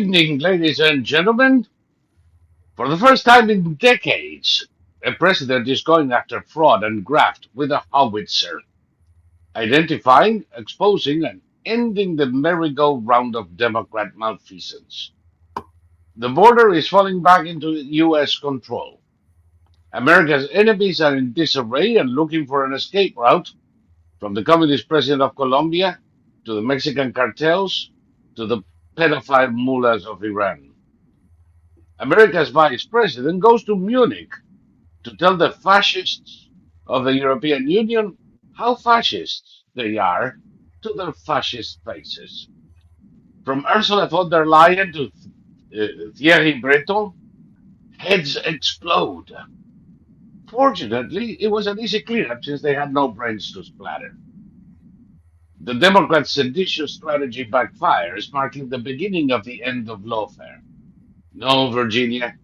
Evening, ladies and gentlemen. For the first time in decades, a president is going after fraud and graft with a howitzer, identifying, exposing, and ending the merry-go-round of Democrat malfeasance. The border is falling back into U.S. control. America's enemies are in disarray and looking for an escape route, from the communist president of Colombia to the Mexican cartels to the pedophile mullahs of Iran. America's vice president goes to Munich to tell the fascists of the European Union how fascists they are to their fascist faces. From Ursula von der Leyen to Thierry Breton, heads explode. Fortunately, it was an easy cleanup since they had no brains to splatter. The Democrats' seditious strategy backfires, marking the beginning of the end of lawfare. No, Virginia,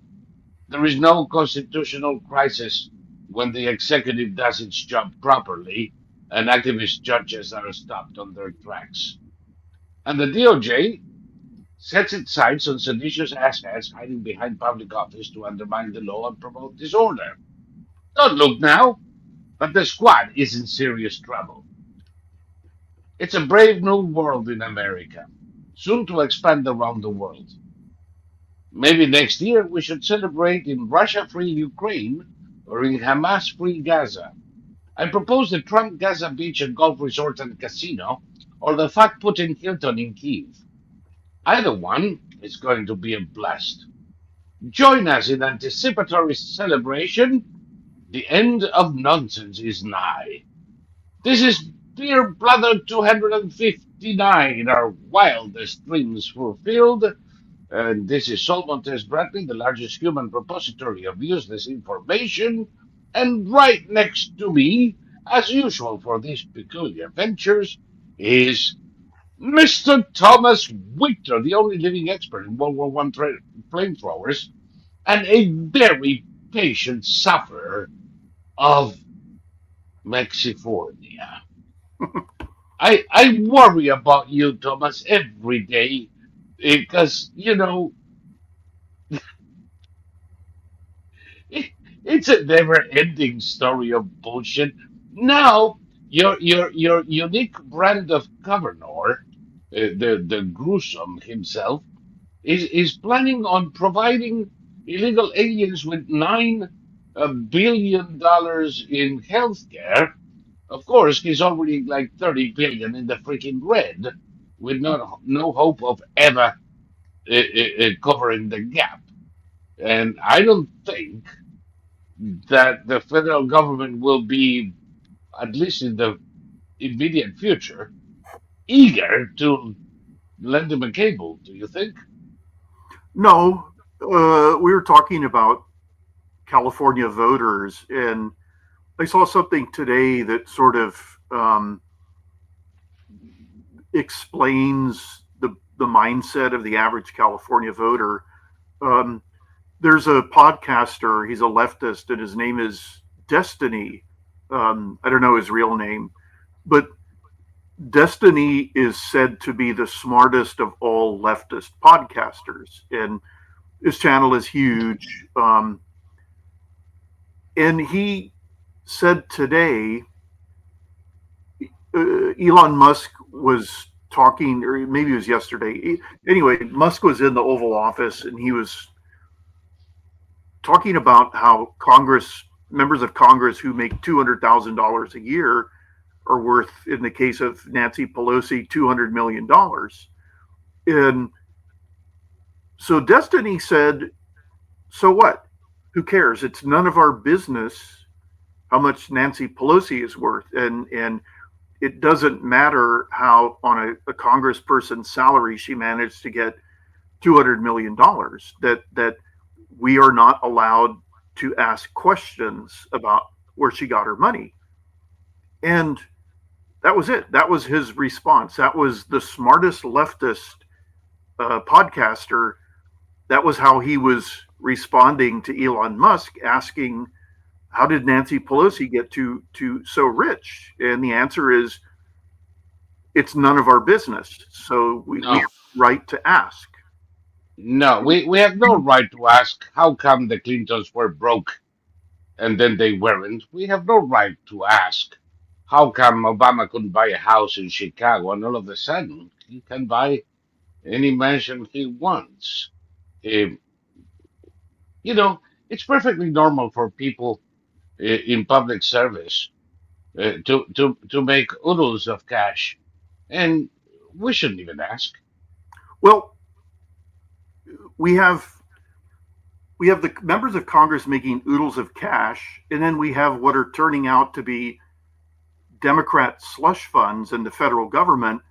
there is no constitutional crisis when the executive does its job properly and activist judges are stopped on their tracks. And the DOJ sets its sights on seditious asshats hiding behind public office to undermine the law and promote disorder. Don't look now, but the squad is in serious trouble. It's a brave new world in America, soon to expand around the world. Maybe next year we should celebrate in Russia-free Ukraine or in Hamas-free Gaza. I propose the Trump Gaza Beach and Golf Resort and Casino or the fat Putin Hilton in Kiev. Either one is going to be a blast. Join us in anticipatory celebration. The end of nonsense is nigh. This is Dear Blather 259, our wildest dreams fulfilled. And this is Sol Montes Bradley, the largest human repository of useless information. And right next to me, as usual for these peculiar ventures, is Mr. Thomas Winter, the only living expert in World War I flamethrowers, and a very patient sufferer of Mexifornia. I worry about you, Thomas, every day because, it, it's a never-ending story of bullshit. Now, your unique brand of governor, the gruesome himself, is planning on providing illegal aliens with $9 billion in healthcare. Of course, he's already like 30 billion in the freaking red, with no hope of ever covering the gap. And I don't think that the federal government will be, at least in the immediate future, eager to lend him a cable. Do you think? No, we were talking about California voters, and I saw something today that sort of explains the mindset of the average California voter. There's a podcaster, he's a leftist, and his name is Destiny. I don't know his real name, but Destiny is said to be the smartest of all leftist podcasters, and his channel is huge. And he said today, Elon Musk was talking, or maybe it was yesterday. Anyway, Musk was in the Oval Office and he was talking about how members of Congress who make $200,000 a year are worth, in the case of Nancy Pelosi, $200 million. And so Destiny said, so what? Who cares? It's none of our business how much Nancy Pelosi is worth. And it doesn't matter how on a congressperson's salary she managed to get $200 million, that we are not allowed to ask questions about where she got her money. And that was it. That was his response. That was the smartest leftist podcaster. That was how he was responding to Elon Musk, asking, how did Nancy Pelosi get to so rich? And the answer is, it's none of our business. So we have the right to ask. No, we have no right to ask how come the Clintons were broke and then they weren't. We have no right to ask how come Obama couldn't buy a house in Chicago and all of a sudden he can buy any mansion he wants. Eh, you know, it's perfectly normal for people in public service to make oodles of cash, and we shouldn't even ask. Well, we have the members of Congress making oodles of cash, and then we have what are turning out to be Democrat slush funds in the federal government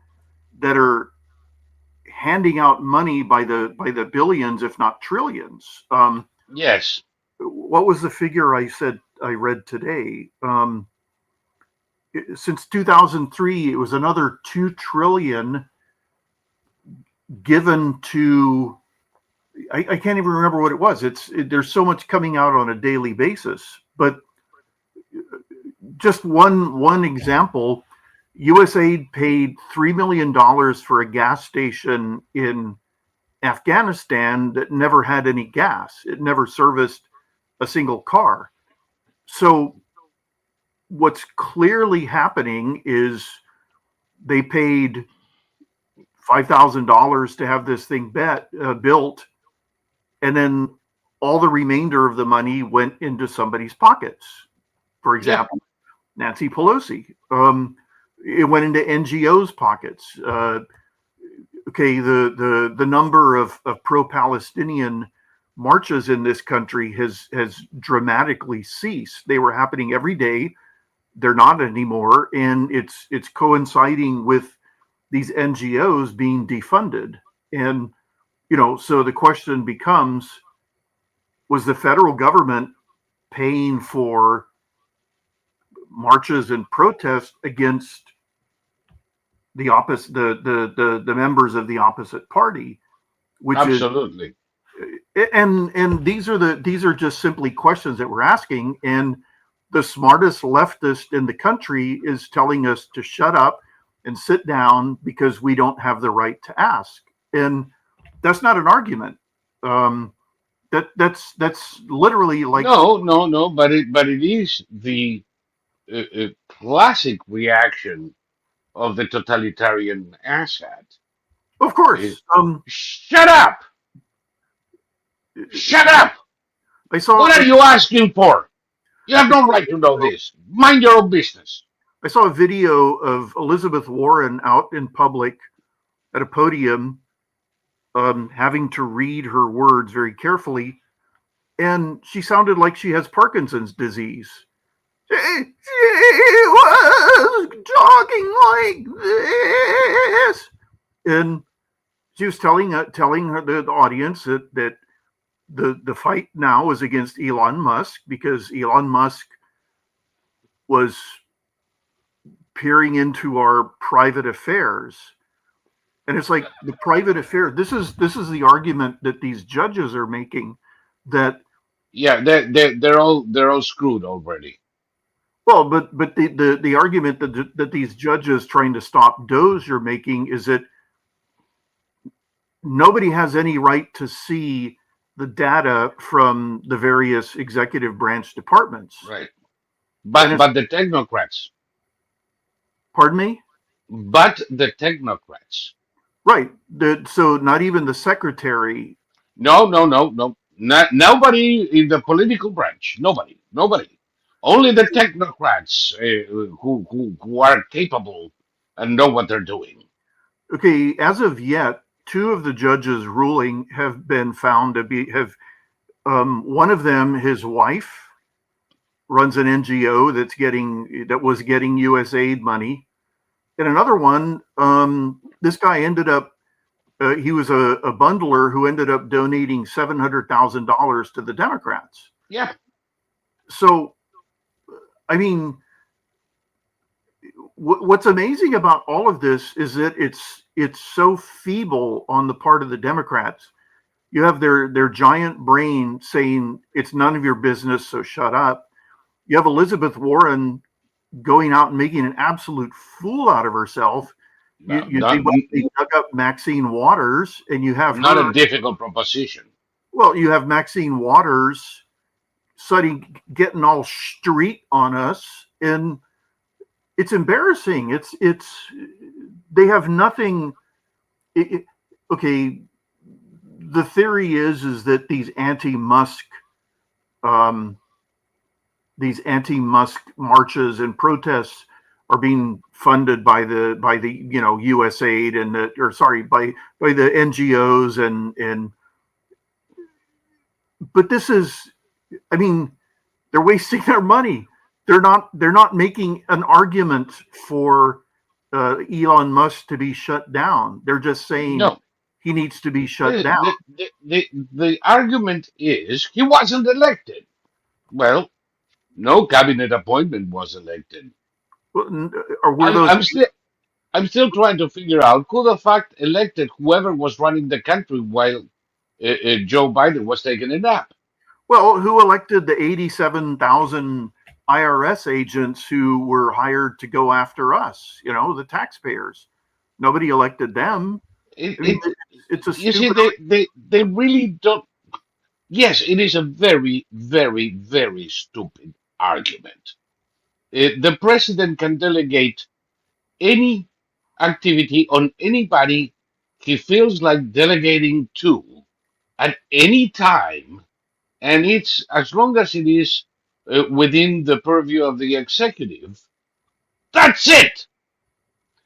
that are handing out money by the billions, if not trillions. Yes, What was the figure I said I read today? Since 2003, it was another 2 trillion given to. I can't even remember what it was. There's so much coming out on a daily basis, but just one example. USAID paid $3 million for a gas station in Afghanistan that never had any gas. It never serviced a single car. So what's clearly happening is they paid $5,000 to have this thing built, and then all the remainder of the money went into somebody's pockets. For yeah, example, Nancy Pelosi. It went into NGOs' pockets. Okay, the number of pro-Palestinian marches in this country has dramatically ceased. They were happening every day. They're not anymore, and it's coinciding with these NGOs being defunded. And so the question becomes: was the federal government paying for marches and protests against the opposite, the members of the opposite party, which is, absolutely. and these are just simply questions that we're asking, and the smartest leftist in the country is telling us to shut up and sit down because we don't have the right to ask, and that's not an argument. That's literally like, No, no, no, but it is the classic reaction of the totalitarian asshat. of Eh, course. Shut up! Shut up! I saw What are you asking for? You have no right to know this. Mind your own business. I saw a video of Elizabeth Warren out in public at a podium, having to read her words very carefully, and she sounded like she has Parkinson's disease. She was talking like this, and she was telling the audience that the fight now is against Elon Musk, because Elon Musk was peering into our private affairs. And it's like, the private affair. This is the argument that these judges are making. That, Yeah, they're all screwed already. well, but the argument that these judges trying to stop Doge are making is that nobody has any right to see the data from the various executive branch departments. Right. And But it's, but the technocrats. pardon me? But the technocrats. Right. So not even the secretary. No, no, no, no. Not, nobody in the political branch. Nobody. Nobody. Only the technocrats who are capable and know what they're doing. Okay, as of yet, two of the judges ruling have been found to be one of them, his wife runs an NGO that was getting USAID money, and another one, this guy ended up, he was a bundler who ended up donating $700,000 to the Democrats. Yeah. So, I mean, what's amazing about all of this is that it's so feeble on the part of the Democrats. You have their giant brain saying it's none of your business, so shut up. You have Elizabeth Warren going out and making an absolute fool out of herself, No, They dug up Maxine Waters, and you have not her. a difficult proposition. Well, you have Maxine Waters suddenly getting all street on us, and it's embarrassing. It's they have nothing. Okay, the theory is that um, these anti-Musk marches and protests are being funded by the USAID and by the NGOs and but this is, I mean, they're wasting their money. They're not making an argument for Elon Musk to be shut down. They're just saying No, he needs to be shut the, down. the argument is he wasn't elected. Well, no cabinet appointment was elected. Or were I'm, those I'm still I'm still trying to figure out who the fact elected whoever was running the country while Joe Biden was taking a nap. Well, who elected the 87,000 IRS agents who were hired to go after us? The taxpayers. Nobody elected them. It, I mean, it it's a you see stupid. they really don't. Yes, it is a very very very stupid argument. The president can delegate any activity on anybody he feels like delegating to at any time, and it's as long as it is within the purview of the executive. That's it.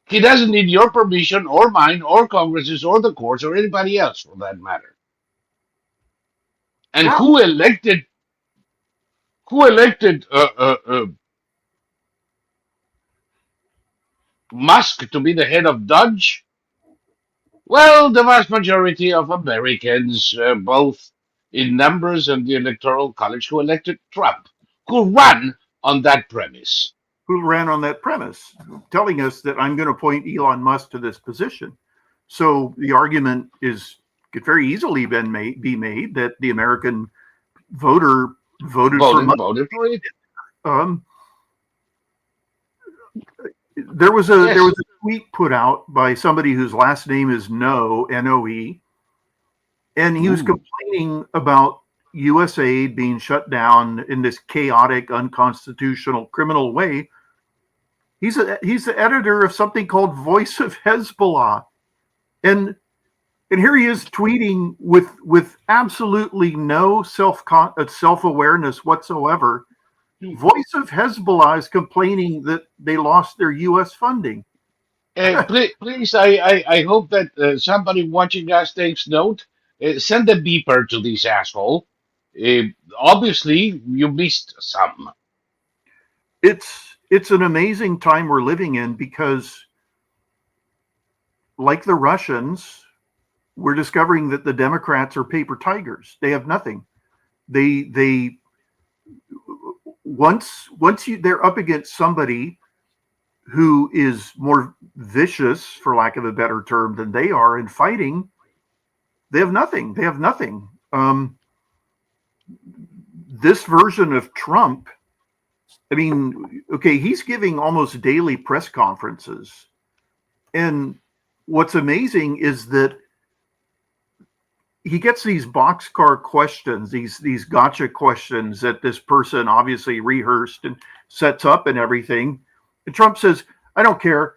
He doesn't need your permission or mine or Congress's or the courts or anybody else for that matter. And Well, who elected Musk to be the head of Dodge? Well, the vast majority of Americans, both in numbers and the Electoral College, who elected Trump, who ran on that premise. who ran on that premise, telling us that I'm going to appoint Elon Musk to this position. So the argument could very easily be made that the American voter voted for Musk. Voted for it. Um, there was a Yes. tweet put out by somebody whose last name is Noe, and he was Ooh. complaining about USAID being shut down in this chaotic, unconstitutional, criminal way. He's the editor of something called Voice of Hezbollah, and here he is tweeting with absolutely no self-awareness whatsoever. Voice of Hezbollah is complaining that they lost their U.S. funding. Please, I hope that somebody watching us takes note. Send a beeper to this asshole. Uh, Obviously, you missed some. It's an amazing time we're living in because, like the Russians, we're discovering that the Democrats are paper tigers. They have nothing. They once they're up against somebody who is more vicious, for lack of a better term, than they are in fighting, they have nothing. They have nothing. This version of Trump, I mean, okay, he's giving almost daily press conferences. And what's amazing is that he gets these boxcar questions, these gotcha questions that this person obviously rehearsed and sets up and everything. And Trump says, I don't care.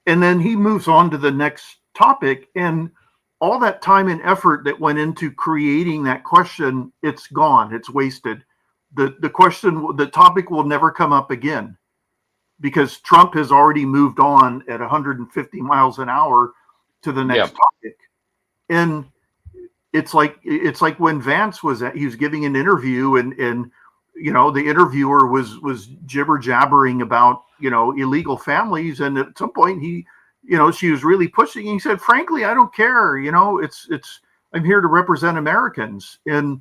And then he moves on to the next topic. And all that time and effort that went into creating that question, it's gone. It's wasted. The topic will never come up again because Trump has already moved on at 150 miles an hour to the next topic. And it's like when Vance he was giving an interview and the interviewer was jibber jabbering about illegal families, and at some point she was really pushing. He said, frankly, I don't care. It's I'm here to represent Americans. And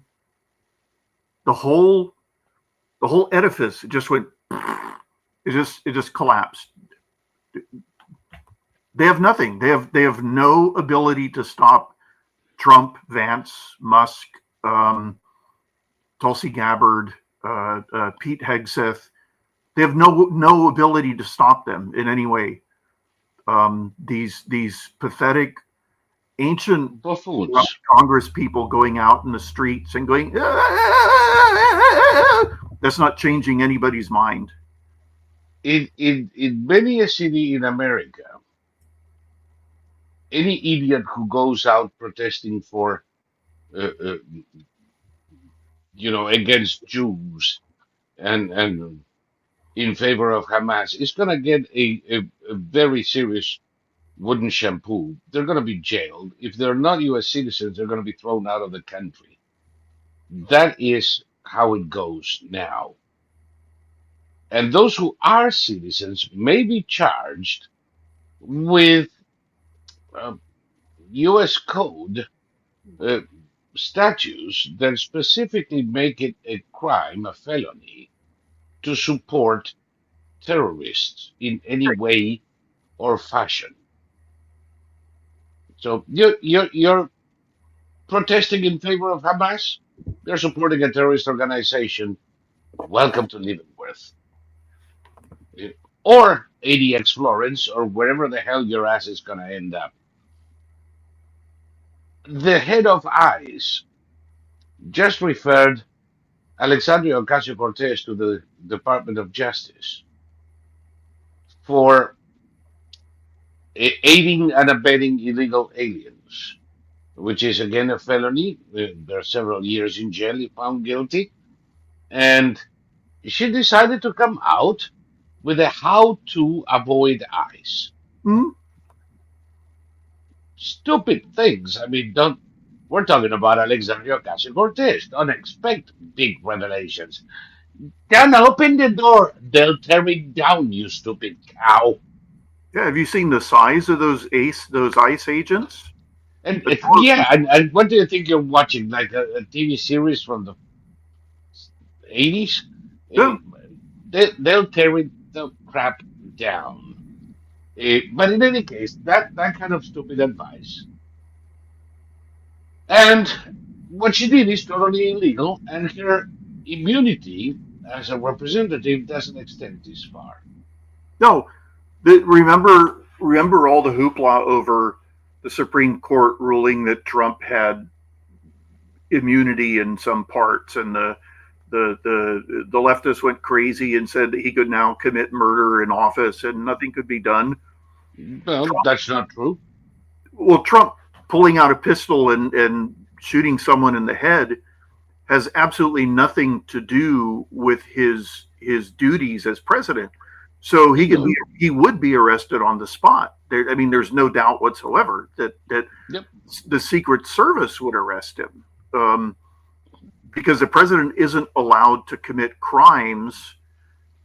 the whole edifice just went. It just collapsed. They have nothing. They have no ability to stop Trump, Vance, Musk, Tulsi Gabbard, Pete Hegseth. They have no ability to stop them in any way. These pathetic ancient Buffoons. Congress people going out in the streets and going, "Ah!" That's not changing anybody's mind. In many a city in America, any idiot who goes out protesting for, uh, uh, against Jews and in favor of Hamas is going to get a very serious wooden shampoo. They're going to be jailed. If they're not U.S. citizens, they're going to be thrown out of the country. That is how it goes now. And those who are citizens may be charged with uh, U.S. code uh, statutes that specifically make it a crime, a felony, to support terrorists in any way or fashion. So you're protesting in favor of Hamas. You're supporting a terrorist organization. Welcome to Leavenworth, or ADX Florence, or wherever the hell your ass is gonna end up. The head of ICE just referred Alexandria Ocasio-Cortez to the Department of Justice for aiding and abetting illegal aliens, which is again a felony. There are several years in jail if found guilty. And she decided to come out with a how to avoid ICE. Hmm? Stupid things. I mean, don't. We're talking about Alexandria Ocasio-Cortez. Don't expect big revelations. Don't open the door. They'll tear me down, you stupid cow. Yeah, have you seen the size of those ICE agents? And The yeah, and what do you think you're watching? Like a TV series from the 80s? yeah, They'll tear it the crap down. But in any case, that kind of stupid advice. And what she did is totally illegal, and her immunity as a representative doesn't extend this far. no. Remember all the hoopla over the Supreme Court ruling that Trump had immunity in some parts, and the leftists went crazy and said that he could now commit murder in office and nothing could be done. Well, that's not true. Well, Trump pulling out a pistol and shooting someone in the head has absolutely nothing to do with his duties as president. So No. he would be arrested on the spot. I mean, there's no doubt whatsoever that Yep. the Secret Service would arrest him, because the president isn't allowed to commit crimes.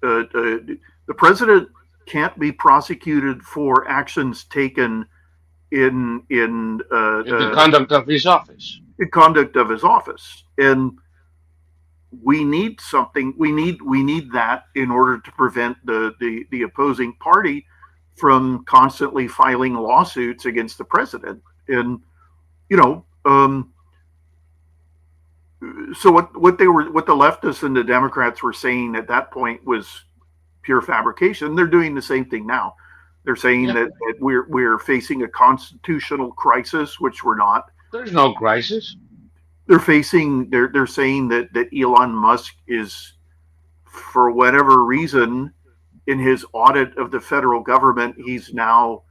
The president can't be prosecuted for actions taken In the conduct of his office. in conduct of his office, and we need something. We need that in order to prevent the opposing party from constantly filing lawsuits against the president. And you know, so what the leftists and the Democrats were saying at that point was pure fabrication. They're doing the same thing now. They're saying Yeah. that we're facing a constitutional crisis, which we're not. There's no crisis. They're saying that Elon Musk is, for whatever reason, in his audit of the federal government, he's now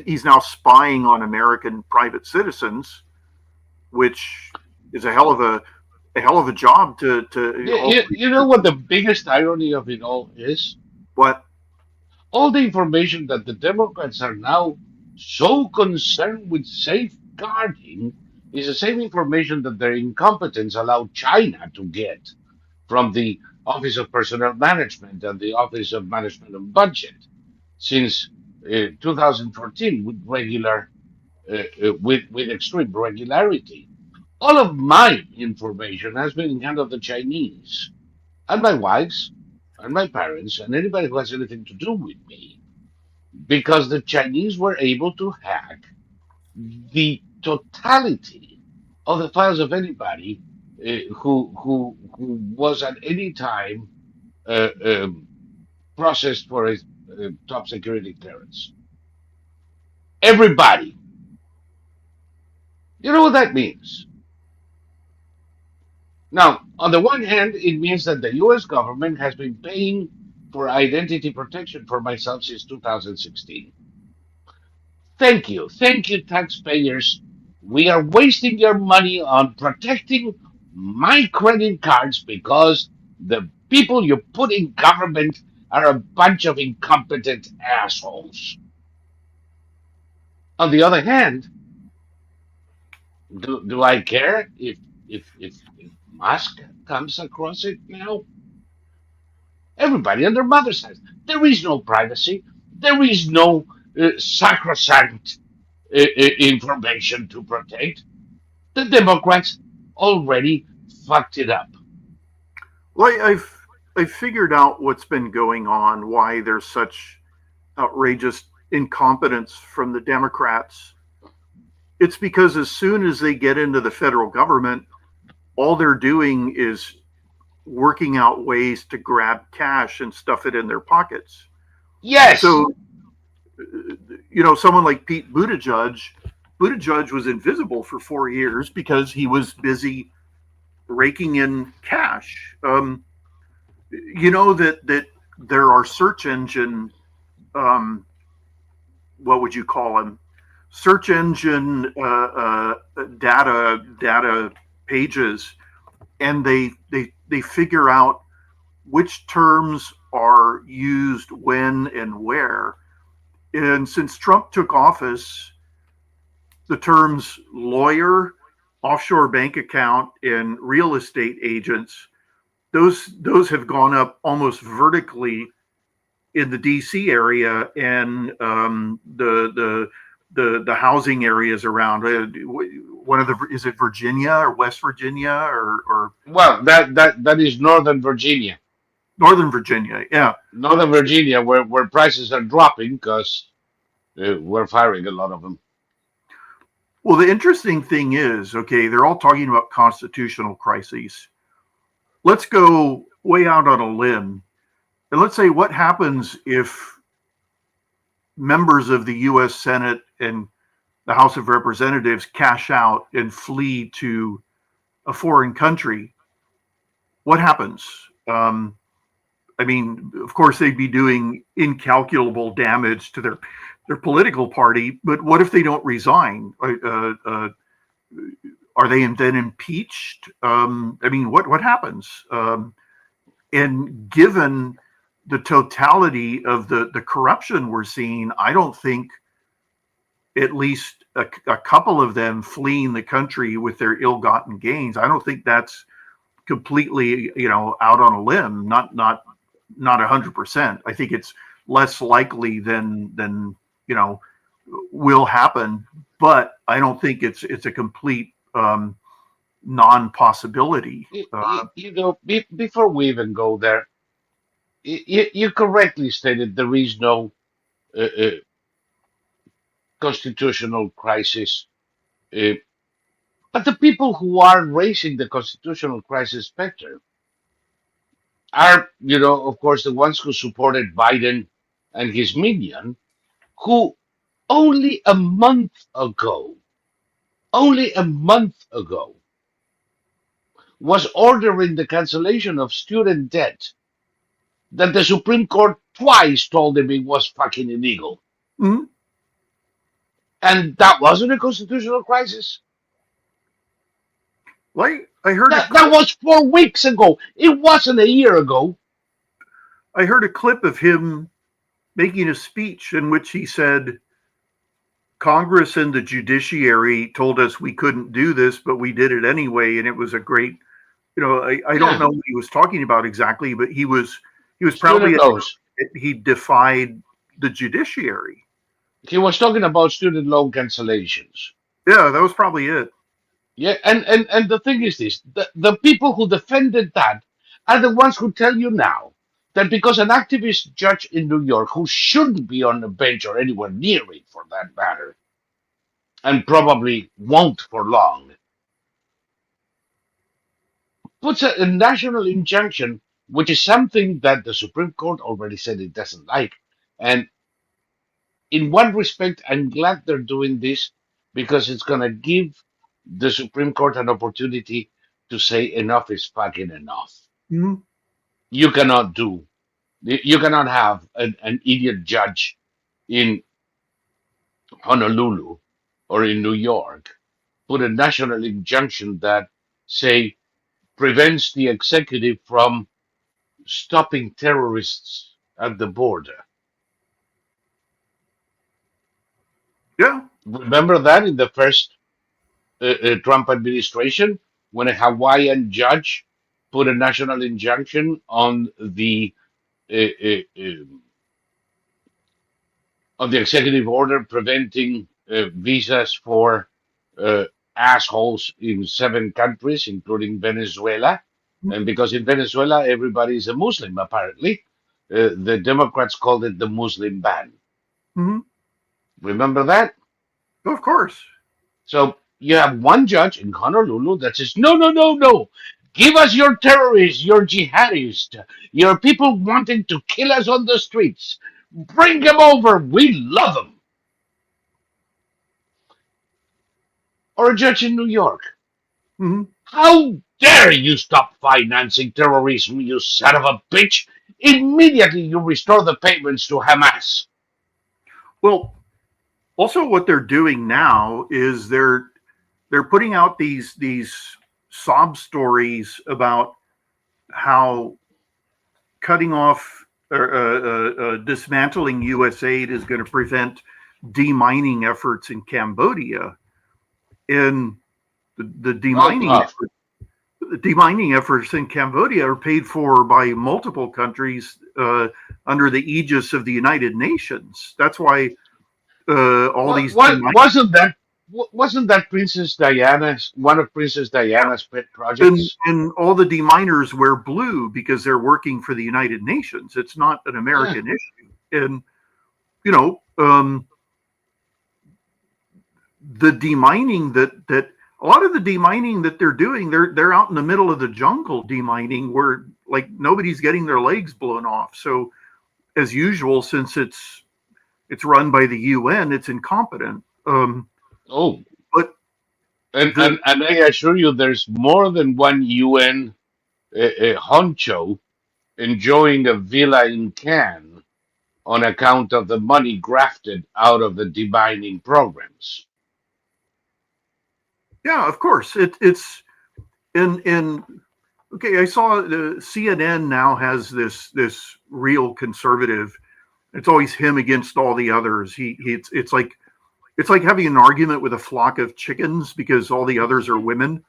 he's now spying on American private citizens, which is a hell of a job to You know what the biggest irony of it all is? what. All the information that the Democrats are now so concerned with safeguarding is the same information that their incompetence allowed China to get from the Office of Personnel Management and the Office of Management and Budget since 2014 with with extreme regularity. All of my information has been in the hand of the Chinese and my wife's and my parents and anybody who has anything to do with me because the Chinese were able to hack the totality of the files of anybody who was at any time uh, um, processed for a top security clearance. Everybody. You know what that means? Now, on the one hand, it means that the US government has been paying for identity protection for myself since 2016. Thank you. Thank you, taxpayers. We are wasting your money on protecting my credit cards because the people you put in government are a bunch of incompetent assholes. On the other hand, do I care if Musk comes across it now? Everybody and their mothers has. There is no privacy. There is no sacrosanct information to protect. The Democrats already fucked it up. Well, I've figured out what's been going on, why there's such outrageous incompetence from the Democrats. It's because as soon as they get into the federal government, all they're doing is working out ways to grab cash and stuff it in their pockets. Yes. So, someone like Pete Buttigieg was invisible for 4 years because he was busy raking in cash. That there are search engine, what would you call them? Search engine data pages, and they figure out which terms are used when and where. And since Trump took office, the terms lawyer, offshore bank account, and real estate agents, those have gone up almost vertically in the DC area and the housing areas around. Is it Virginia or West Virginia or Well, that is Northern Virginia. Northern Virginia? Yeah. Northern Virginia, where prices are dropping because we're firing a lot of them. Well, the interesting thing is, okay, they're all talking about constitutional crises. Let's go way out on a limb, and let's say what happens if members of the U.S. Senate and the House of Representatives cash out and flee to a foreign country. What happens? Of course, they'd be doing incalculable damage to their political party, but what if they don't resign? Are they then impeached? What happens? And given the totality of the corruption we're seeing, I don't think at least a couple of them fleeing the country with their ill-gotten gains, I don't think that's completely, out on a limb. Not 100%. I think it's less likely than will happen, but I don't think it's a complete non-possibility. Before we even go there, you correctly stated there is no constitutional crisis. Uh, but the people who are raising the constitutional crisis specter are, of course, the ones who supported Biden and his minion, who only a month ago, only a month ago, was ordering the cancellation of student debt that the Supreme Court twice told him it was fucking illegal. Mm-hmm. And that wasn't a constitutional crisis. Like I heard that was 4 weeks ago. It wasn't a year ago. I heard a clip of him making a speech in which he said, Congress and the judiciary told us we couldn't do this, but we did it anyway. And it was a great, I don't know what he was talking about exactly, but he was probably, he defied the judiciary. He was talking about student loan cancellations. Yeah, that was probably it. Yeah, and the thing is this, the people who defended that are the ones who tell you now that because an activist judge in New York, who shouldn't be on the bench or anywhere near it for that matter, and probably won't for long, puts a national injunction, which is something that the Supreme Court already said it doesn't like, And in one respect, I'm glad they're doing this because it's going to give the Supreme Court an opportunity to say enough is fucking enough. Mhm. You cannot do, you cannot have an idiot judge in Honolulu or in New York put a national injunction that, say, prevents the executive from stopping terrorists at the border. Yeah. Remember that in the first Trump administration, when a Hawaiian judge put a national injunction uh, uh, uh, on the executive order preventing visas for uh, assholes in 7 countries, including Venezuela. And because in Venezuela everybody is a Muslim, apparently, the Democrats called it the Muslim ban. Mhm. Remember that? Of course. So you have one judge in Honolulu that says, no, no, no, no. Give us your terrorists, your jihadists, your people wanting to kill us on the streets. Bring them over. We love them. Or a judge in New York. Mhm. How dare you stop financing terrorism, you son of a bitch? Immediately you restore the payments to Hamas. Well, also what they're doing now is they're putting out these sob stories about how cutting off or dismantling U.S. aid is going to prevent demining efforts in Cambodia. And the demining efforts in Cambodia are paid for by multiple countries under the aegis of the United Nations. That's why all these What wasn't that Princess Diana's one of Princess Diana's pet projects? and all the deminers wear blue because they're working for the United Nations. It's not an Yeah. American issue. And you know, the demining that a lot of the demining that they're doing, they're out in the middle of the jungle demining where like nobody's getting their legs blown off. So as usual, since it's run by the UN, it's incompetent. Oh, But and, the and and I assure you, there's more than one UN honcho enjoying a villa in Cannes on account of the money grafted out of the demining programs. yeah, of course, it's in okay. I saw the CNN now has this real conservative. It's always him against all the others. It's like having an argument with a flock of chickens because all the others are women.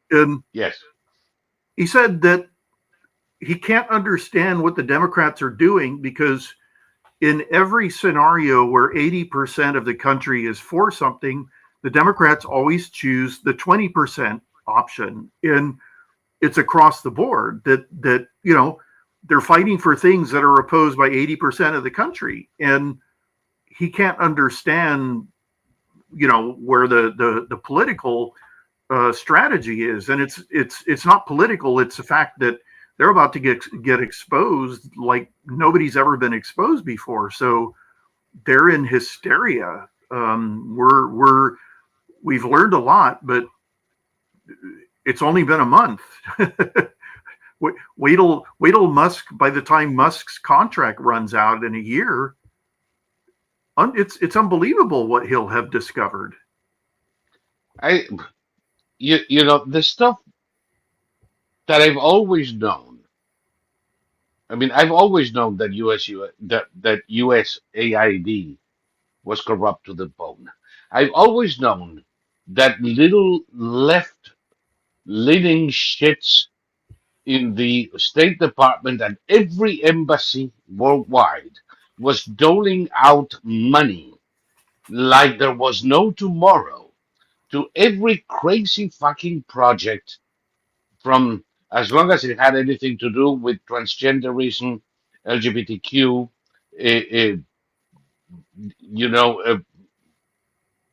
And Yes. he said that he can't understand what the Democrats are doing because in every scenario where 80% of the country is for something, the Democrats always choose the 20% option. And it's across the board that they're fighting for things that are opposed by 80% of the country. And he can't understand where the political strategy is, and it's not political. It's the fact that they're about to get exposed like nobody's ever been exposed before. So they're in hysteria. We've learned a lot, but it's only been a month. Wait till Musk. By the time Musk's contract runs out in a year, it's unbelievable what he'll have discovered. I you know the stuff that I've always known. I mean, I've always known that that USAID was corrupt to the bone. I've always known that little left leaning shits in the State Department and every embassy worldwide was doling out money like there was no tomorrow to every crazy fucking project from as long as it had anything to do with transgenderism, LGBTQ, uh, uh, you know,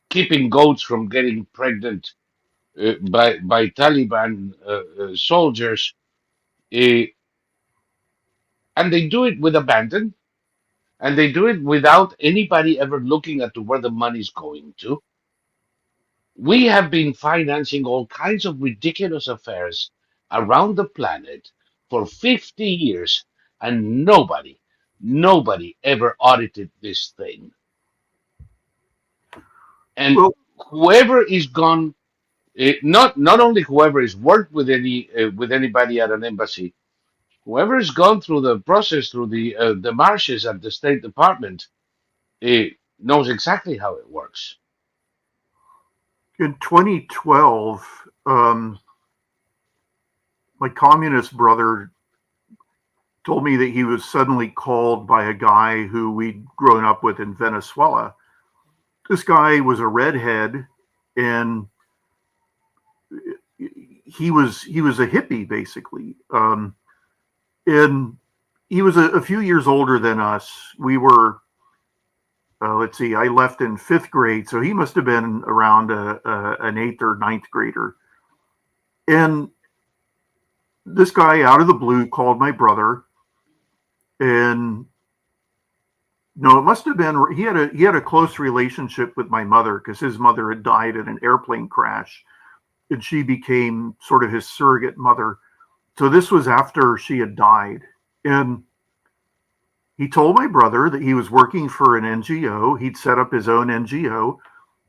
keeping goats from getting pregnant by Taliban soldiers, uh, and they do it with abandon. And they do it without anybody ever looking at to where the money's going to. We have been financing all kinds of ridiculous affairs around the planet for 50 years, and nobody ever audited this thing. And Well, whoever is gone, not only whoever has worked with anybody at an embassy, whoever has gone through the process through the marshes at the State Department, knows exactly how it works. in 2012, my communist brother told me that he was suddenly called by a guy who we'd grown up with in Venezuela. This guy was a redhead, and he was a hippie basically, and he was a few years older than us. We were, let's see, I left in fifth grade, so he must have been around an eighth or ninth grader. And this guy, out of the blue, called my brother, and no, it must have been he had a close relationship with my mother because his mother had died in an airplane crash, and she became sort of his surrogate mother. So this was after she had died, and he told my brother that he was working for an NGO. He'd set up his own NGO,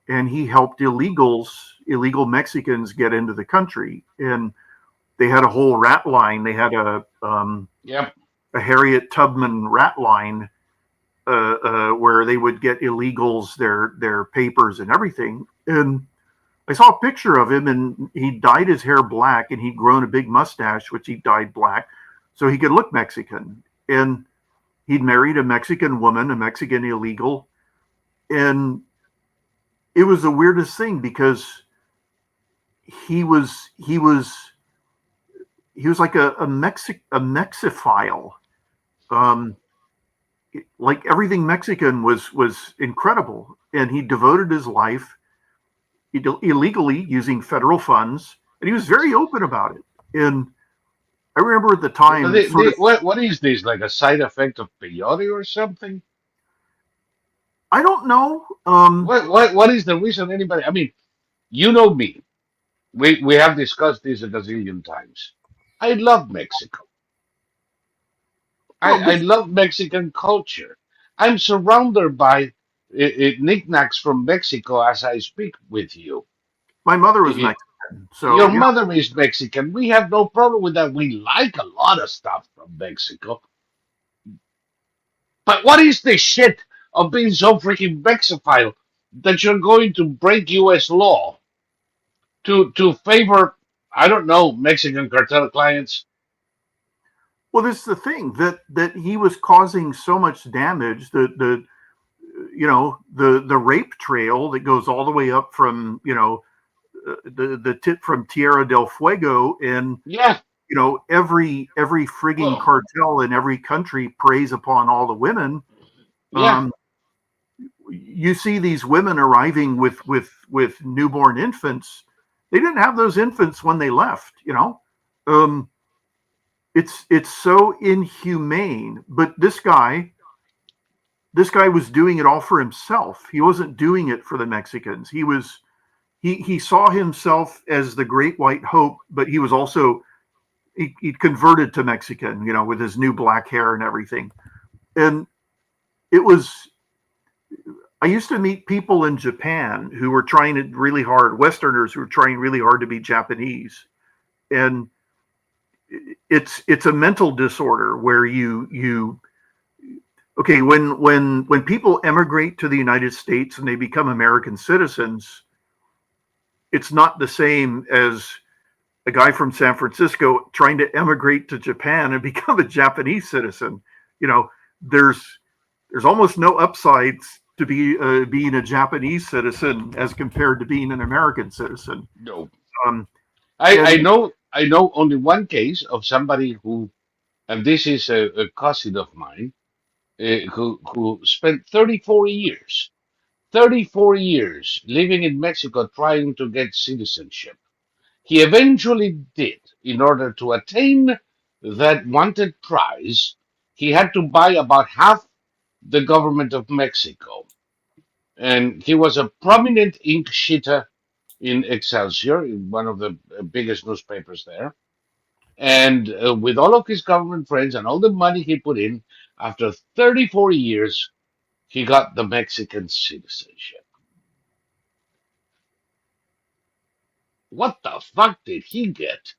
and he helped illegal Mexicans get into the country. And they had a whole rat line. They had Yep. a Harriet Tubman rat line where they would get illegals their papers and everything. And I saw a picture of him, and he dyed his hair black, and he'd grown a big mustache, which he dyed black, so he could look Mexican. And he'd married a Mexican woman, a Mexican illegal, and it was the weirdest thing because he was like a Mexophile. Um, like everything Mexican was incredible, and he devoted his life illegally using federal funds, and he was very open about it. And I remember at the time, sort of, What is this, like a side effect of peyote or something? I don't know. What is the reason anybody? I mean, you know me. We have discussed this a gazillion times. I love Mexico. Well, I love Mexican culture. I'm surrounded by knickknacks from Mexico as I speak with you. my mother was I- Mexican, Your so yeah. mother is Mexican. We have no problem with that. We like a lot of stuff from Mexico. But what is the shit of being so freaking Mexophile that you're going to break U.S. law to favor, I don't know, Mexican cartel clients? Well, this is the thing that he was causing so much damage. The rape trail that goes all the way up from the tip from Tierra del Fuego, and Yeah. every frigging Well, cartel in every country preys upon all the women. yeah. Um, you see these women arriving with newborn infants. They didn't have those infants when they left. Um, it's so inhumane. But this guy was doing it all for himself. He wasn't doing it for the Mexicans. He saw himself as the great white hope, but he was also he converted to Mexican, with his new black hair and everything. And it was I used to meet people in Japan who were trying it really hard, Westerners who were trying really hard to be Japanese. And it's a mental disorder where you okay, when people emigrate to the United States and they become American citizens, it's not the same as a guy from San Francisco trying to emigrate to Japan and become a Japanese citizen. You know, there's almost no upsides to being a Japanese citizen as compared to being an American citizen. No. Um, I and know only one case of somebody who, and this is a cousin of mine, who spent 34 years living in Mexico trying to get citizenship. He eventually did. In order to attain that wanted prize, he had to buy about half the government of Mexico. And he was a prominent ink shitter in Excelsior, in one of the biggest newspapers there. And with all of his government friends and all the money he put in, after 34 years, he got the Mexican citizenship. What the fuck did he get?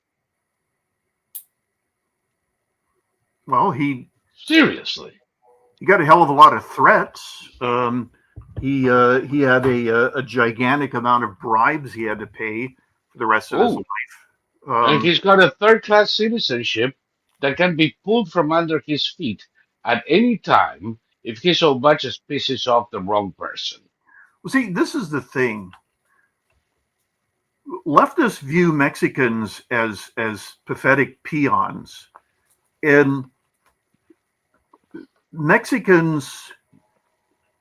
Well, he Seriously. got a hell of a lot of threats. He had a gigantic amount of bribes he had to pay for the rest of his Oh, life. and he's got a third class citizenship that can be pulled from under his feet at any time if he so much as pisses off the wrong person. Well, see, this is the thing. Leftists view Mexicans as pathetic peons, and Mexicans.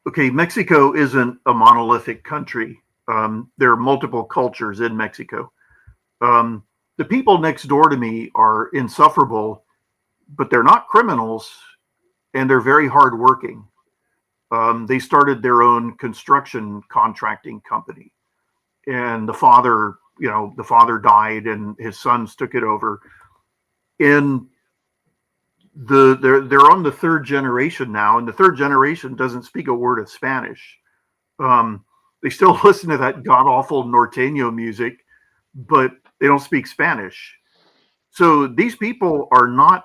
Okay, Mexico isn't a monolithic country. There are multiple cultures in Mexico. The people next door to me are insufferable, but they're not criminals, and they're very hardworking. They started their own construction contracting company, and the father died, and his sons took it over. And they're on the third generation now, and the third generation doesn't speak a word of Spanish. They still listen to that god awful norteño music, but they don't speak Spanish. So these people are not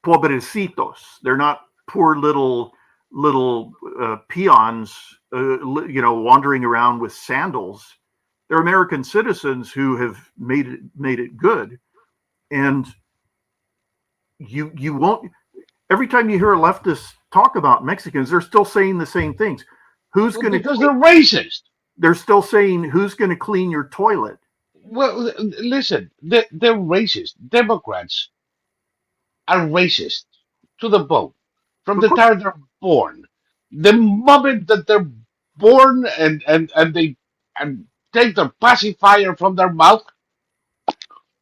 pobrecitos. They're not poor little peons, wandering around with sandals. They're American citizens who have made it good, and you won't. Every time you hear a leftist talk about Mexicans, they're still saying the same things. Who's going to? Because they're racist. They're still saying, "Who's going to clean your toilet?" Well, listen, they're racist. Democrats are racist to the bone from Of the course, time they're born. The moment that they're born and they and take the pacifier from their mouth,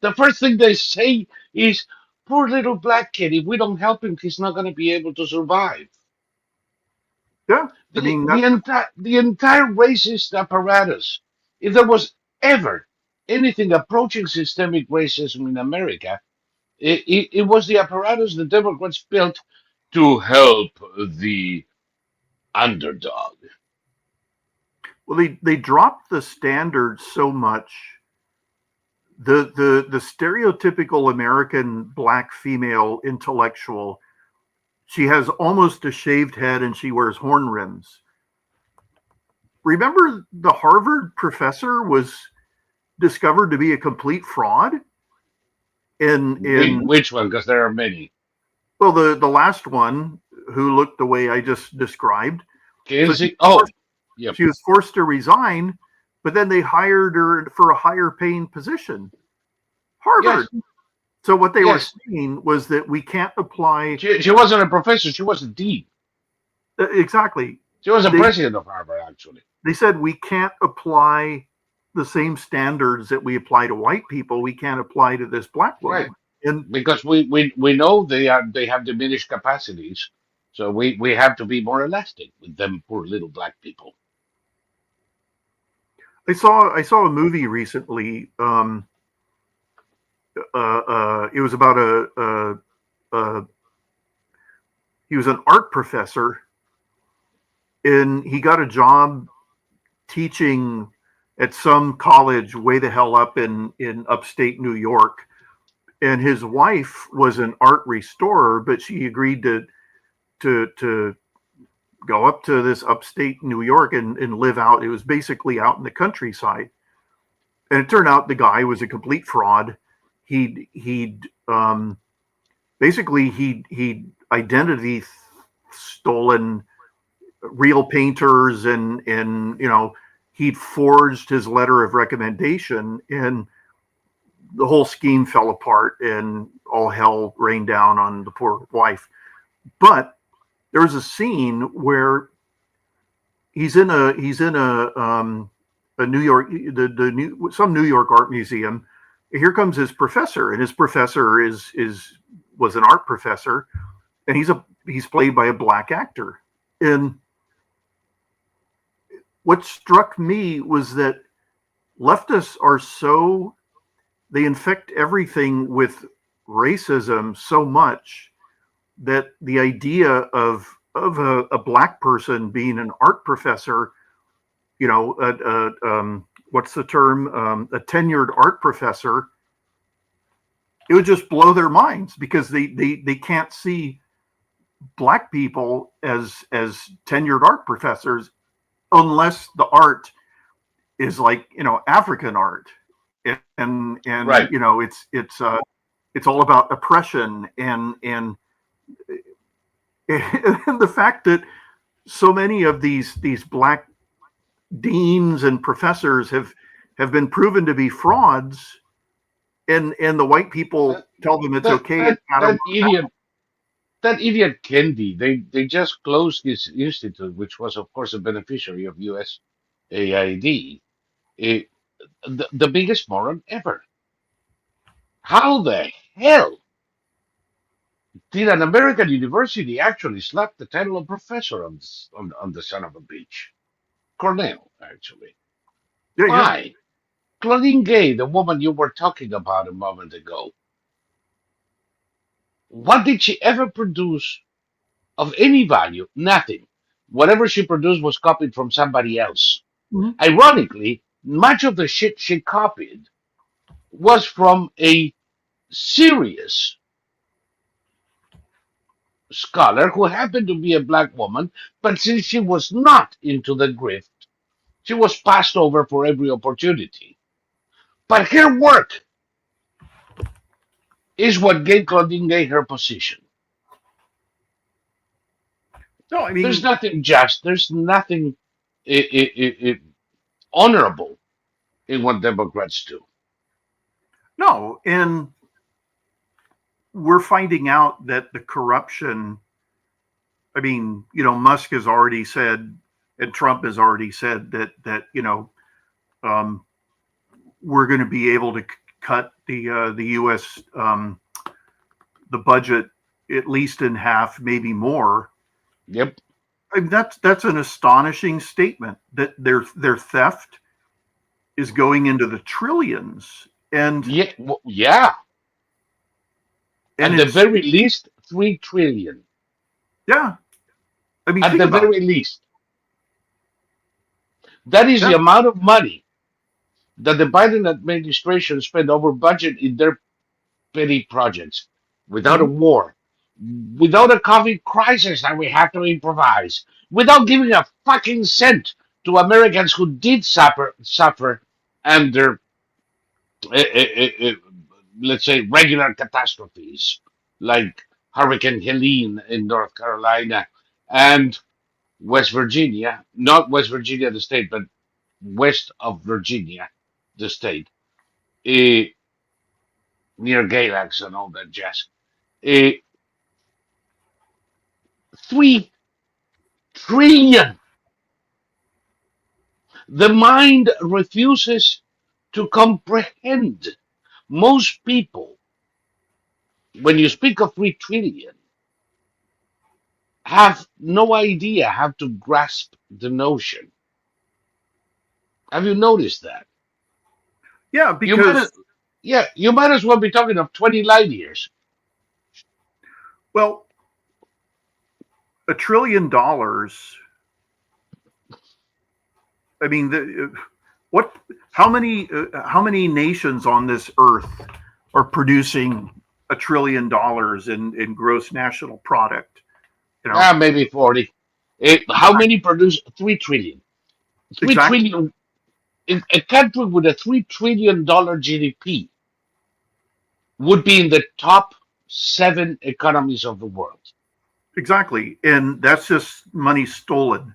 the first thing they say is, "Poor little black kid. If we don't help him, he's not going to be able to survive." yeah. I The mean, the entire the entire racist apparatus. If there was ever anything approaching systemic racism in America, it was the apparatus the Democrats built to help the underdog. well, they dropped the standards so much. The stereotypical American black female intellectual, she has almost a shaved head and she wears horn rims. Remember, the Harvard professor was discovered to be a complete fraud. In Which one? Because there are many. Well, the last one, who looked the way I just described, so Kinsey. Oh, yep. she was forced to resign, but then they hired her for a higher paying position. Harvard. Yes. So what they were Yes. saying was that we can't apply She wasn't a professor. She was a dean. exactly. She was a They president of Harvard, actually. they said we can't apply the same standards that we apply to white people. We can't apply to this black Right. woman. And Because we know they have diminished capacities, so we have to be more elastic with them poor little black people. I saw a movie recently. It was about he was an art professor, and he got a job teaching at some college way the hell up in upstate New York. And his wife was an art restorer, but she agreed to go up to this upstate New York and live out. It was basically out in the countryside. And it turned out the guy was a complete fraud. He'd identity stolen real painters, and he'd forged his letter of recommendation, and the whole scheme fell apart and all hell rained down on the poor wife. But there was a scene where he's in a New York, some New York art museum. Here comes his professor, and his professor was an art professor, and he's played by a black actor. And what struck me was that leftists are they infect everything with racism so much that the idea of a black person being an art professor, what's the term? A tenured art professor, it would just blow their minds because they can't see black people as tenured art professors unless the art is like, African art. And Right. it's all about oppression and the fact that so many of these black deans and professors have been proven to be frauds, and the white people tell them it's okay. That idiot Kendi, they just closed his institute, which was, of course, a beneficiary of U.S. AID. The biggest moron ever. How the hell did an American university actually slap the title of professor on the son of a bitch? Cornell, actually. Yeah. Why? Claudine Gay, the woman you were talking about a moment ago, what did she ever produce of any value? Nothing. Whatever she produced was copied from somebody else. Mhm. Ironically, much of the shit she copied was from a serious scholar who happened to be a black woman, but since she was not into the grift, she was passed over for every opportunity. But her work is what gave Claudine Gay her position. No, I There's mean, nothing just, there's nothing honorable in what Democrats do. no, and we're finding out that the corruption, I mean, Musk has already said, and Trump has already said that we're going to be able to cut the U.S. The budget at least in half, maybe more. Yep. I mean, that's an astonishing statement that their theft is going into the trillions, and Yeah. Well, yeah. and At the it's very least, 3 trillion. yeah. I mean, At think the about very least, that is it. the amount of money that the Biden administration spent over budget in their petty projects, without a Mhm. war, without a COVID crisis that we have to improvise, without giving a fucking cent to Americans who did suffer under, let's say, regular catastrophes like Hurricane Helene in North Carolina and West Virginia, not West Virginia the state, but west of Virginia the state, eh, near Galax and all that jazz. Eh, 3 trillion. The mind refuses to comprehend. Most people, when you speak of 3 trillion, have no idea how to grasp the notion. Have you noticed that? Yeah, You might, because yeah, you might as well be talking of 20 light years. well, $1 trillion. I mean, what? How many nations on this earth are producing $1 trillion in gross national product? Maybe 40. How many produce 3 trillion? 3 Exactly. trillion. In a country with a $3 trillion GDP would be in the top 7 economies of the world. Exactly. And that's just money stolen.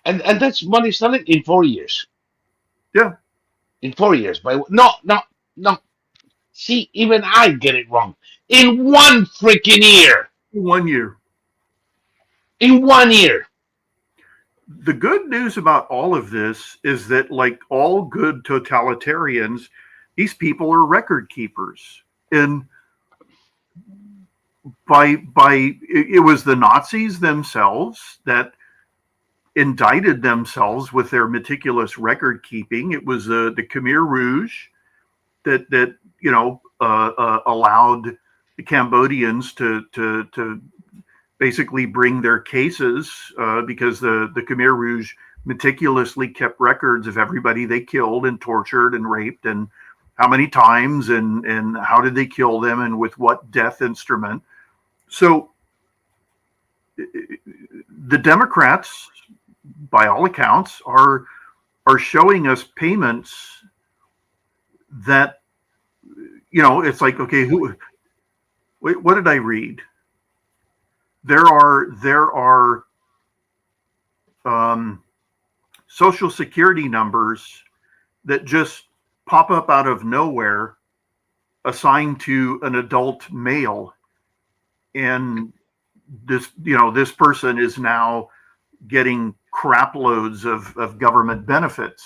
And that's money stolen in 4 years. Yeah. In 4 years. No. See, even I get it wrong. In one freaking year. 1 year. In 1 year. The good news about all of this is that, like all good totalitarians, these people are record keepers. And it was the Nazis themselves that indicted themselves with their meticulous record keeping. It was the Khmer Rouge that allowed the Cambodians to basically bring their cases because the Khmer Rouge meticulously kept records of everybody they killed and tortured and raped and how many times and how did they kill them and with what death instrument. So the Democrats, by all accounts, are showing us payments that, it's like, okay, what did I read? There are Social Security numbers that just pop up out of nowhere, assigned to an adult male, and this person is now getting crap loads of government benefits.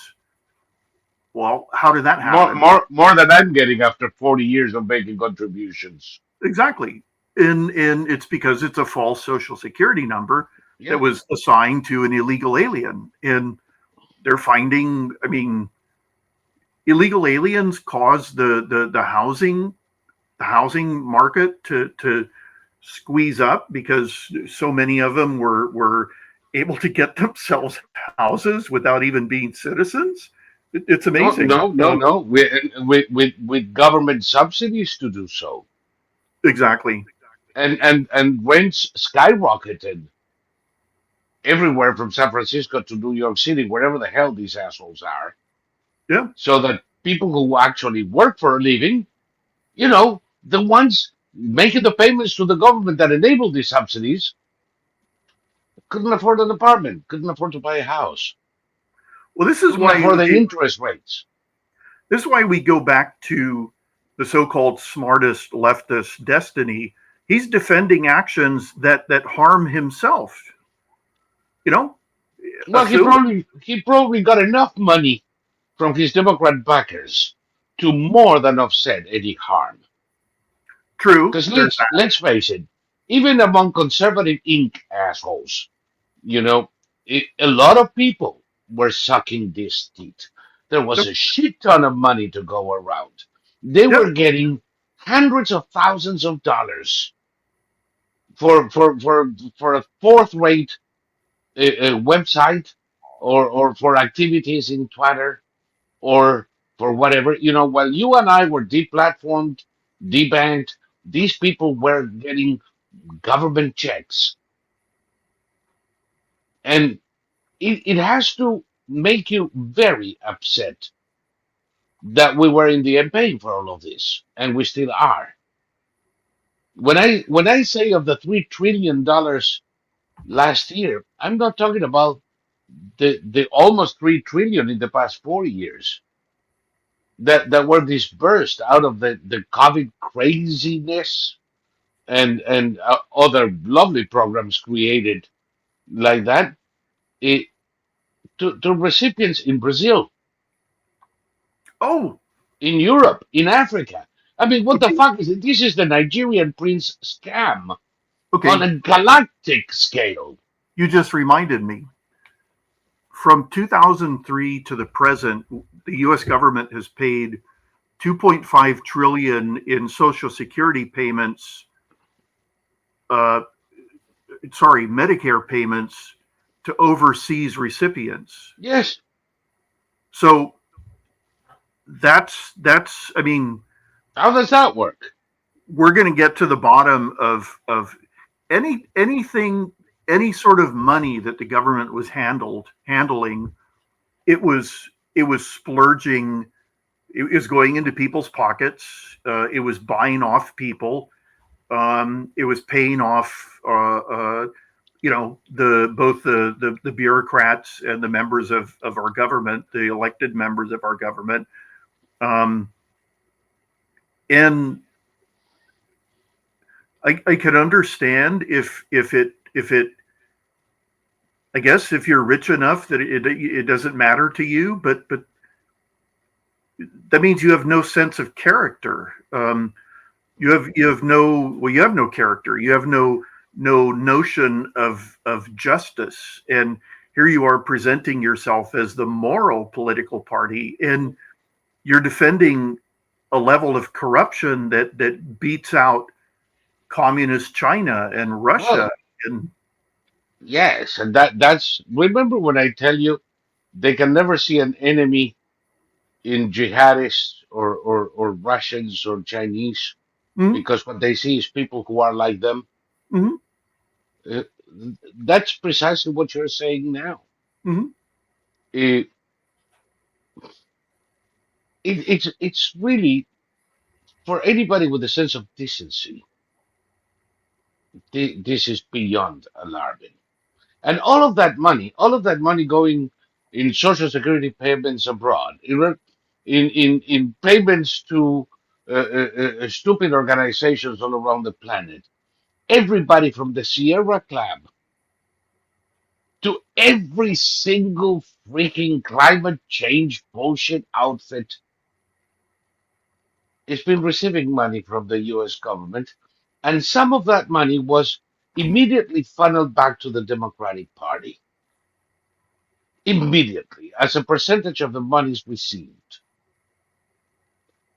Well, how did that happen? More than I'm getting after 40 years of making contributions. Exactly. And it's because it's a false Social Security number that was assigned to an illegal alien. And they're finding, illegal aliens cause the housing market to squeeze up because so many of them were able to get themselves houses without even being citizens. It's amazing. No. With government subsidies to do so. Exactly. And rents skyrocketed everywhere from San Francisco to New York City, wherever the hell these assholes are. Yeah. So that people who actually work for a living, the ones making the payments to the government that enable these subsidies, couldn't afford an apartment, couldn't afford to buy a house, well, this is couldn't why afford the interest rates. This is why we go back to the so-called smartest leftist Destiny. He's defending actions that harm himself. Well, he probably got enough money from his Democrat backers to more than offset any harm. True. Because let's face it, even among conservative ink assholes, a lot of people were sucking this teat. There was a shit ton of money to go around. They were getting hundreds of thousands of dollars for a fourth-rate website or for activities in Twitter or for whatever. While you and I were deplatformed, debanked, these people were getting government checks. And it has to make you very upset that we were in the end paying for all of this, and we still are. When I say of the $3 trillion last year, I'm not talking about the almost 3 trillion in the past 4 years that were disbursed out of the COVID craziness and other lovely programs created like that to recipients in Brazil, in Europe, in Africa. What the fuck is it? This is the Nigerian prince scam on a galactic scale. You just reminded me. From 2003 to the present, the U.S. government has paid $2.5 trillion in Social Security payments. Medicare payments to overseas recipients. Yes. So that's how does that work? We're going to get to the bottom of anything, any sort of money that the government was handling. It was splurging. It was going into people's pockets. It was buying off people. It was paying off, both the bureaucrats and the members of our government, the elected members of our government. And I could understand if I guess if you're rich enough that it doesn't matter to you, but that means you have no sense of character. you have no character. You have no notion of justice. And here you are presenting yourself as the moral political party, and you're defending a level of corruption that beats out communist China and Russia. Well, And yes, and that's remember when I tell you they can never see an enemy in jihadists or Russians or Chinese mm-hmm, because what they see is people who are like them. mm-hmm, Uh, that's precisely what you're saying now. mm-hmm. It, it's really for anybody with a sense of decency. This is beyond alarming. And all of that money going in social security payments abroad, in payments to stupid organizations all around the planet. Everybody from the Sierra Club to every single freaking climate change bullshit outfit has been receiving money from the US government. And some of that money was immediately funneled back to the Democratic Party. Immediately, as a percentage of the monies received.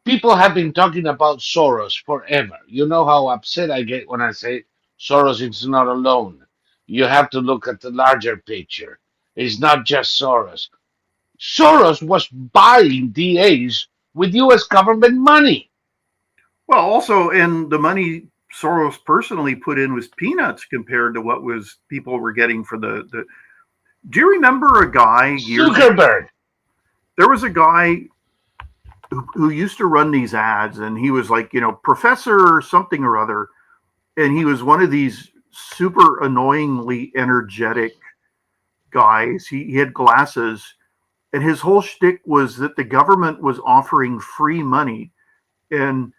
People have been talking about Soros forever. You know how upset I get when I say Soros is not alone. You have to look at the larger picture. It's not just Soros. Soros was buying DAs with US government money. Well, also, and the money Soros personally put in was peanuts compared to what was people were getting for the. Do you remember a guy years ago? Zuckerberg. There was a guy who used to run these ads, and he was like, professor something or other, and he was one of these super annoyingly energetic guys. He had glasses, and his whole shtick was that the government was offering free money, and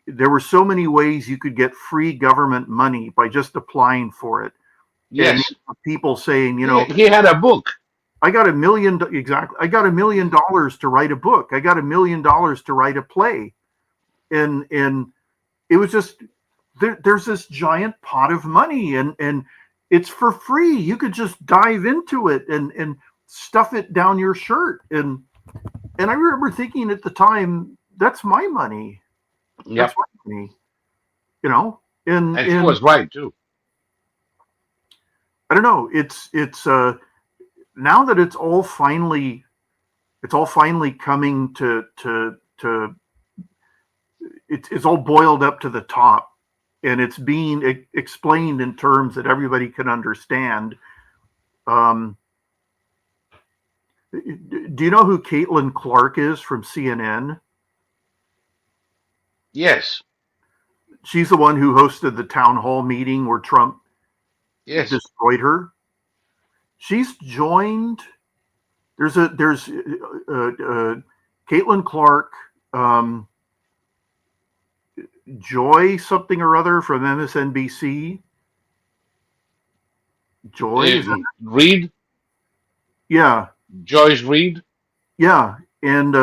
there were so many ways you could get free government money by just applying for it. And Yes. people saying, He had a book. I got exactly. I got $1 million to write a book. I got $1 million to write a play, and it was just there's this giant pot of money, and it's for free. You could just dive into it and stuff it down your shirt, and I remember thinking at the time, that's my money. That's Yep. my money. You know, and And he and was right too. I don't know. It's now that it's all finally coming to it's all boiled up to the top, and it's being explained in terms that everybody can understand. Um, do you know who Caitlin Clark is from CNN? Yes. She's the one who hosted the town hall meeting where Trump Yes. destroyed her. She's joined. There's Caitlin Clark, Joy something or other from MSNBC. Joy, is that, Reed, yeah, Joyce Reed, yeah, and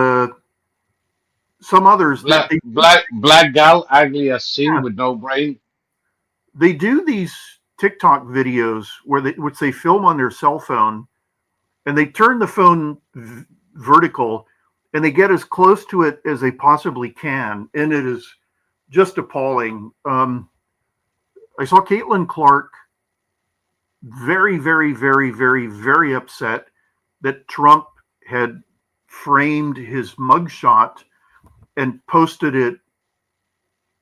some others. black gal, ugly as sin Yeah, with no brain. they do these TikTok videos which they film on their cell phone, and they turn the phone vertical, and they get as close to it as they possibly can, and it is just appalling. I saw Caitlin Clark very, very, very, very, very upset that Trump had framed his mugshot and posted it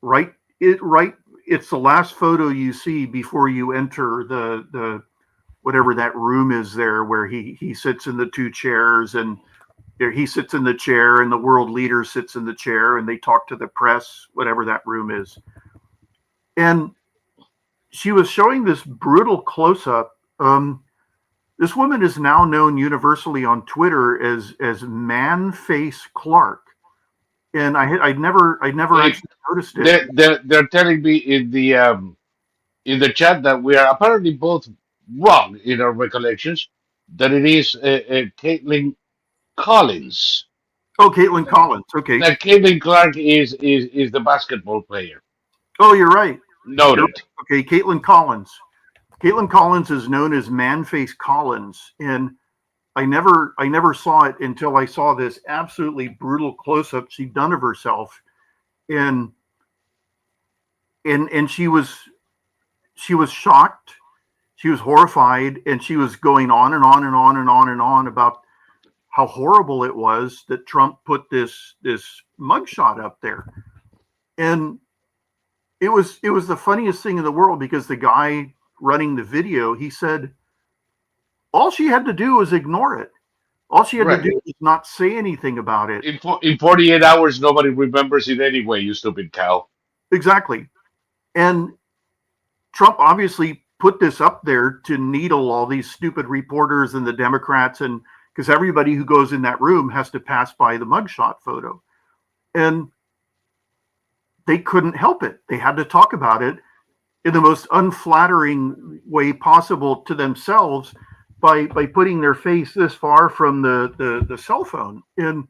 right. It's the last photo you see before you enter the whatever that room is there where he sits in the two chairs, and he sits in the chair and the world leader sits in the chair and they talk to the press, whatever that room is. And she was showing this brutal close up. This woman is now known universally on Twitter as Man Face Clark, and I'd never They, actually noticed it. they're telling me in the chat that we are apparently both wrong in our recollections that it is Caitlin Collins. Oh, Caitlin Collins. Okay, That Caitlin Clark is the basketball player. Oh, you're right. You're Noted. right. Okay, Caitlin Collins. Caitlin Collins is known as Man-Face Collins, and I never saw it until I saw this absolutely brutal close-up she'd done of herself, and and she was shocked, she was horrified, and she was going on and on and on and on and on about how horrible it was that Trump put this mugshot up there, and it was the funniest thing in the world because the guy running the video, he said all she had to do was ignore it. All she had to Right. do was not say anything about it. In 48 hours, nobody remembers it anyway, you stupid cow. Exactly. And Trump obviously put this up there to needle all these stupid reporters and the Democrats, and because everybody who goes in that room has to pass by the mugshot photo. And they couldn't help it. They had to talk about it in the most unflattering way possible to themselves by putting their face this far from the cell phone. And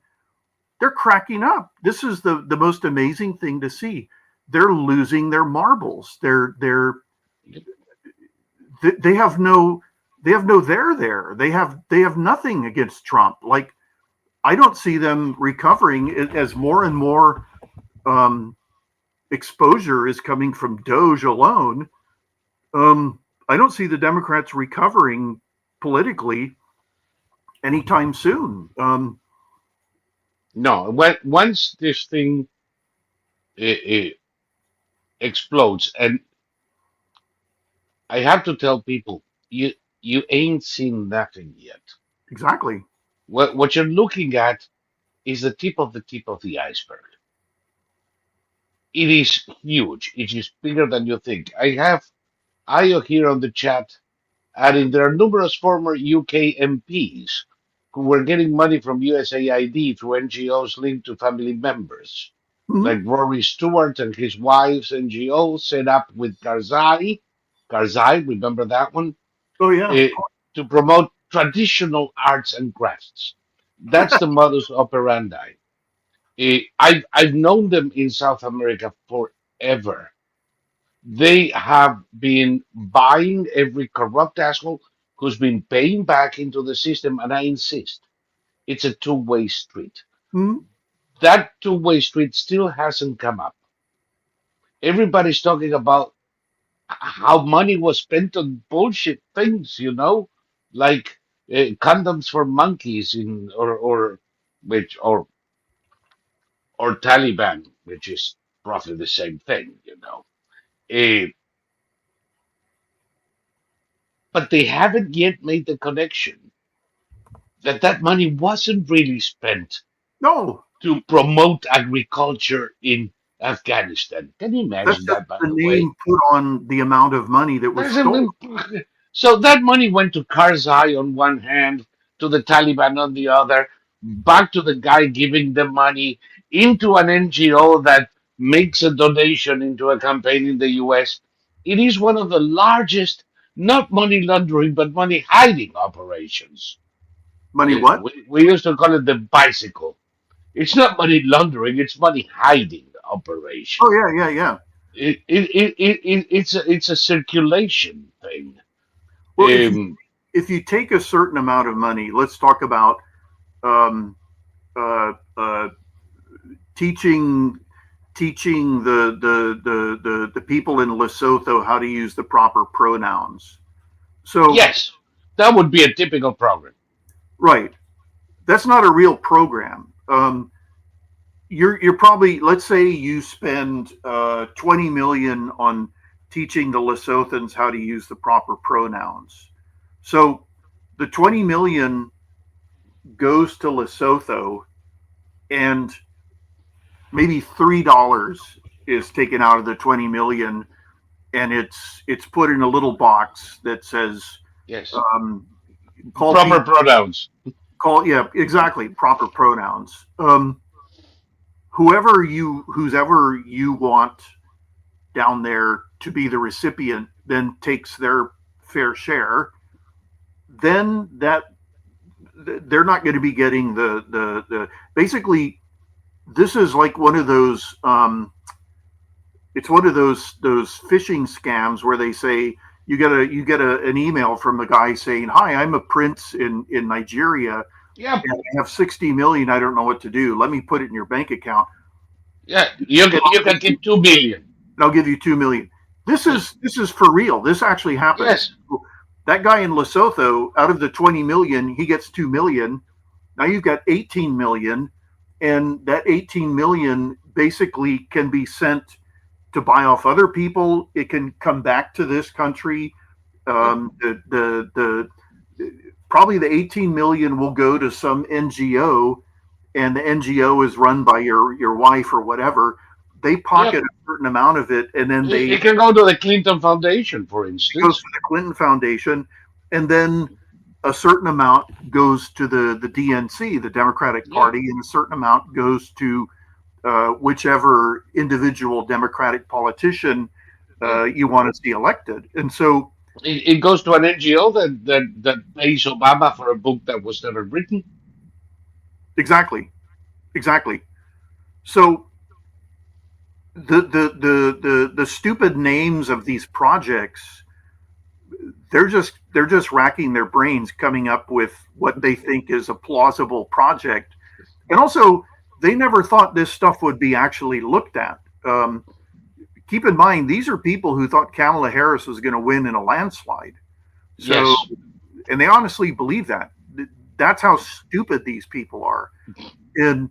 they're cracking up. This is the most amazing thing to see. They're losing their marbles. They have no there there. They have nothing against Trump. Like, I don't see them recovering as more and more exposure is coming from Doge alone. I don't see the Democrats recovering politically anytime soon. No, once this thing it explodes, and I have to tell people, you ain't seen nothing yet. Exactly. What you're looking at is the tip of the iceberg. It is huge. It is bigger than you think. I have Ayo here on the chat adding there are numerous former UK MPs who were getting money from USAID through NGOs linked to family members, Mhm. like Rory Stewart and his wife's NGO set up with Karzai, remember that one, Oh yeah. eh, to promote traditional arts and crafts. That's the modus operandi. I've known them in South America forever. They have been buying every corrupt asshole who's been paying back into the system, and I insist, it's a two-way street. Mhm. That two-way street still hasn't come up. Everybody's talking about how money was spent on bullshit things, like condoms for monkeys in or which or Taliban, which is roughly the same thing. Eh, but they haven't yet made the connection that that money wasn't really spent No, to promote agriculture in Afghanistan. Can you that's imagine just that, by the the way? name put on the amount of money that was stolen. So that money went to Karzai on one hand, to the Taliban on the other, back to the guy giving the money, into an NGO that makes a donation into a campaign in the US. It is one of the largest, not money laundering, but money hiding operations. Money what? We used to call it the bicycle. It's not money laundering, it's money hiding operation. Oh yeah, yeah, yeah. It's a circulation thing. Well, Um, if you take a certain amount of money, let's talk about um, uh, teaching the people in Lesotho how to use the proper pronouns. So yes, that would be a typical program. right, that's not a real program. You're probably, let's say you spend 20 million on teaching the Lesothans how to use the proper pronouns. So the 20 million goes to Lesotho, and maybe $3 is taken out of the 20 million, and it's put in a little box that says Yes, um, call proper people, pronouns. call, yeah, exactly, proper pronouns. Whoever you want down there to be the recipient then takes their fair share. Then that they're not going to be getting the basically, this is like one of those It's one of those phishing scams where they say an email from a guy saying, "Hi, I'm a prince in Nigeria, Yeah, and I have 60 million. I don't know what to do. Let me put it in your bank account, yeah. and You can keep 2 billion. I'll give you 2 million." This is for real. This actually happened. Yes, That guy in Lesotho, out of the 20 million, he gets 2 million. Now you've got 18 million, and that 18 million basically can be sent to buy off other people. It can come back to this country. yeah, The probably the 18 million will go to some NGO, and the NGO is run by your wife or whatever. They yeah. pocket a certain amount of it, and then they It can go to the Clinton Foundation, for goes instance. to the Clinton Foundation, and then a certain amount goes to the DNC, the Democratic Yeah, Party, and a certain amount goes to whichever individual Democratic politician yeah. you want to see elected. And so, It goes to an NGO that pays Obama for a book that was never written. exactly, exactly. So the stupid names of these projects, they're just racking their brains coming up with what they think is a plausible project. And also, they never thought this stuff would be actually looked at. Keep in mind, these are people who thought Kamala Harris was going to win in a landslide. So, Yes, and they honestly believe that. That's how stupid these people are. And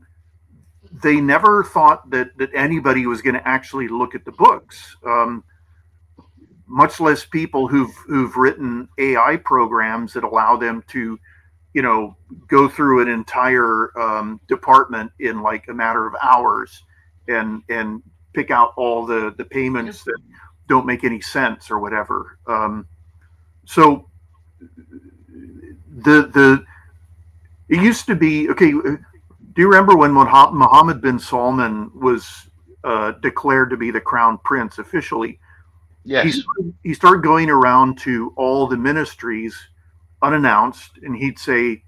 they never thought that anybody was going to actually look at the books, much less people who've written AI programs that allow them to, go through an entire department in like a matter of hours and pick out all the yeah. payments that don't make any sense or whatever. So the it used to be okay. Do you remember when Mohammed bin Salman was declared to be the crown prince officially? He Yes, started, he started going around to all the ministries unannounced, and he'd say,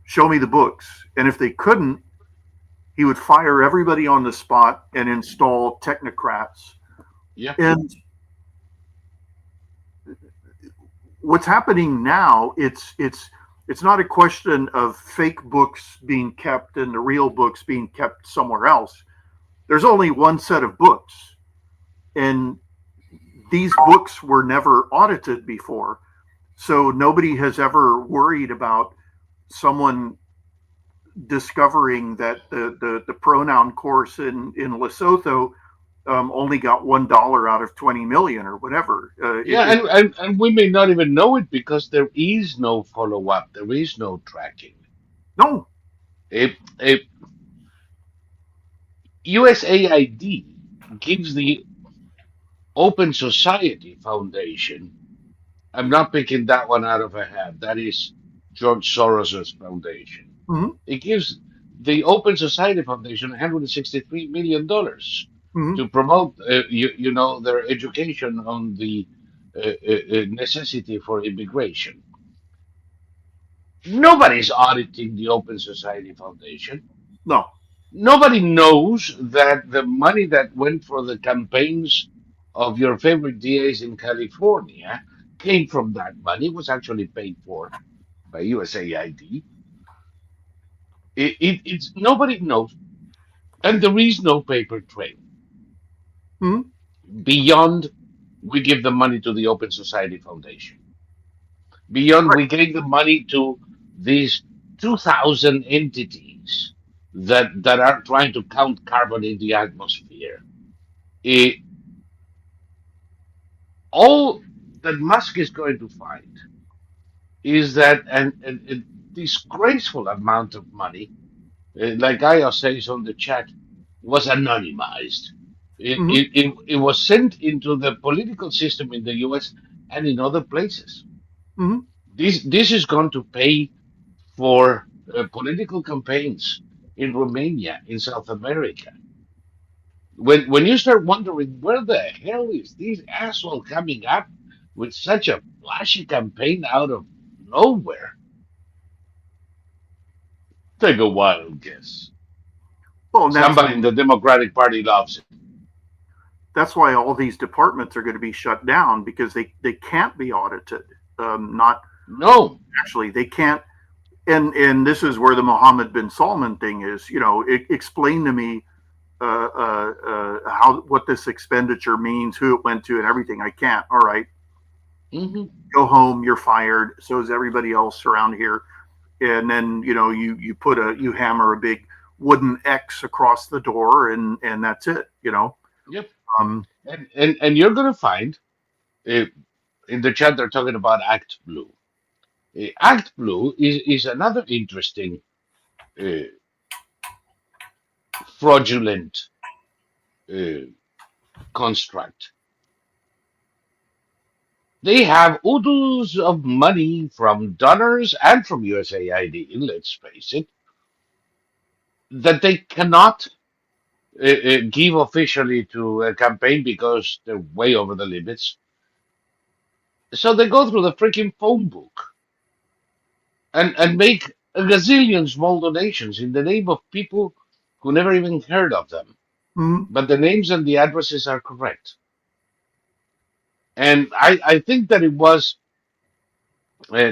"Show me the books." And if they couldn't, he would fire everybody on the spot and install technocrats. yeah. And what's happening now, it's not a question of fake books being kept and the real books being kept somewhere else. There's only one set of books, and these books were never audited before. So nobody has ever worried about someone discovering that the pronoun course in Lesotho only got $1 out of 20 million or whatever. Yeah, and we may not even know it because there is no follow up, there is no tracking. No. A USAID gives the Open Society Foundation. I'm not picking that one out of a hat. That is George Soros's foundation. Mm-hmm. It gives the Open Society Foundation $163 million Mm-hmm. to promote, their education on the necessity for immigration. Nobody's auditing the Open Society Foundation. No. Nobody knows that the money that went for the campaigns of your favorite DAs in California came from that money, was actually paid for by USAID. It's nobody knows, and there is no paper trail Mm-hmm. beyond we give the money to the Open Society Foundation. Beyond Right. we gave the money to these 2,000 entities that are trying to count carbon in the atmosphere. It, all that Musk is going to find is that a disgraceful amount of money, like Aya says on the chat, was anonymized. Mm-hmm. It was sent into the political system in the US and in other places. Mm-hmm. This is going to pay for political campaigns in Romania, in South America. When you start wondering where the hell is this asshole coming up with such a flashy campaign out of nowhere, take a wild guess. Well, and Somebody in the Democratic Party loves it. that's why all these departments are going to be shut down, because they can't be audited. Not No. actually, they can't. And this is where the Mohammed bin Salman thing is. Explain to me how what this expenditure means, who it went to, and everything. I can't. All right, go home. You're fired. So is everybody else around here. And then you hammer a big wooden X across the door, and that's it. Yep. And you're going to find in the chat they're talking about Act Blue. Act Blue is another interesting uh, fraudulent construct. They have oodles of money from donors and from USAID, let's face it, that they cannot give officially to a campaign because they're way over the limits. So they go through the freaking phone book and make a gazillion small donations in the name of people who never even heard of them. Mm-hmm. But the names and the addresses are correct. And I think that it was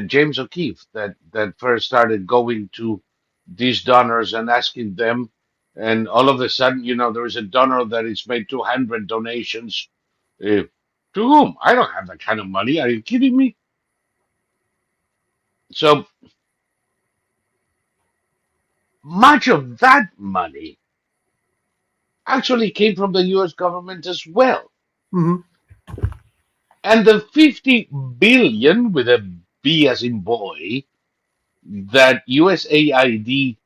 James O'Keefe that first started going to these donors and asking them. And all of a sudden, there is a donor that is made 200 donations. To whom? I don't have that kind of money. Are you kidding me? So much of that money actually came from the US government as well. Mm-hmm. And the 50 billion with a B as in boy that USAID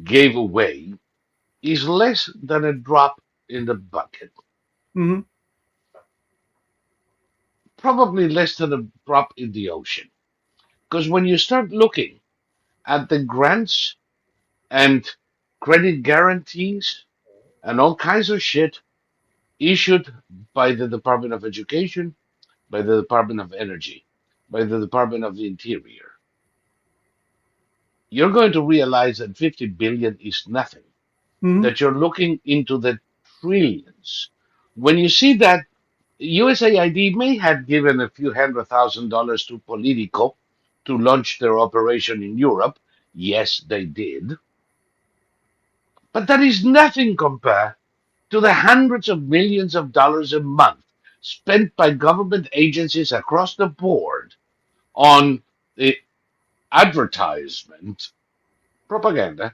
gave away is less than a drop in the bucket. Mm-hmm. Probably less than a drop in the ocean. Because when you start looking at the grants and credit guarantees and all kinds of shit issued by the Department of Education, by the Department of Energy, by the Department of the Interior, you're going to realize that 50 billion is nothing, Mm-hmm. that you're looking into the trillions. When you see that USAID may have given a few $100,000 to Politico to launch their operation in Europe, yes, they did, but that is nothing compared to the hundreds of millions of dollars a month spent by government agencies across the board on the advertisement propaganda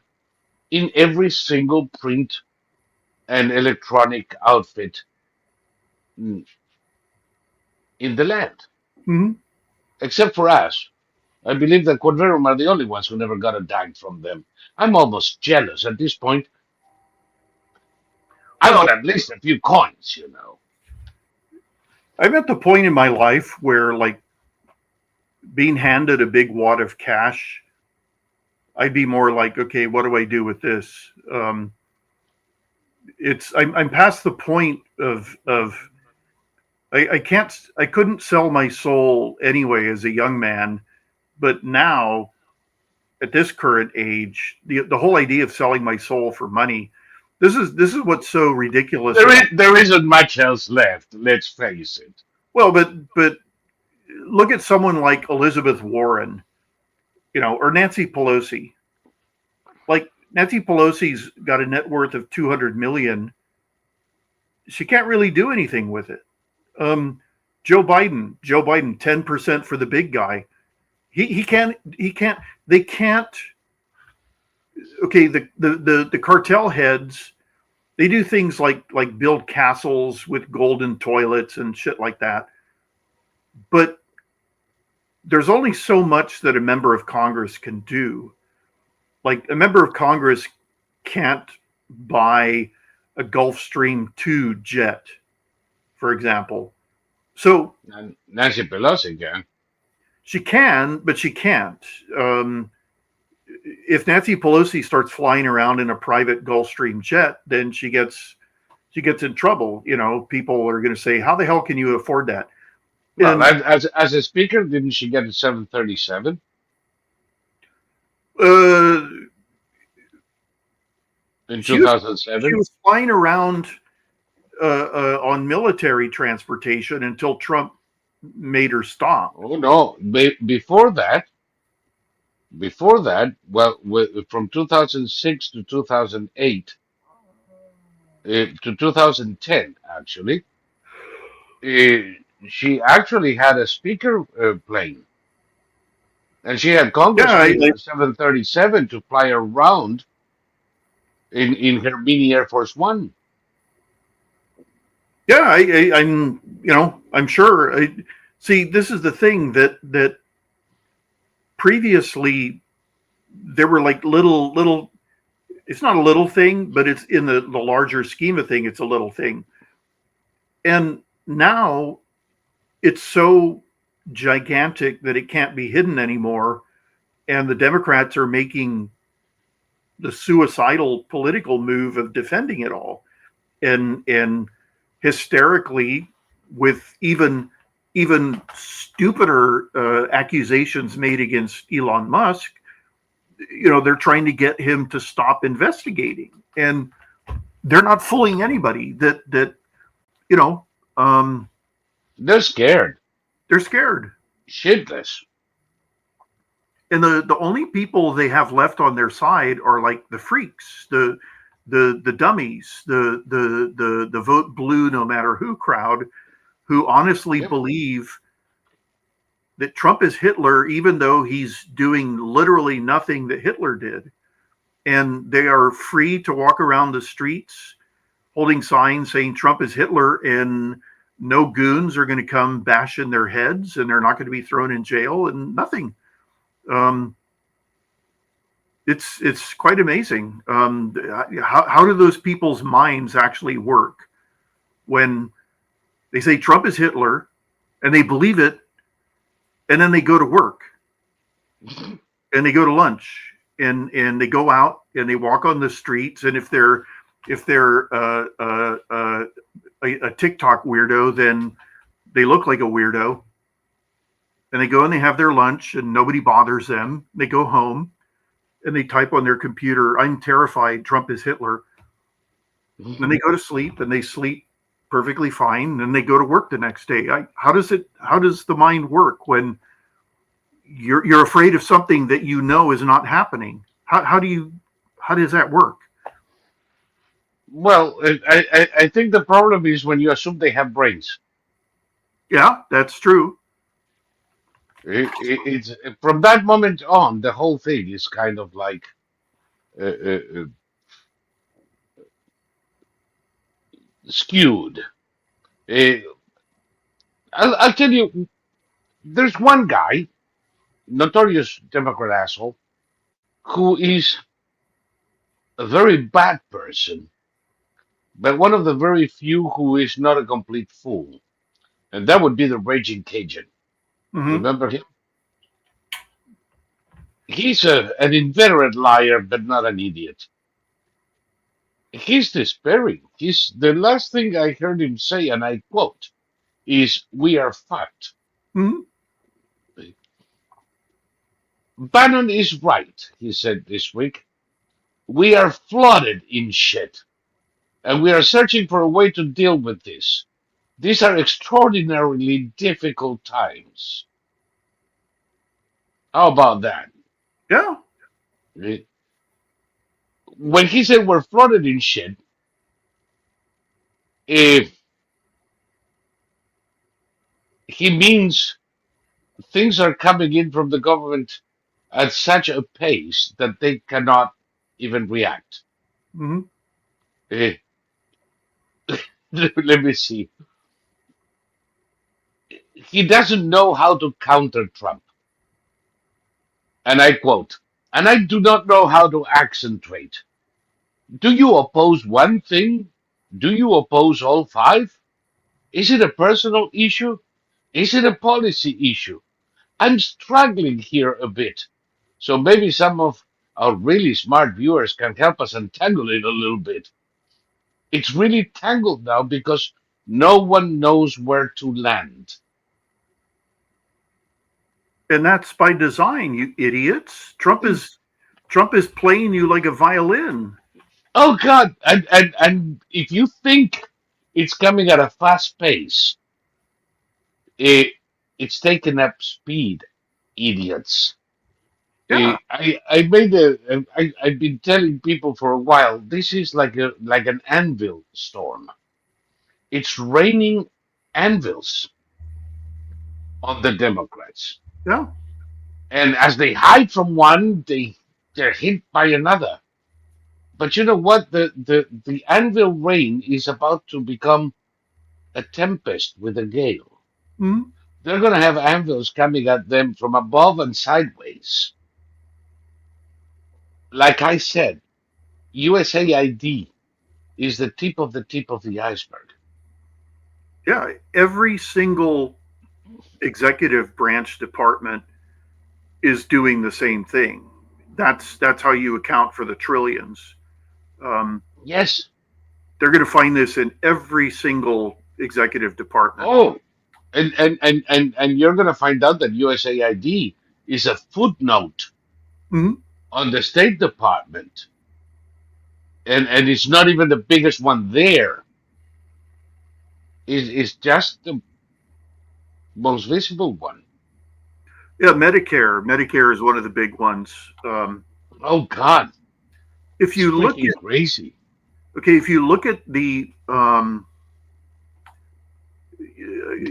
in every single print and electronic outfit in the land, Mm-hmm. except for us. I believe that Quadverum are the only ones who never got a dime from them. I'm almost jealous at this point. I Well, want at least a few coins. I'm at the point in my life where, like, being handed a big wad of cash, I'd be more like, okay, what do I do with this? I'm past the point of I couldn't sell my soul anyway as a young man, but now at this current age, the whole idea of selling my soul for money, this is what's so ridiculous. There isn't much else left. Let's face it. Well, but look at someone like Elizabeth Warren, or Nancy Pelosi. Like, Nancy Pelosi's got a net worth of 200 million. She can't really do anything with it. Joe Biden, 10% for the big guy. He can't. They can't. Okay, the cartel heads, they do things like build castles with golden toilets and shit like that. But there's only so much that a member of Congress can do. Like, a member of Congress can't buy a Gulfstream 2 jet, for example. So Nancy Pelosi can. She can, but she can't. If Nancy Pelosi starts flying around in a private Gulfstream jet, then she gets in trouble. People are going to say, "How the hell can you afford that?" Well, as a speaker, didn't she get a 737? In 2007? She was flying around on military transportation until Trump made her stop. Oh no! Before that, well, from 2006 to 2008 to 2010, actually, uh, she actually had a speaker plane, and she had Yeah, Congressmen in a 737 to fly around in her mini Air Force One. yeah, I'm, I'm sure. See, this is the thing that previously there were like little. It's not a little thing, but it's in the larger scheme of thing. It's a little thing, and now it's so gigantic that it can't be hidden anymore. And the Democrats are making the suicidal political move of defending it all, and hysterically, with even stupider accusations made against Elon Musk. They're trying to get him to stop investigating, and they're not fooling anybody. You know, um, They're scared, they're scared, shitless. and the only people they have left on their side are like the freaks, the dummies, the vote blue no matter who crowd, who honestly Yep. believe that Trump is Hitler, even though he's doing literally nothing that Hitler did. And they are free to walk around the streets holding signs saying Trump is Hitler, and no goons are going to come bash in their heads, and they're not going to be thrown in jail, and nothing. It's quite amazing. How do those people's minds actually work when they say Trump is Hitler and they believe it, and then they go to work and they go to lunch and they go out and they walk on the streets, and if they're a TikTok weirdo, then they look like a weirdo, and they go and they have their lunch and nobody bothers them. They go home and they type on their computer, "I'm terrified, Trump is Hitler." And then they go to sleep and they sleep perfectly fine. And they go to work the next day. How does the mind work when you're afraid of something that you know is not happening? How does that work? Well, I think the problem is when you assume they have brains. Yeah, that's true. It's from that moment on, the whole thing is kind of like uh, uh, uh, skewed. Uh, I'll tell you, there's one guy, notorious Democrat asshole, who is a very bad person, but one of the very few who is not a complete fool, and that would be the raging Cajun. Hmm. Remember him? He's an inveterate liar, but not an idiot. He's despairing. He's the last thing I heard him say, and I quote, is "We are fucked." Hmm. Bannon is right, he said this week. We are flooded in shit, and we are searching for a way to deal with this. These are extraordinarily difficult times. How about that? Yeah. When he said we're flooded in shit, if he means things are coming in from the government at such a pace that they cannot even react. Hmm. Eh, Let me see. He doesn't know how to counter Trump. And I quote, and I do not know how to accentuate. Do you oppose one thing? Do you oppose all five? Is it a personal issue? Is it a policy issue? I'm struggling here a bit. So maybe some of our really smart viewers can help us untangle it a little bit. It's really tangled now because no one knows where to land. And that's by design, you idiots. Trump is playing you like a violin. Oh God! And if you think It's coming at a fast pace. It, it's taking up speed, idiots. Yeah, I made I've been telling people for a while. This is like an anvil storm. It's raining anvils on the Democrats, yeah. and as they hide from one, they're hit by another. But you know what? The anvil rain is about to become a tempest with a gale. Mhm. They're going to have anvils coming at them from above and sideways. Like I said, USAID is the tip of the iceberg. Yeah, every single executive branch department is doing the same thing. That's how you account for the trillions. Um, Yes. they're going to find this in every single executive department. Oh, and you're going to find out that USAID is a footnote Mhm. on the State Department, and it's not even the biggest one there. It's just the most visible one. Yeah, Medicare. Medicare is one of the big ones. Oh God, If it's you look freaking at crazy. okay, if you look at the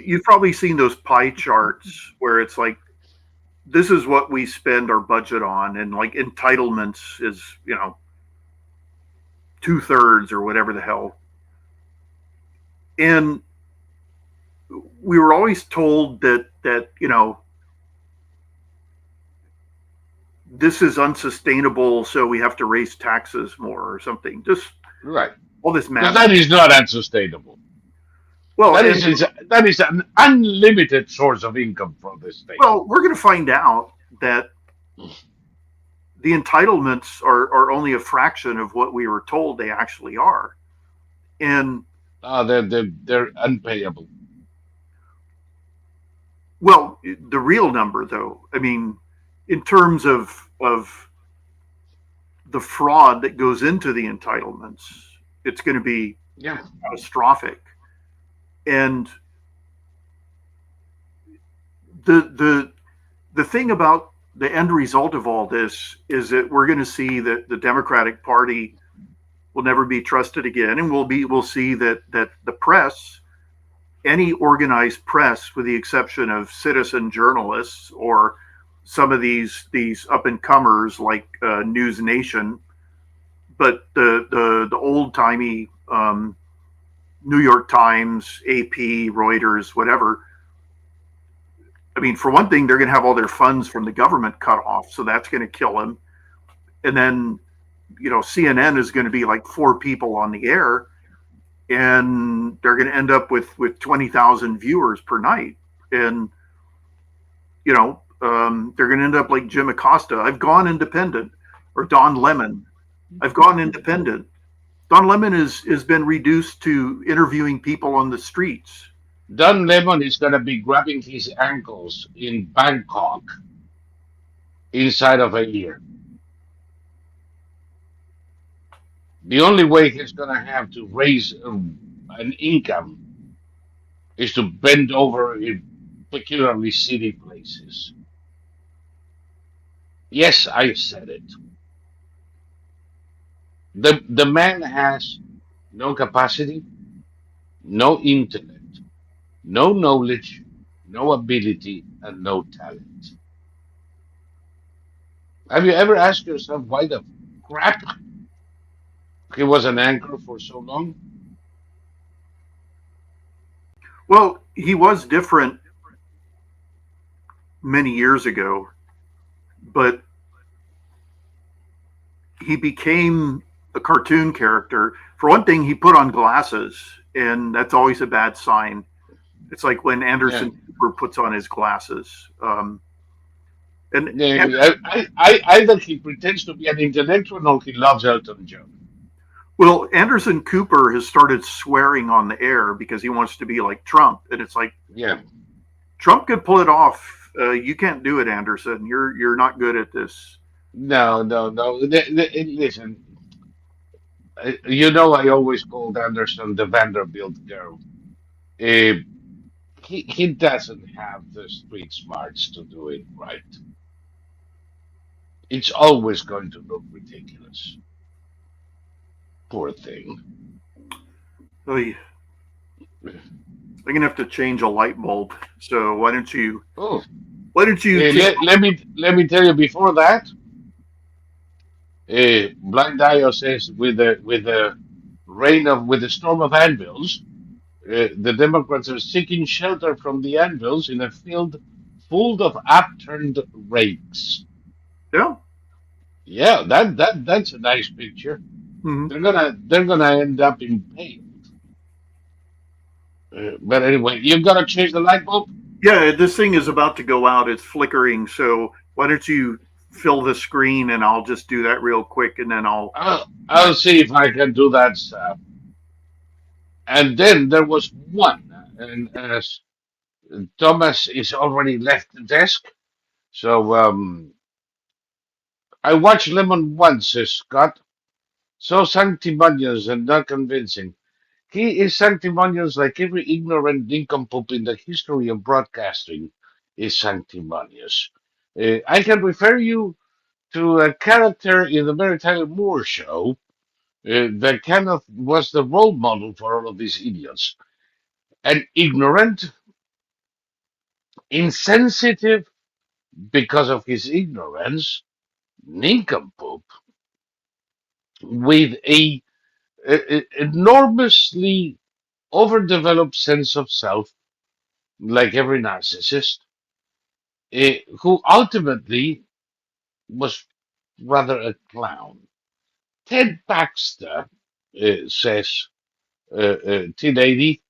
you've probably seen those pie charts where it's like this is what we spend our budget on, and like entitlements is 2/3 or whatever the hell. And we were always told that this is unsustainable, so we have to raise taxes more or something. Just Right. all this Because math. that is not unsustainable. Well, and That is an unlimited source of income for the state. well, we're going to find out that the entitlements are only a fraction of what we were told they actually are. And They're unpayable. well, the real number, though, I mean, in terms of the fraud that goes into the entitlements, it's going to be Yeah. catastrophic. And the thing about the end result of all this is that we're going to see that the Democratic Party will never be trusted again, and we'll see that the press, any organized press, with the exception of citizen journalists or some of these up and comers like News Nation, but the old timey New York Times, AP, Reuters, whatever. I mean, for one thing, they're going to have all their funds from the government cut off, so that's going to kill them. And then, CNN is going to be like 4 people on the air, and they're going to end up with 20,000 viewers per night. And they're going to end up like Jim Acosta. I've gone independent, or Don Lemon. I've gone independent. Don Lemon has been reduced to interviewing people on the streets. Don Lemon is going to be grabbing his ankles in Bangkok inside of a year. The only way he's going to have to raise an income is to bend over in peculiarly city places. Yes, I said it. The man has no capacity, no intellect, no knowledge, no ability, and no talent. Have you ever asked yourself why the crap he was an anchor for so long? Well, he was different many years ago, but he became a cartoon character. For one thing, he put on glasses, and that's always a bad sign. It's like when Yeah. Anderson Cooper puts on his glasses. And Yeah, either he pretends to be an intellectual or he loves Elton John. well, Anderson Cooper has started swearing on the air because he wants to be like Trump, and it's like Yeah. Trump could pull it off. You can't do it, Anderson. You're not good at this. No, no, no. Listen, You know, I always called Anderson the Vanderbilt girl. Uh, he doesn't have the street smarts to do it right. It's always going to look ridiculous. Poor thing. Oy. I'm gonna have to change a light bulb. So Oh, why don't you take? let me tell you before that. Blind Dio says with the storm of anvils, the Democrats are seeking shelter from the anvils in a field full of upturned rakes. Yeah. Yeah, that's a nice picture. Mm-hmm. They're gonna end up impaled. But anyway, you gotta change the light bulb. Yeah. This thing is about to go out. It's flickering. So why don't you fill the screen and I'll just do that real quick and then I'll. I'll see if I can do that stuff. And then there was one, and as Thomas is already left the desk, so I watched Lemon once, Scott. So sanctimonious and not convincing. He is sanctimonious like every ignorant nincompoop in the history of broadcasting is sanctimonious. I can refer you to a character in the Mary Tyler Moore show that kind of was the role model for all of these idiots. An ignorant, insensitive because of his ignorance, nincompoop with a enormously overdeveloped sense of self, like every narcissist, who ultimately was rather a clown. Ted Baxter says, Ted 80,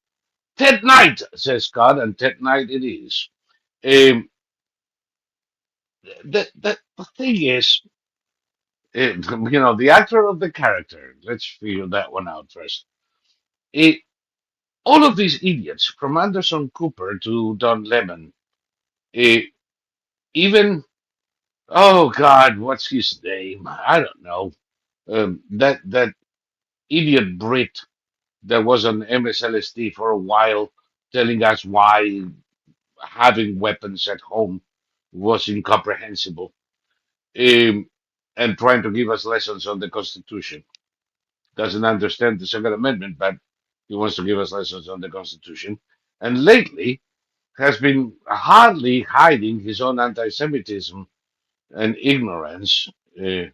Ted Knight, says Scott, and Ted Knight it is. Um, the thing is, the actor of the character, let's figure that one out first. Eh, all of these idiots, from Anderson Cooper to Don Lemon, eh, even, oh God, what's his name? I don't know. That idiot Brit that was on MSLSD for a while, telling us why having weapons at home was incomprehensible, um, and trying to give us lessons on the Constitution. Doesn't understand the Second Amendment, but he wants to give us lessons on the Constitution. And lately has been hardly hiding his own anti-Semitism and ignorance uh,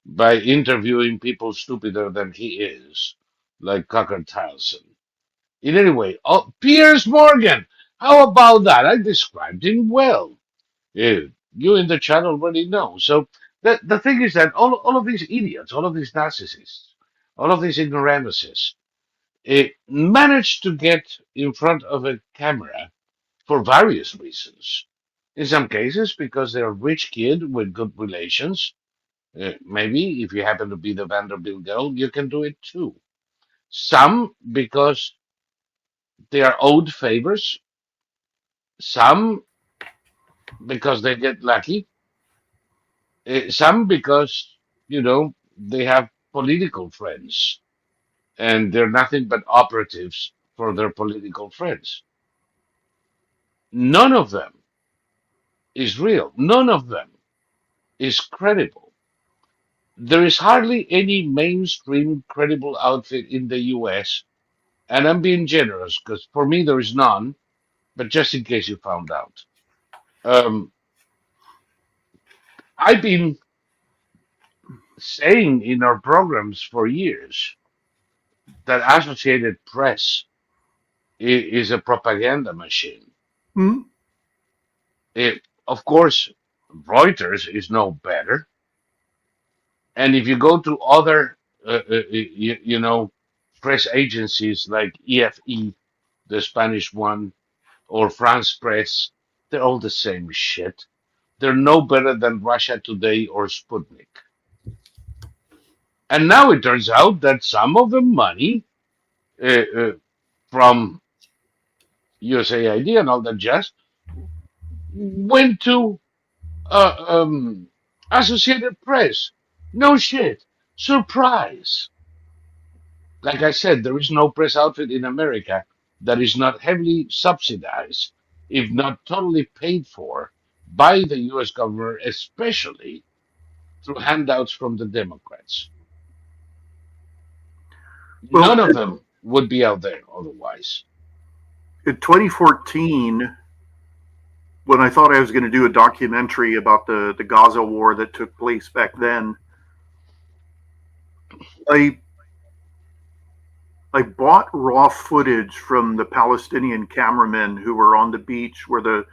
by interviewing people stupider than he is, like Cocker Townsend. In any way, oh, Piers Morgan, how about that? I described him well. Yeah, you in the chat already know. So the thing is that all of these idiots, all of these narcissists, all of these ignoramuses, manage to get in front of a camera for various reasons. In some cases, because they're a rich kid with good relations. Maybe if you happen to be the Vanderbilt girl, you can do it too. Some because they are owed favors. Some because they get lucky. Some because, they have political friends and they're nothing but operatives for their political friends. None of them is real. None of them is credible. There is hardly any mainstream credible outfit in the US, and I'm being generous because for me there is none, but just in case you found out. Um, I've been saying in our programs for years that Associated Press is a propaganda machine. Mm-hmm. Of course, Reuters is no better. And if you go to other, press agencies like EFE, the Spanish one, or France Press, they're all the same shit. They're no better than Russia Today or Sputnik. And now it turns out that some of the money uh, uh, from USAID and all that jazz went to uh, um, Associated Press. No shit. Surprise. Like I said, there is no press outfit in America that is not heavily subsidized, if not totally paid for, by the US government, especially through handouts from the Democrats. Well, None of them would be out there otherwise. in 2014, when I thought I was going to do a documentary about the Gaza war that took place back then, I I bought raw footage from the Palestinian cameramen who were on the beach where the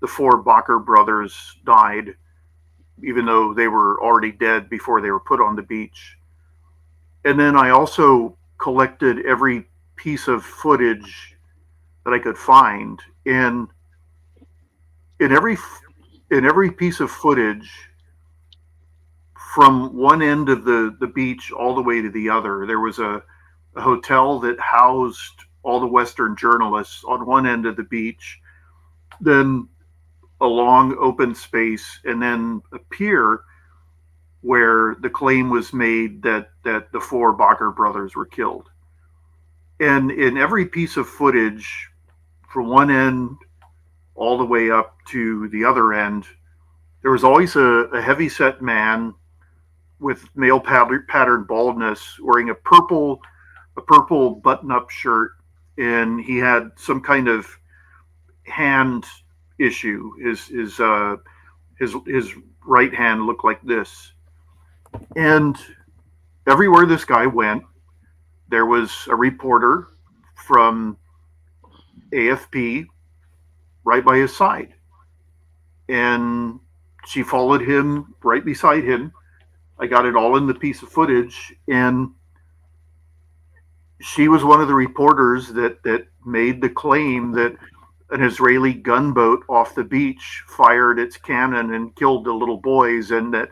four Bakker brothers died, even though they were already dead before they were put on the beach. And then I also collected every piece of footage that I could find. And in every piece of footage, from one end of the beach all the way to the other, there was a hotel that housed all the Western journalists on one end of the beach, then a long open space, and then a pier where the claim was made that the four Bakker brothers were killed. And in every piece of footage, from one end all the way up to the other end, there was always a heavy-set man with male pattern baldness wearing a purple button-up shirt, and he had some kind of hand issue. His right hand looked like this, and everywhere this guy went, there was a reporter from AFP right by his side, and she followed him right beside him. I got it all in the piece of footage, and she was one of the reporters that made the claim that an Israeli gunboat off the beach fired its cannon and killed the little boys, and that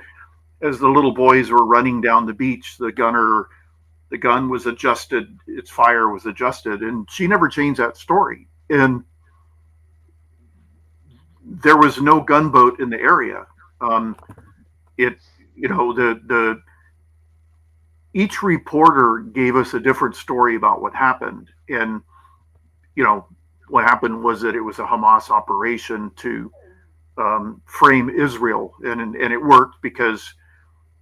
as the little boys were running down the beach, the gun was adjusted, its fire was adjusted, and she never changed that story. And there was no gunboat in the area. It, you know, the each reporter gave us a different story about what happened, and you know, what happened was that it was a Hamas operation to frame Israel, and it worked because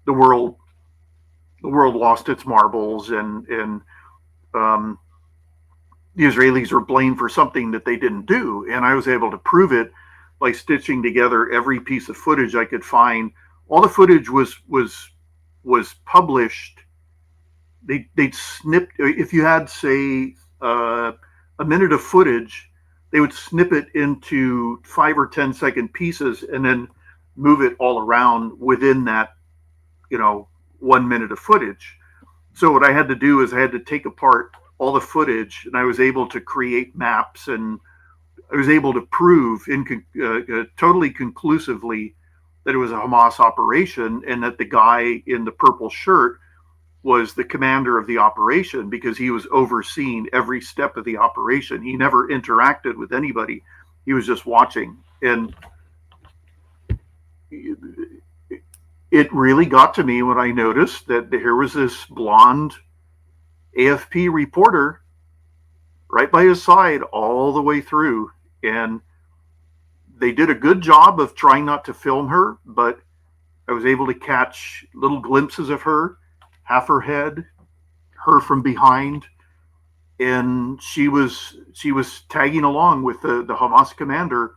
the world lost its marbles, and the Israelis were blamed for something that they didn't do, and I was able to prove it by stitching together every piece of footage I could find. All the footage was published. They'd snipped, if you had, say, a minute of footage, they would snip it into 5 or 10-second pieces and then move it all around within that, 1 minute of footage. So what I had to do is I had to take apart all the footage, and I was able to create maps, and I was able to prove totally conclusively that it was a Hamas operation, and that the guy in the purple shirt was the commander of the operation, because he was overseeing every step of the operation. He never interacted with anybody. He was just watching. And it really got to me when I noticed that here was this blonde AFP reporter right by his side all the way through. And they did a good job of trying not to film her, but I was able to catch little glimpses of her, half her head, her from behind, and she was tagging along with the Hamas commander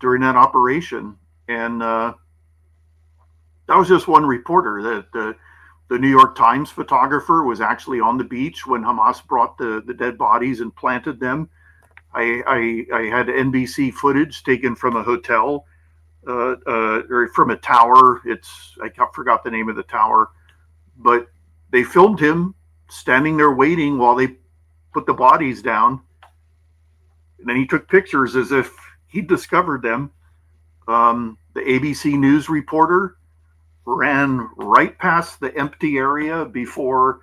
during that operation. And that was just one reporter. The New York Times photographer was actually on the beach when Hamas brought the dead bodies and planted them. I had NBC footage taken from a hotel, or from a tower. I forgot the name of the tower, but they filmed him standing there waiting while they put the bodies down. And then he took pictures as if he discovered them. The ABC News reporter ran right past the empty area before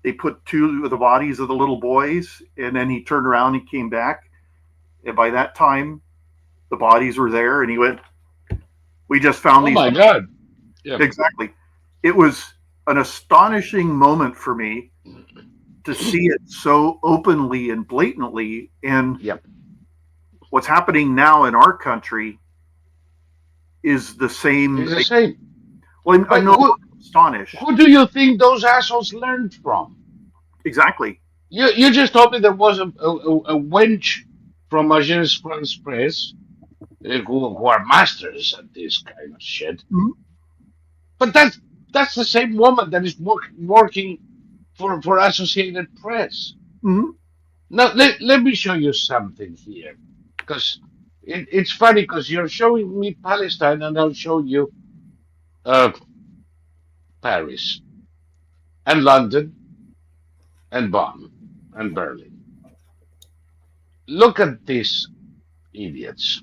they put 2 of the bodies of the little boys. And then he turned around and came back. And by that time, the bodies were there. And he went, "We just found Oh these." my God. Yeah. Exactly. It was an astonishing moment for me to see it so openly and blatantly. And Yep. what's happening now in our country is the It's same. the same. Well, I'm But no longer astonished. who do you think those assholes learned from? Exactly. You just told me there was a wench from Agence France Press who are masters at this kind of shit. Mhm. But that's the same woman that is working for Associated Press. Mhm. Now let me show you something here, because it's funny because you're showing me Palestine and I'll show you uh, Paris and London and Bonn and Berlin. Look at these idiots.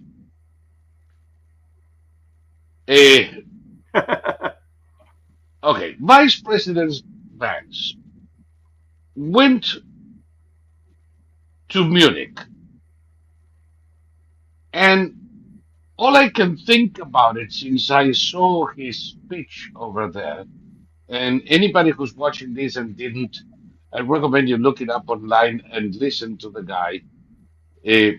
Eh, okay, Vice President Vance went to Munich, and all I can think about it since I saw his speech over there, and anybody who's watching this and didn't, I recommend you look it up online and listen to the guy. Eh,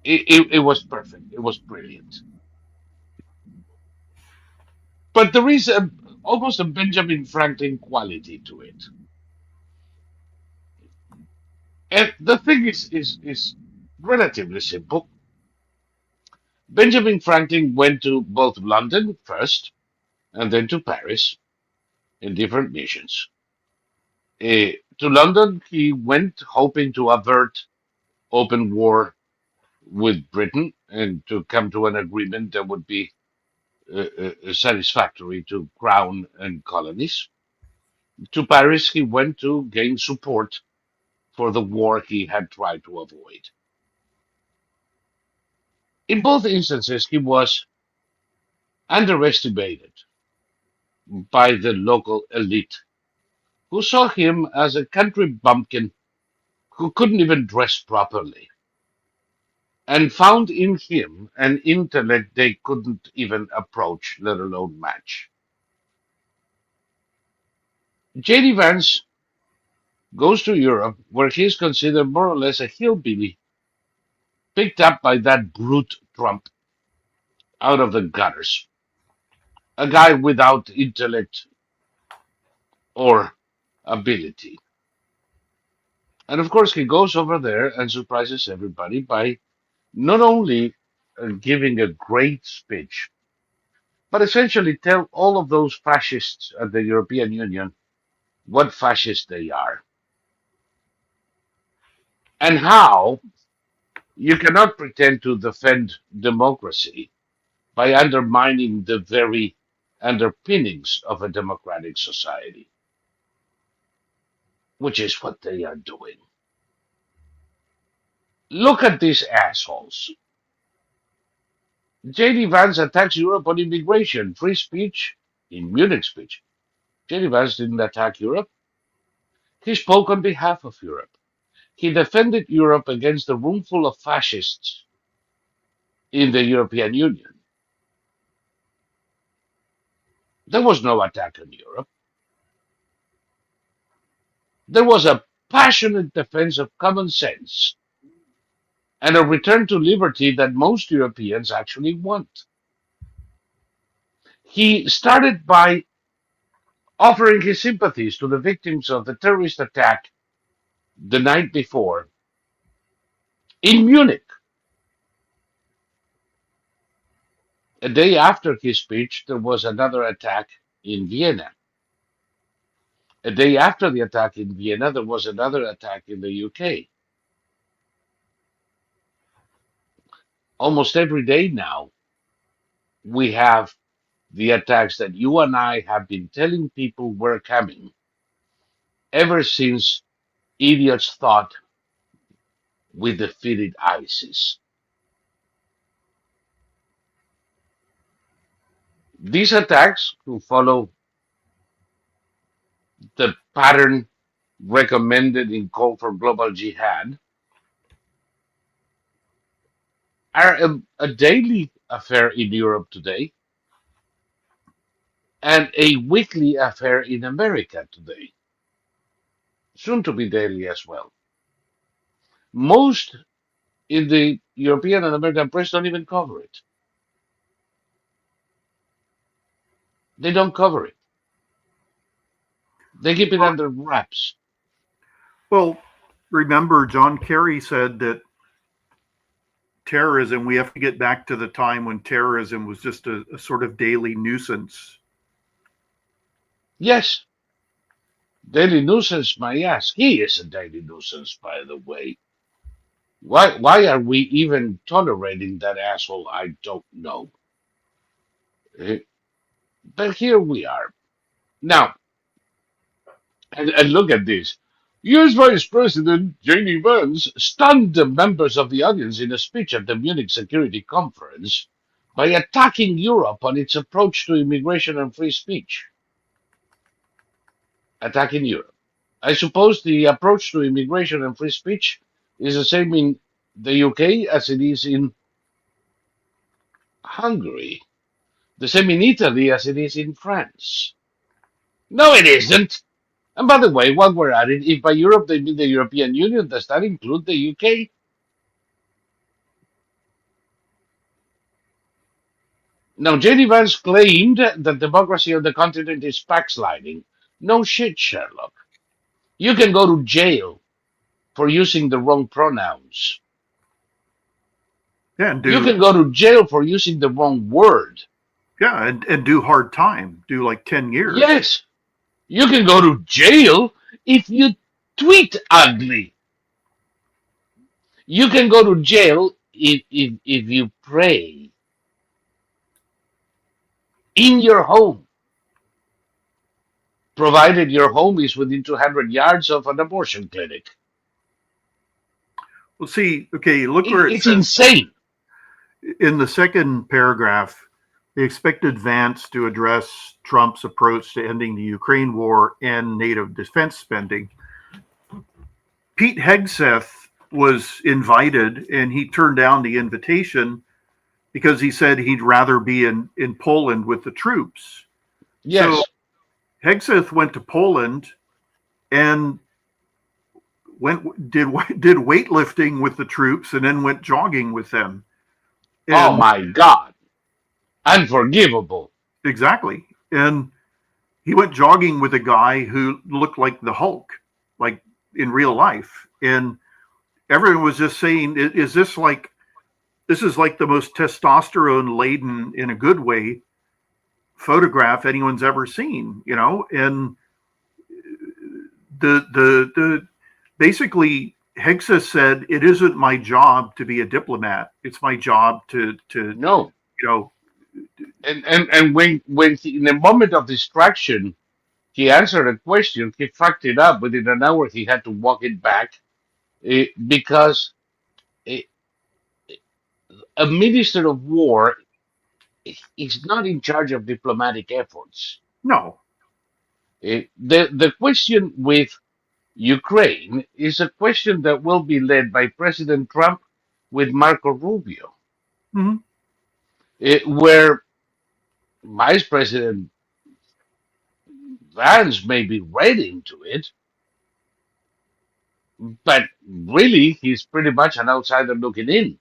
it was perfect. It was brilliant. But there is almost a Benjamin Franklin quality to it. And the thing is relatively simple. Benjamin Franklin went to both London first and then to Paris in different missions. To London, he went hoping to avert open war with Britain and to come to an agreement that would be satisfactory to Crown and colonies. To Paris, he went to gain support for the war he had tried to avoid. In both instances, he was underestimated by the local elite, who saw him as a country bumpkin who couldn't even dress properly, and found in him an intellect they couldn't even approach, let alone match. J.D. Vance goes to Europe, where he is considered more or less a hillbilly, picked up by that brute Trump out of the gutters, a guy without intellect or ability. And of course, he goes over there and surprises everybody by not only giving a great speech, but essentially tell all of those fascists at the European Union what fascists they are and how you cannot pretend to defend democracy by undermining the very underpinnings of a democratic society, which is what they are doing. Look at these assholes. J.D. Vance attacks Europe on immigration, free speech, in Munich speech. J.D. Vance didn't attack Europe. He spoke on behalf of Europe. He defended Europe against a roomful of fascists in the European Union. There was no attack on Europe. There was a passionate defense of common sense and a return to liberty that most Europeans actually want. He started by offering his sympathies to the victims of the terrorist attack the night before in Munich. A day after his speech, there was another attack in Vienna. A day after the attack in Vienna, there was another attack in the UK. Almost every day now, we have the attacks that you and I have been telling people were coming ever since idiots thought we defeated ISIS. These attacks, who follow the pattern recommended in Call for Global Jihad, are a daily affair in Europe today and a weekly affair in America today. soon to be daily as well. Most in the European and American press don't even cover it. They don't cover it. They keep it under wraps. Well, remember, John Kerry said that terrorism, we have to get back to the time when terrorism was just a sort of daily nuisance. Yes, daily nuisance, my ass. He is a daily nuisance, by the way. Why are we even tolerating that asshole? I don't know. Eh, But here we are. Now, and look at this. US Vice President J.D. Vance stunned the members of the audience in a speech at the Munich Security Conference by attacking Europe on its approach to immigration and free speech. Attacking Europe. I suppose the approach to immigration and free speech is the same in the UK as it is in Hungary, the same in Italy as it is in France. No, it isn't. And by the way, while we're at it, if by Europe they mean the European Union, does that include the UK? Now, J.D. Vance claimed that democracy on the continent is backsliding. No shit, Sherlock. You can go to jail for using the wrong pronouns. Yeah, and You can go to jail for using the wrong word. yeah, and do hard time, do like 10 years. Yes, you can go to jail if you tweet ugly. You can go to jail if you pray in your home, provided your home is within 200 yards of an abortion clinic. Well, see, okay, look where It's insane. In the second paragraph, they expected Vance to address Trump's approach to ending the Ukraine war and NATO defense spending. Pete Hegseth was invited, and he turned down the invitation because he said he'd rather be in Poland with the troops. Yes. So Hegseth went to Poland and did weightlifting with the troops, and then went jogging with them. And oh my God. Unforgivable. exactly. And he went jogging with a guy who looked like the Hulk, like in real life. And everyone was just saying, this is like the most testosterone laden, in a good way, photograph anyone's ever seen, you know? And the basically Hegseth said, it isn't my job to be a diplomat. It's my job to No. you know. And when he, in a moment of distraction, he answered a question, he fucked it up. Within an hour, he had to walk it back because a minister of war is not in charge of diplomatic efforts. No. The question with Ukraine is a question that will be led by President Trump with Marco Rubio, Mm-hmm. where Vice President Vance may be read into it, but really he's pretty much an outsider looking in.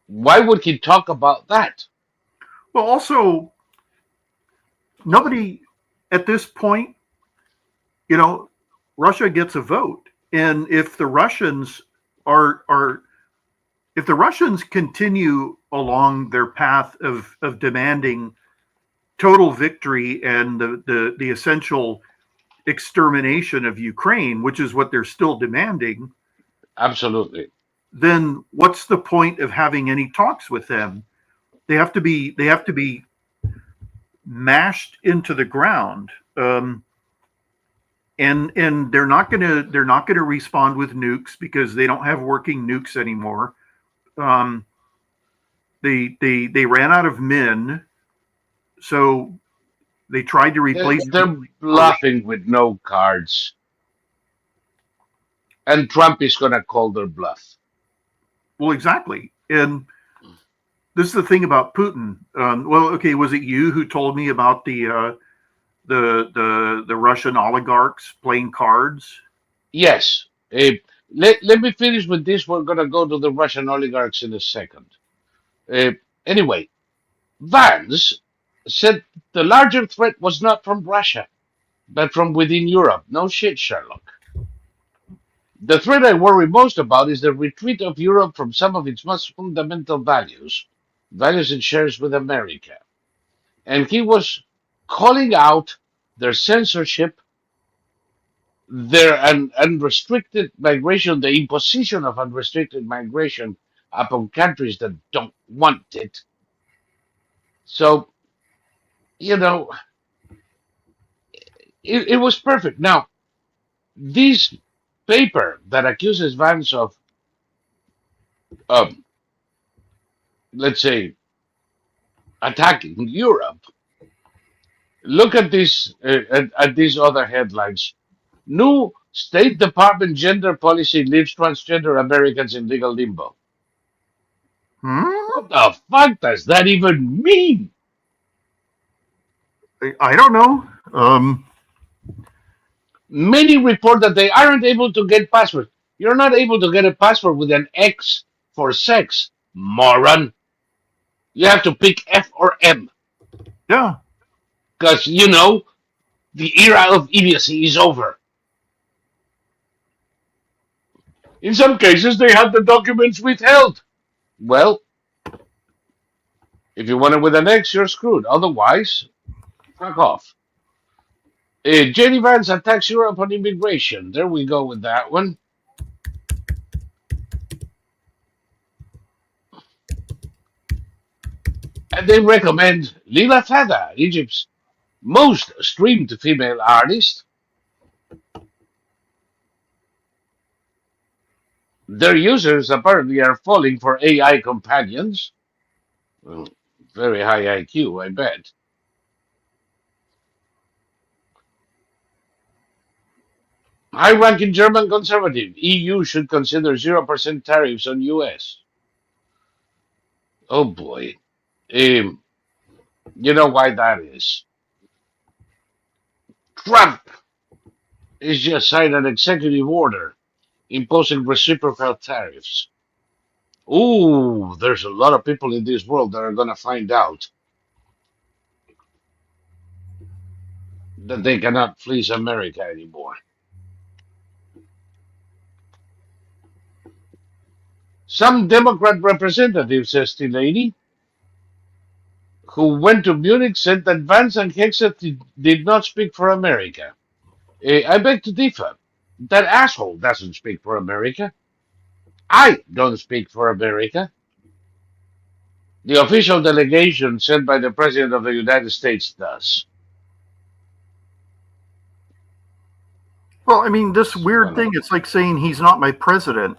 Why would he talk about that? Well, also, nobody at this point, you know, Russia gets a vote, and if the Russians if the Russians continue along their path of demanding total victory and the essential extermination of Ukraine, which is what they're still demanding, Absolutely. then what's the point of having any talks with them? They have to be mashed into the ground, and they're not gonna respond with nukes because they don't have working nukes anymore. They ran out of men, so they tried to replace. They're bluffing with no cards, and Trump is going to call their bluff. Well, exactly, and this is the thing about Putin. Well, okay, was it you who told me about the the Russian oligarchs playing cards. Yes. Let me finish with this. We're going to go to the Russian oligarchs in a second. Uh, anyway, Vance said the larger threat was not from Russia, but from within Europe. No shit, Sherlock. The threat I worry most about is the retreat of Europe from some of its most fundamental values, values it shares with America. And he was calling out their censorship, their unrestricted migration, the imposition of unrestricted migration upon countries that don't want it. So, you know, it was perfect. Now, this paper that accuses Vance of, um, let's say, attacking Europe, look at this, at these other headlines. New State Department gender policy leaves transgender Americans in legal limbo. Hmm? What the fuck does that even mean? I don't know. Many report that they aren't able to get passwords. You're not able to get a password with an X for sex, moron. You have to pick F or M. Yeah. Because, the era of idiocy is over. In some cases, they had the documents withheld. Well, if you want it with an X, you're screwed. Otherwise, fuck off. J.D. Vance attacks Europe on immigration. There we go with that one. And they recommend Lila Fada, Egypt's most streamed female artist. Their users apparently are falling for AI companions. Well, very high IQ, I bet. High-ranking German conservative. EU should consider 0% tariffs on US. Oh boy. You know why that is. Trump is just signed an executive order imposing reciprocal tariffs. Ooh, there's a lot of people in this world that are going to find out that they cannot fleece America anymore. Some Democrat representative, says the lady, who went to Munich, said that Vance and Hexet did not speak for America. I beg to differ. That asshole doesn't speak for America. I don't speak for America. The official delegation sent by the President of the United States does. Well, I mean, this weird thing, it's like saying he's not my president.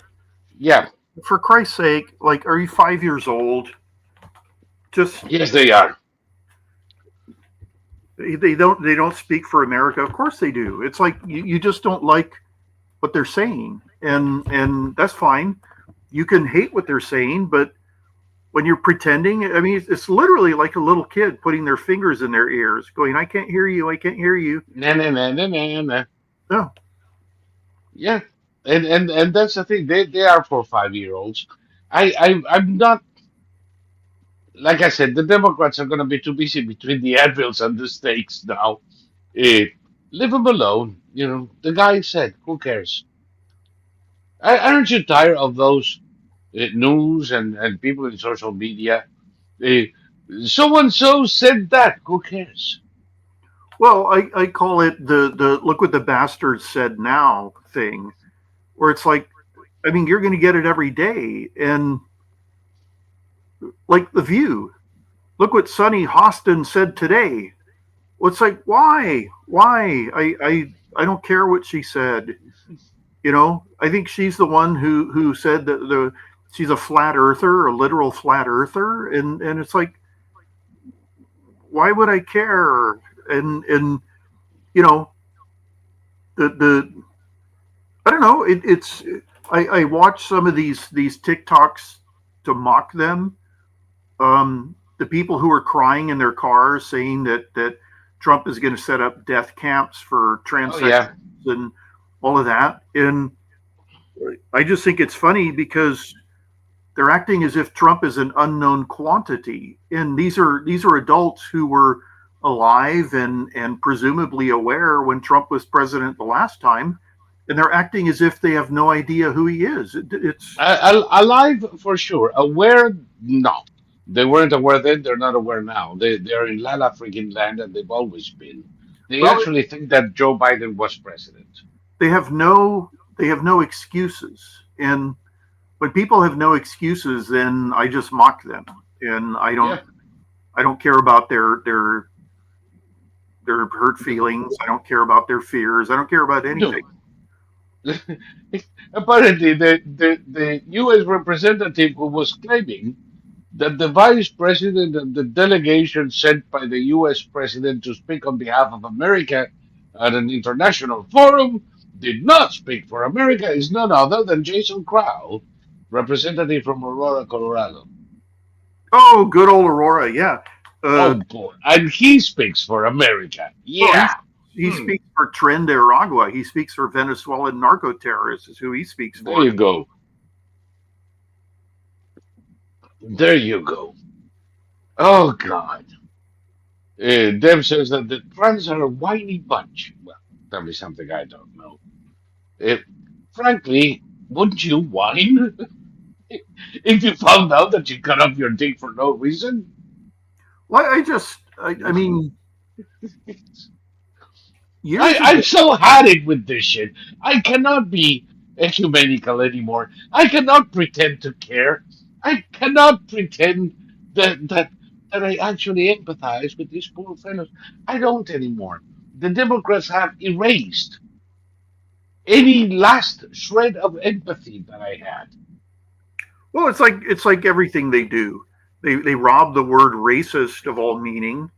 Yeah. For Christ's sake, like, are you 5 years old? Just Yes, they are. They don't speak for America. Of course they do. It's like you just don't like what they're saying, and that's fine. You can hate what they're saying, but when you're pretending, I mean, it's literally like a little kid putting their fingers in their ears, going, "I can't hear you. I can't hear you." Nah, nah, nah, nah, nah, nah. No. Yeah, and that's the thing. They are for 5-year-olds. I'm not, like I said. The Democrats are going to be too busy between the anvils and the stakes now. Eh, Leave him alone. The guy said, "Who cares?" Aren't you tired of those news and people in social media? So and so said that. Who cares? Well, I call it the look what the bastards said now thing, where it's like, I mean, you're going to get it every day, and like The View. Look what Sonny Hostin said today. Well, it's like, why? I don't care what she said. I think she's the one who said that she's a flat earther, a literal flat earther, and it's like, why would I care? And the I don't know. I watch some of these TikToks to mock them. The people who are crying in their cars saying that Trump is going to set up death camps for transsexuals and all of that. And I just think it's funny because they're acting as if Trump is an unknown quantity. And these are adults who were alive and presumably aware when Trump was president the last time. And they're acting as if they have no idea who he is. It's Alive for sure. Aware? No. They weren't aware then. They're not aware now. They're in Lala freaking land, and they've always been. They well, actually think that Joe Biden was president. they have no excuses. And when people have no excuses, then I just mock them, and I don't care about their hurt feelings. I don't care about their fears. I don't care about anything. No. Apparently, the U.S. representative who was claiming that the vice president and the delegation sent by the U.S. president to speak on behalf of America at an international forum did not speak for America is none other than Jason Crow, representative from Aurora, Colorado. Oh, good old Aurora, yeah. Oh boy, and he speaks for America. Well, Yeah. he speaks for Tren de Aragua. He speaks for Venezuelan narco terrorists. Is who he speaks There for. you go. There you go. Oh God. Dev says that the trans are a whiny bunch. Well, tell me something I don't know. Frankly, wouldn't you whine if you found out that you cut off your dick for no reason? Well, I mean, I'm so had it with this shit. I cannot be ecumenical anymore. I cannot pretend to care. I cannot pretend that I actually empathize with these poor fellows. I don't anymore. The Democrats have erased any last shred of empathy that I had. well, it's like everything they do. They rob the word racist of all meaning.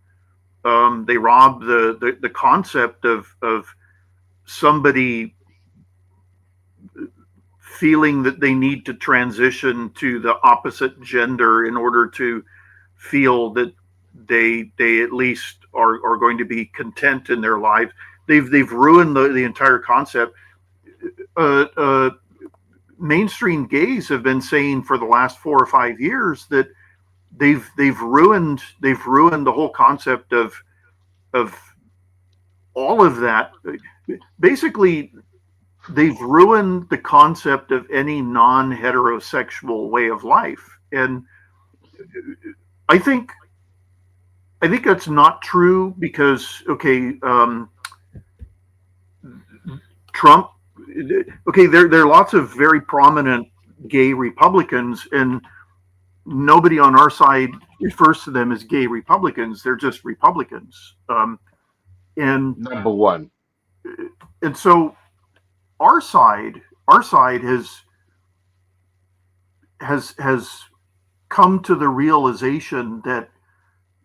They rob the concept of somebody feeling that they need to transition to the opposite gender in order to feel that they at least are going to be content in their lives. They've ruined the entire concept. Mainstream gays have been saying for the last 4 or 5 years that they've ruined the whole concept of all of that. Basically, they've ruined the concept of any non-heterosexual way of life, and I think that's not true because Trump. Okay, there are lots of very prominent gay Republicans, and nobody on our side refers to them as gay Republicans. They're just Republicans. And Number one. and so our side has come to the realization that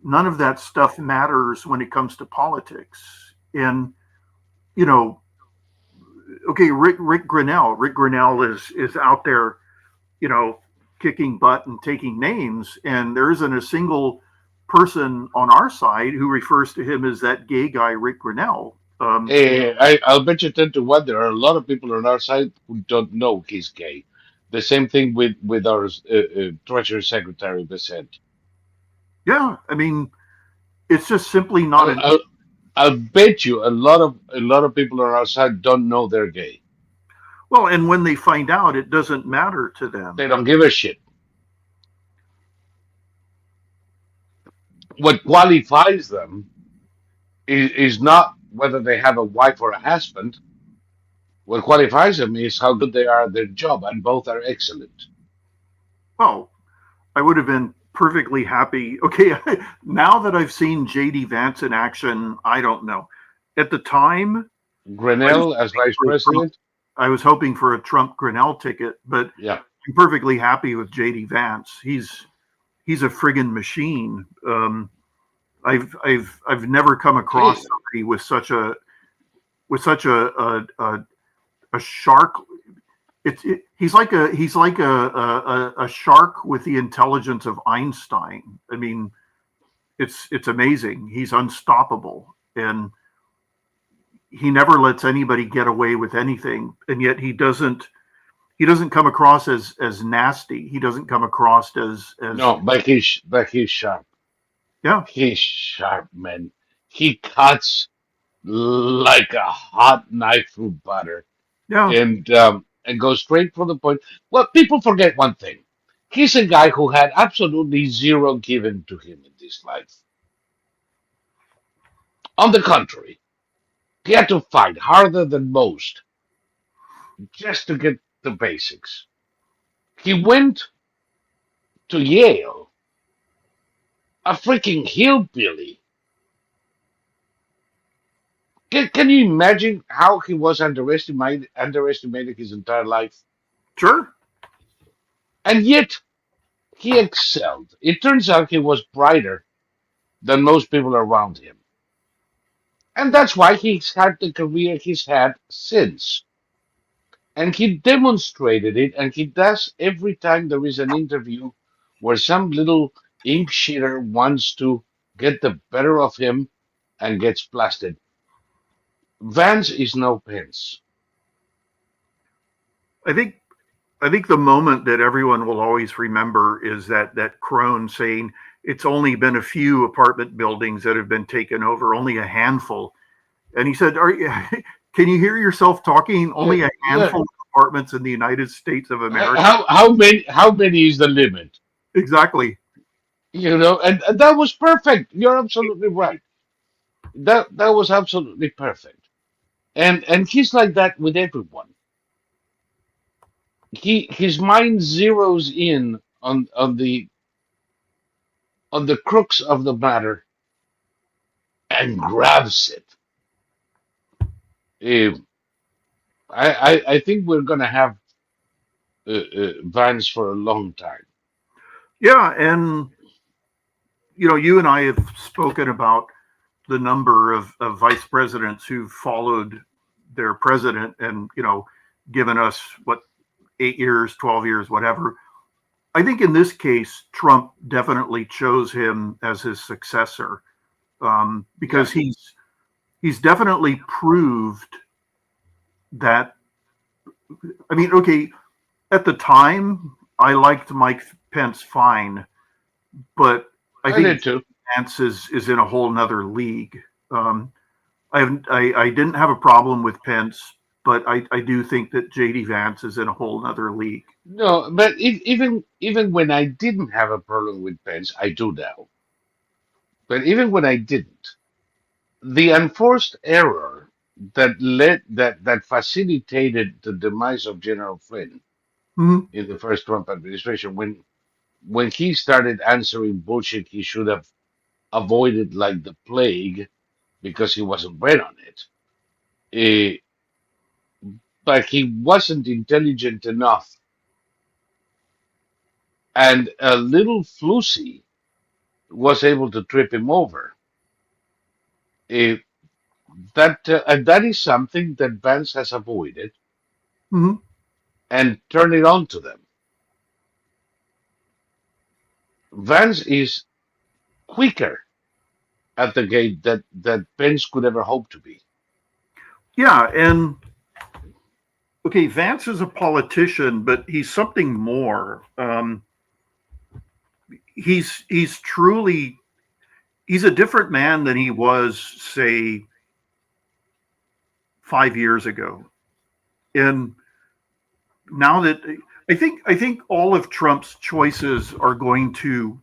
none of that stuff matters when it comes to politics. And Rick Grinnell is out there, kicking butt and taking names, and there isn't a single person on our side who refers to him as that gay guy, Rick Grinnell. I'll bet you 10 to 1 there are a lot of people on our side who don't know he's gay. The same thing with our Treasury Secretary Vance. Yeah, I mean, it's just simply not an. I'll bet you a lot of people on our side don't know they're gay. Well, and when they find out, it doesn't matter to them. They don't give a shit. What qualifies them is not whether they have a wife or a husband. What qualifies them is how good they are at their job, and both are excellent. Well, I would have been perfectly happy. Okay, now that I've seen JD Vance in action, I don't know. At the time, Grinnell as vice president. I was hoping for a Trump Grinnell ticket, but Yeah. I'm perfectly happy with JD Vance. He's a friggin' machine. I've never come across somebody with such a shark. He's like a shark with the intelligence of Einstein. I mean, it's amazing. He's unstoppable. and he never lets anybody get away with anything, and yet he doesn't come across as nasty. He doesn't come across as No, but he's sharp. yeah, He's sharp, man. He cuts like a hot knife through butter, yeah, and goes straight for the point. Well, people forget one thing. He's a guy who had absolutely zero given to him in this life. On the contrary, he had to fight harder than most just to get the basics. He went to Yale, a freaking hillbilly. Can you imagine how he was underestimated his entire life? sure. And yet he excelled. It turns out he was brighter than most people around him. And that's why he's had the career he's had since. And he demonstrated it, and he does every time there is an interview where some little ink shitter wants to get the better of him and gets blasted. Vance is no Pence. I think I think the moment that everyone will always remember is that crone saying it's only been a few apartment buildings that have been taken over, only a handful. And he said, "Are you, can you hear yourself talking? Yeah, Only a yeah. handful of apartments in the United States of America." How many is the limit? Exactly. And that was perfect. You're absolutely right. That was absolutely perfect. And he's like that with everyone. His mind zeroes in on the crux of the matter and grabs it. Eh, I think we're gonna have Vance for a long time. Yeah, and you and I have spoken about the number of vice presidents who followed their president and given us what 8 years, 12 years, whatever. I think in this case, Trump definitely chose him as his successor Yeah, because he's definitely proved that. I mean, okay, at the time, I liked Mike Pence fine, but I I think did too. Vance is in a whole nother league. I didn't have a problem with Pence, but I do think that JD Vance is in a whole nother league. No, but even when I didn't have a problem with Pence, I do now. But even when I didn't, the enforced error that facilitated the demise of General Flynn Mhm. in the first Trump administration, when he started answering bullshit he should have avoided like the plague because he wasn't bred on it. Eh, but he wasn't intelligent enough, and a little flusy was able to trip him over. Eh, and that is something that Vance has avoided Mhm. and turned it on to them. Vance is quicker at the gate that Pence could ever hope to be. Yeah, and okay, Vance is a politician, but he's something more. He's truly he's a different man than he was, say, 5 years ago. And now that I think all of Trump's choices are going to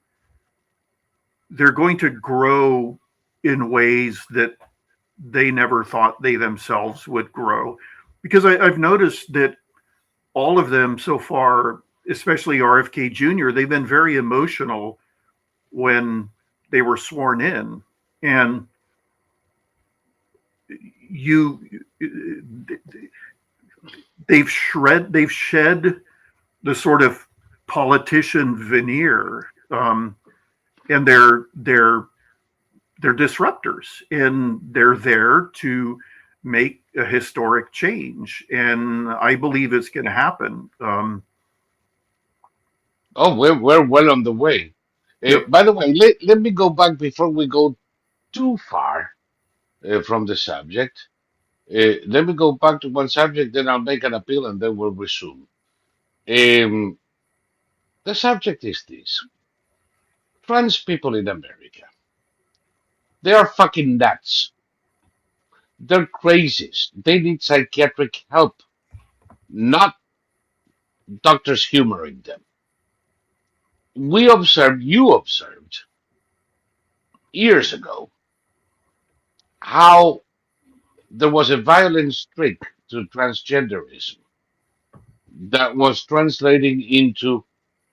grow in ways that they never thought they themselves would grow. Because I've noticed that all of them so far, especially RFK Jr., they've been very emotional when they were sworn in. And you they've shed the sort of politician veneer, and they're disruptors, and they're there to make a historic change, and I believe it's going to happen. Oh, we're well on the way. Yep. By the way, let me go back before we go too far. from the subject. Let me go back to one subject, then I'll make an appeal, and then we'll resume. Um, the subject is this: trans people in America. They are fucking nuts. They're crazies. They need psychiatric help, not doctors humoring them. You observed years ago how there was a violent streak to transgenderism that was translating into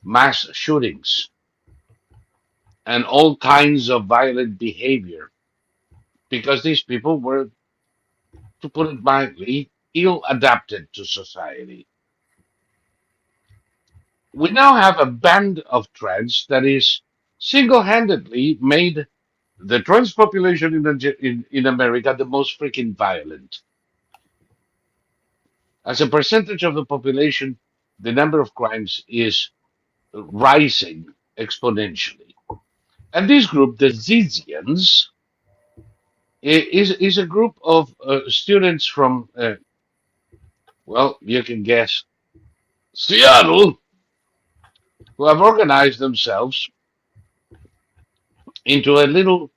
mass shootings and all kinds of violent behavior because these people were, to put it mildly, ill adapted to society. We now have a band of trans that is single handedly made the trans population in America the most freaking violent. As a percentage of the population, the number of crimes is rising exponentially. And this group, the Zizians, is a group of students from, well, you can guess, Seattle, who have organized themselves into a little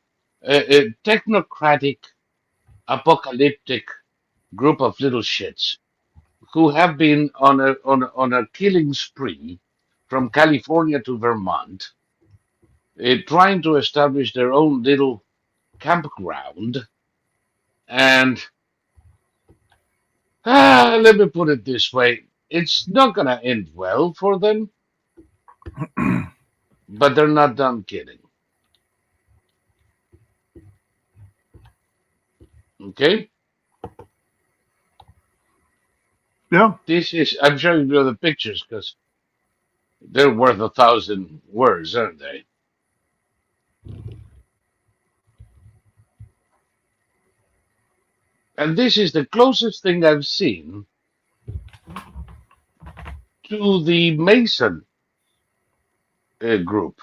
technocratic, apocalyptic group of little shits who have been on a killing spree from California to Vermont, trying to establish their own little campground. And let me put it this way: it's not going to end well for them, but they're not done kidding. Okay? Yeah. This is, I'm showing you the pictures because they're worth 1,000 words, aren't they? And this is the closest thing I've seen to the Mason group.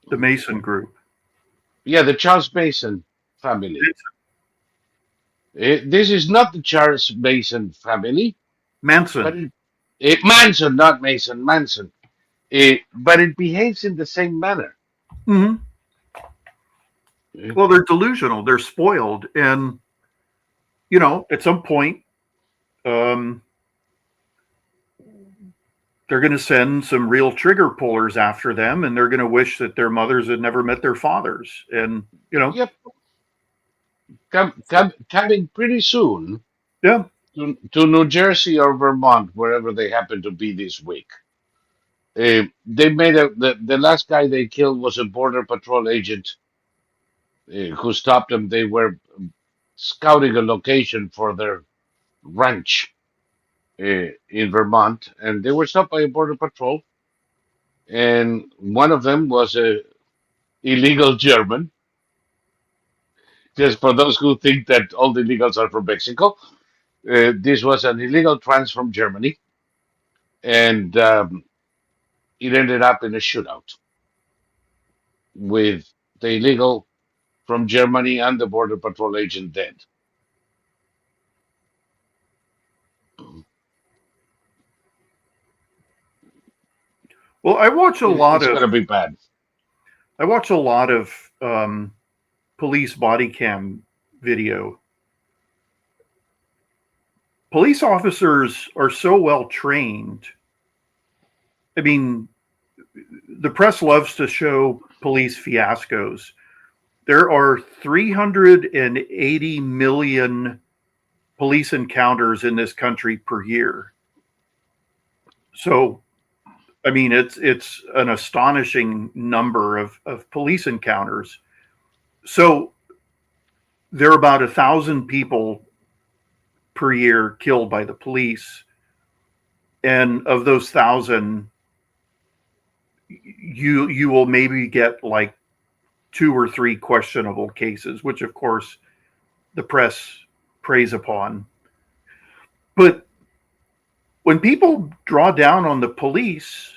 The Mason group. Yeah, the Charles Mason family. This is not the Charles Mason family, but Manson. Manson, not Mason, Manson. But it behaves in the same manner. Mm-hmm. Well, they're delusional. They're spoiled. And, you know, at some point, they're going to send some real trigger pullers after them, and they're going to wish that their mothers had never met their fathers. And, you know. Yep. Coming pretty soon. Yeah. To New Jersey or Vermont, wherever they happen to be this week. They made the last guy they killed was a border patrol agent who stopped them. They were scouting a location for their ranch in Vermont, and they were stopped by a border patrol. And one of them was a illegal German. Just for those who think that all the illegals are from Mexico, this was an illegal trans from Germany, and it ended up in a shootout with the illegal from Germany and the border patrol agent dead. Well, I watch a lot It's of. gonna be bad. I watch a lot of police body cam video. Police officers are so well trained. I mean, the press loves to show police fiascos. There are 380 million police encounters in this country per year. So, I mean, it's an astonishing number of police encounters. So there are about 1,000 people per year killed by the police. And of those 1,000, you will maybe get like 2 or 3 questionable cases, which of course the press preys upon. But when people draw down on the police,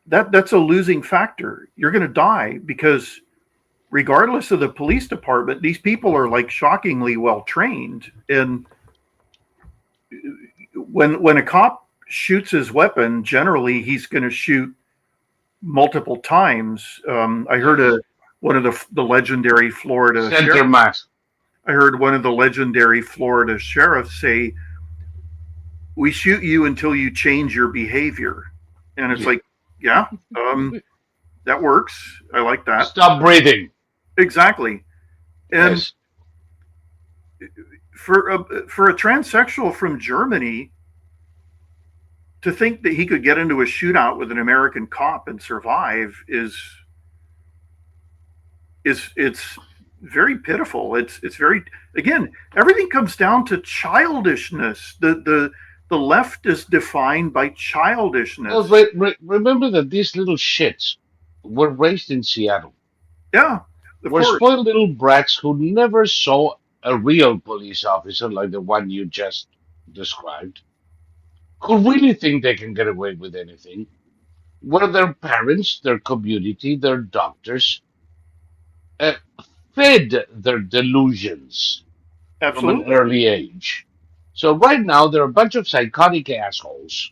that's a losing factor. You're going to die because regardless of the police department, these people are like shockingly well trained. And when a cop shoots his weapon, generally he's going to shoot multiple times. I heard one of the legendary Florida Center sheriff. mass. I heard one of the legendary Florida sheriffs say, "We shoot you until you change your behavior," and it's like, yeah, that works. I like that. Stop breathing. Exactly. And Yes. for a transsexual from Germany to think that he could get into a shootout with an American cop and survive is it's very pitiful. It's very, again, everything comes down to childishness. The left is defined by childishness. Well, remember that these little shits were raised in Seattle. Yeah, of Were course. spoiled little brats who never saw a real police officer like the one you just described, who really think they can get away with anything, where their parents, their community, their doctors uh, fed their delusions from an Absolutely. early age. So right now, there are a bunch of psychotic assholes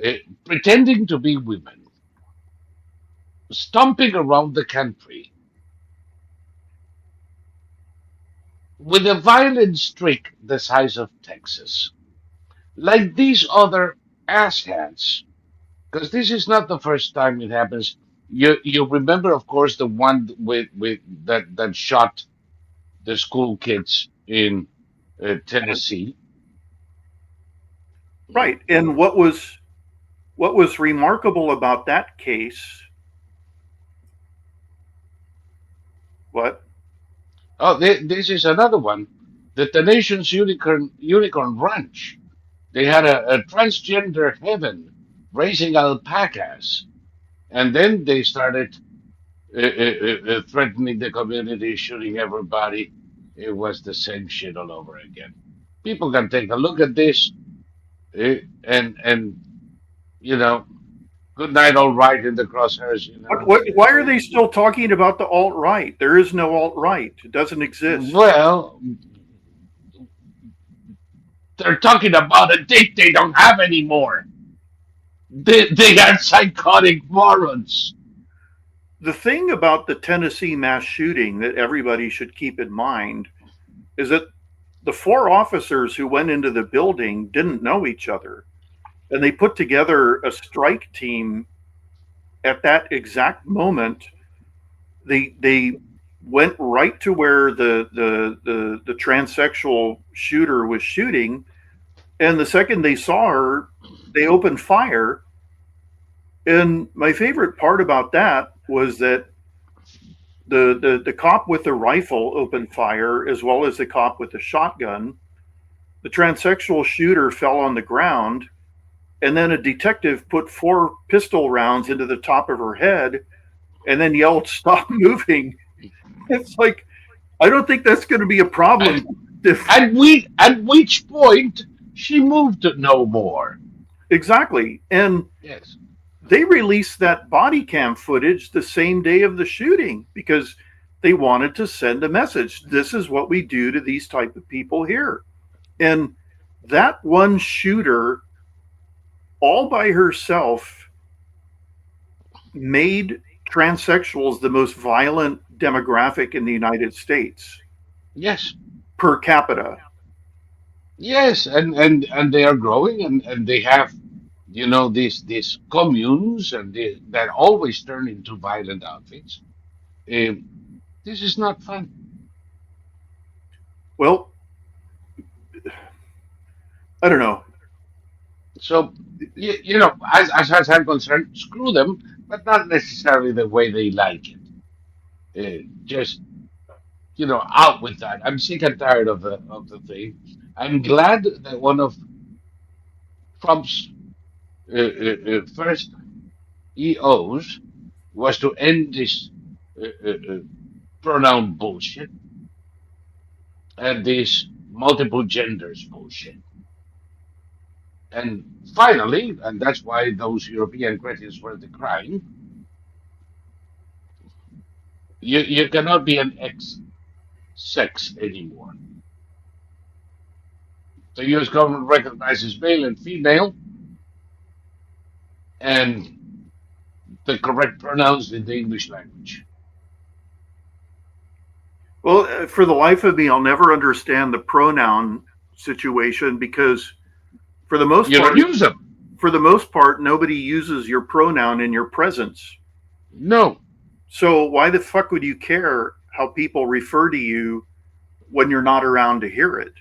uh, pretending to be women, stomping around the country with a violent streak the size of Texas, like these other asshats. Because this is not the first time it happens. You remember, of course, the one with that shot the school kids in Tennessee. Right. And what was remarkable about that case, what? Oh, this is another one. The Tenacious Unicorn Ranch. They had a transgender heaven raising alpacas, and then they started threatening the community, shooting everybody. It was the same shit all over again. People can take a look at this, and you know, good night, all right, in the crosshairs. You know, Why are they still talking about the alt right? There is no alt right. It doesn't exist. well, they're talking about a date they don't have anymore. They are psychotic morons. The thing about the Tennessee mass shooting that everybody should keep in mind is that the four officers who went into the building didn't know each other. And they put together a strike team at that exact moment. They went right to where the transsexual shooter was shooting, and the second they saw her, they opened fire. And my favorite part about that was that the cop with the rifle opened fire as well as the cop with the shotgun. The transsexual shooter fell on the ground, and then a detective put 4 pistol rounds into the top of her head and then yelled, "Stop moving." It's like, I don't think that's going to be a problem. And If, at which point she moved no more. exactly. And Yes. they released that body cam footage the same day of the shooting because they wanted to send a message. This is what we do to these type of people here. And that one shooter all by herself made transsexuals the most violent demographic in the United States Yes. per capita. Yes, and they are growing, and they have, these communes, and that always turn into violent outfits. Um, this is not fun. Well, I don't know. So, as far as I'm concerned, screw them, but not necessarily the way they like it. Just, out with that. I'm sick and tired of the thing. I'm glad that one of Trump's first EOs was to end this pronoun bullshit and this multiple genders bullshit. And finally, and that's why those European critics were decrying, You cannot be an X sex anymore. The U.S. government recognizes male and female, and the correct pronouns in the English language. Well, for the life of me, I'll never understand the pronoun situation because, for the most You part, don't use them. Nobody uses your pronoun in your presence. No, So why the fuck would you care how people refer to you when you're not around to hear it?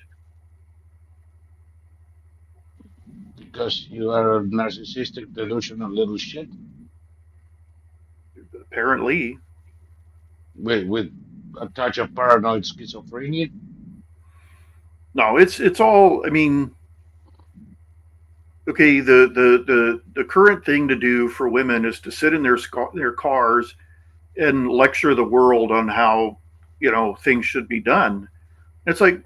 because you are a narcissistic, delusional little shit Apparently, with a touch of paranoid schizophrenia. no. It's all. I mean, okay. The current thing to do for women is to sit in their cars and lecture the world on how things should be done. It's like,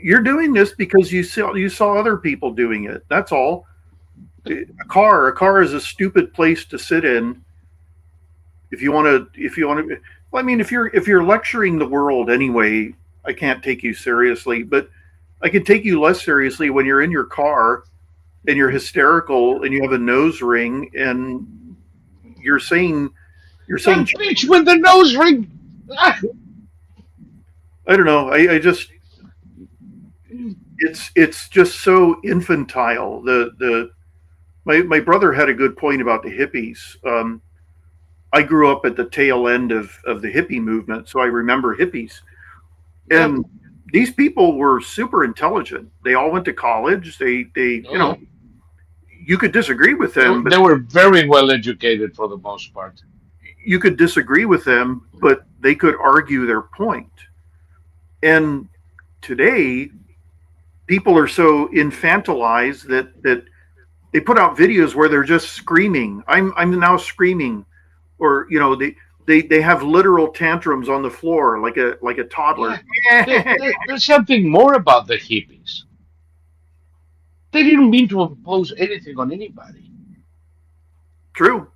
you're doing this because you saw other people doing it. That's all. A car is a stupid place to sit in. If you want to, well, I mean, if you're lecturing the world anyway, I can't take you seriously. But I can take you less seriously when you're in your car and you're hysterical and you have a nose ring and you're saying That bitch with the nose ring. Ah, I don't know. I just it's just so infantile. My brother had a good point about the hippies. I grew up at the tail end of the hippie movement, so I remember hippies. And these people were super intelligent. They all went to college. They you could disagree with them, they were very well educated for the most part. You could disagree with them, but they could argue their point. And today, people are so infantilized that they put out videos where they're just screaming. I'm now screaming, or they have literal tantrums on the floor like a toddler. Yeah. There's something more about the hippies. They didn't mean to impose anything on anybody. True.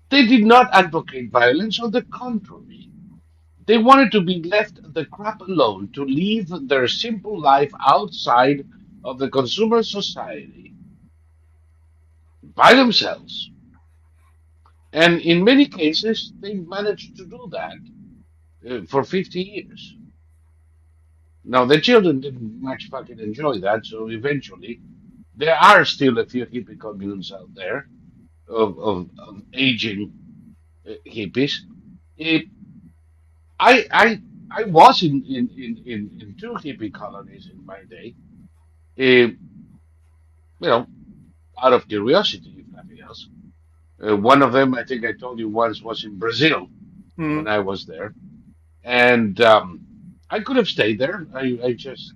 They did not advocate violence. On the contrary, they wanted to be left the crap alone to live their simple life outside of the consumer society by themselves. And in many cases, they managed to do that for 50 years. Now, the children didn't much fucking enjoy that, so eventually, there are still a few hippie communes out there of aging hippies. It, I was in two hippie colonies in my day. You know, out of curiosity, if nothing else. One of them, I think I told you once, was in Brazil when I was there, and I could have stayed there. I just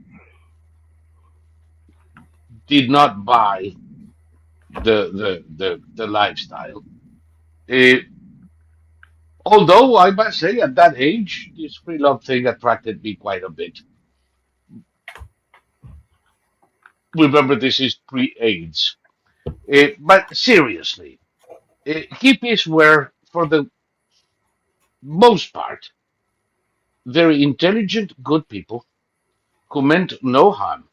did not buy the lifestyle. Uh, Although I must say, at that age, this free love thing attracted me quite a bit. Remember, this is pre-AIDS. But seriously, hippies were, for the most part, very intelligent, good people who meant no harm,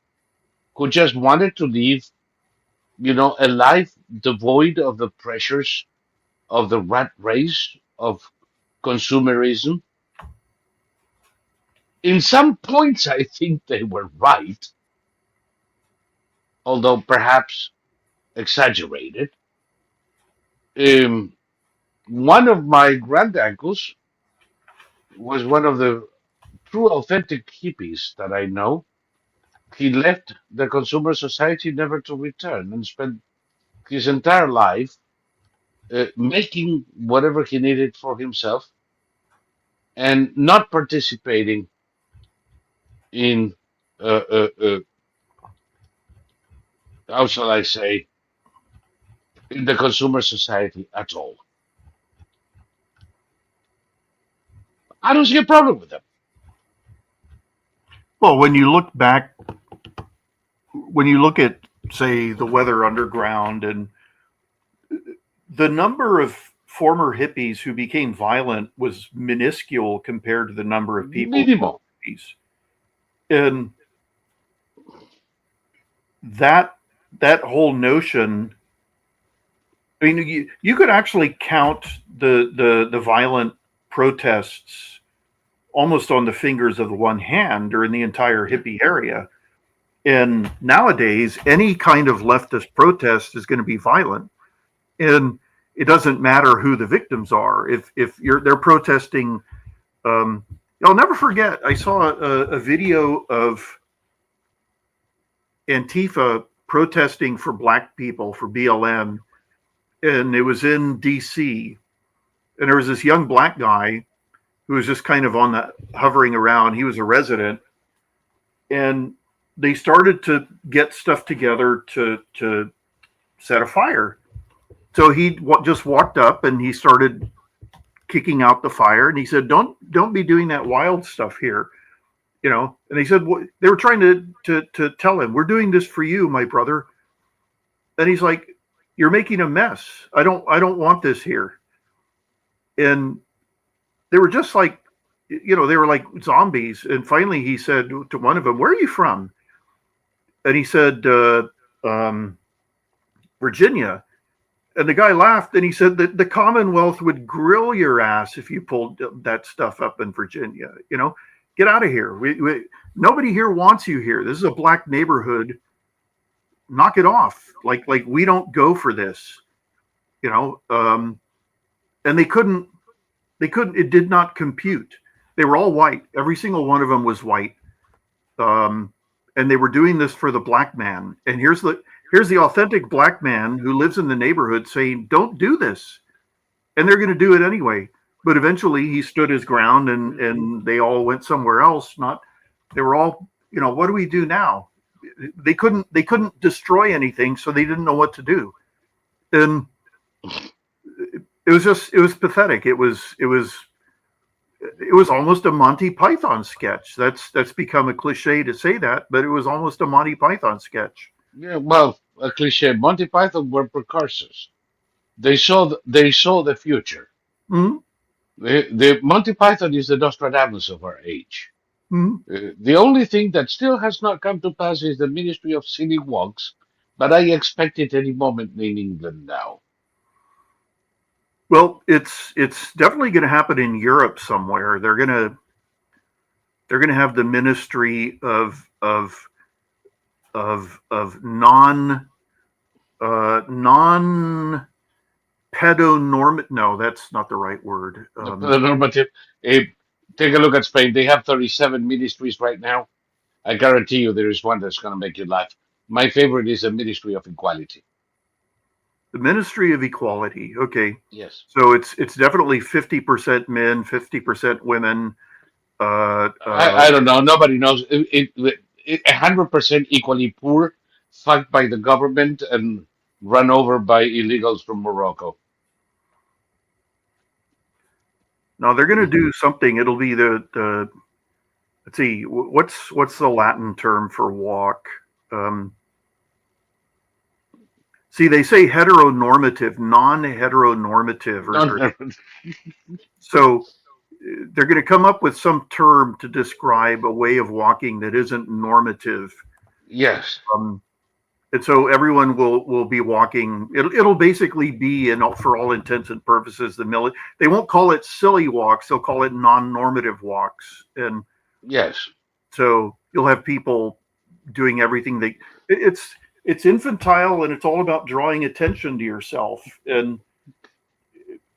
who just wanted to live, a life devoid of the pressures of the rat race, of consumerism. In some points, I think they were right, although perhaps exaggerated. Um, One of my granduncles was one of the true authentic hippies that I know. He left the consumer society never to return and spent his entire life making whatever he needed for himself and not participating in, how shall I say, in the consumer society at all. I don't see a problem with them. Well, when you look back, when you look at, say, the Weather Underground and the number of former hippies who became violent was minuscule compared to the number of people who were Minimal. hippies. And that whole notion, I mean, you could actually count the violent protests almost on the fingers of one hand during the entire hippie area. And nowadays, any kind of leftist protest is going to be violent, and it doesn't matter who the victims are. If they're protesting, I'll never forget. I saw a video of Antifa protesting for black people, for BLM, and it was in D.C. And there was this young black guy who was just kind of hovering around. He was a resident, and they started to get stuff together to set a fire. So he just walked up and he started kicking out the fire, and he said, "Don't be doing that wild stuff here." You know, and they said, they were trying to tell him, "We're doing this for you, my brother." And he's like, "You're making a mess. I don't want this here." And they were just like, they were like zombies. And finally he said to one of them, "Where are you from?" And he said, "Virginia." And the guy laughed and he said that the Commonwealth would grill your ass if you pulled that stuff up in Virginia. Get out of here. Nobody here wants you here. This is a black neighborhood. Knock it off. Like we don't go for this. And they couldn't. It did not compute. They were all white. Every single one of them was white. And they were doing this for the black man. And here's the authentic black man who lives in the neighborhood saying, "Don't do this." And they're going to do it anyway. But eventually he stood his ground, and they all went somewhere else. They were all, what do we do now? They couldn't destroy anything, so they didn't know what to do. And it was pathetic. It was almost a Monty Python sketch. That's become a cliche to say that, but it was almost a Monty Python sketch. Yeah, well, a cliche. Monty Python were precursors. They saw the future. Mm-hmm. The Monty Python is the Nostradamus of our age. Mm-hmm. The only thing that still has not come to pass is the Ministry of Silly Walks, but I expect it any moment in England now. Well, it's definitely going to happen in Europe somewhere. They're going to have the Ministry of non pedonormative. No, that's not the right word. The normative. Take a look at Spain. They have 37 ministries right now. I guarantee you there is one that's going to make you laugh. My favorite is the Ministry of Equality. The Ministry of Equality. Okay. Yes. So it's definitely 50% men, 50% women. I don't know. Nobody knows. 100% equally poor, fucked by the government, and run over by illegals from Morocco. Now they're going to do something. It'll be the let's see, what's the Latin term for walk? See, they say heteronormative, non-heteronormative. So they're going to come up with some term to describe a way of walking that isn't normative. Yes. And so everyone will be walking. It'll basically be, for all intents and purposes, they won't call it silly walks. They'll call it non-normative walks. And yes, so you'll have people doing everything it's infantile, and it's all about drawing attention to yourself. And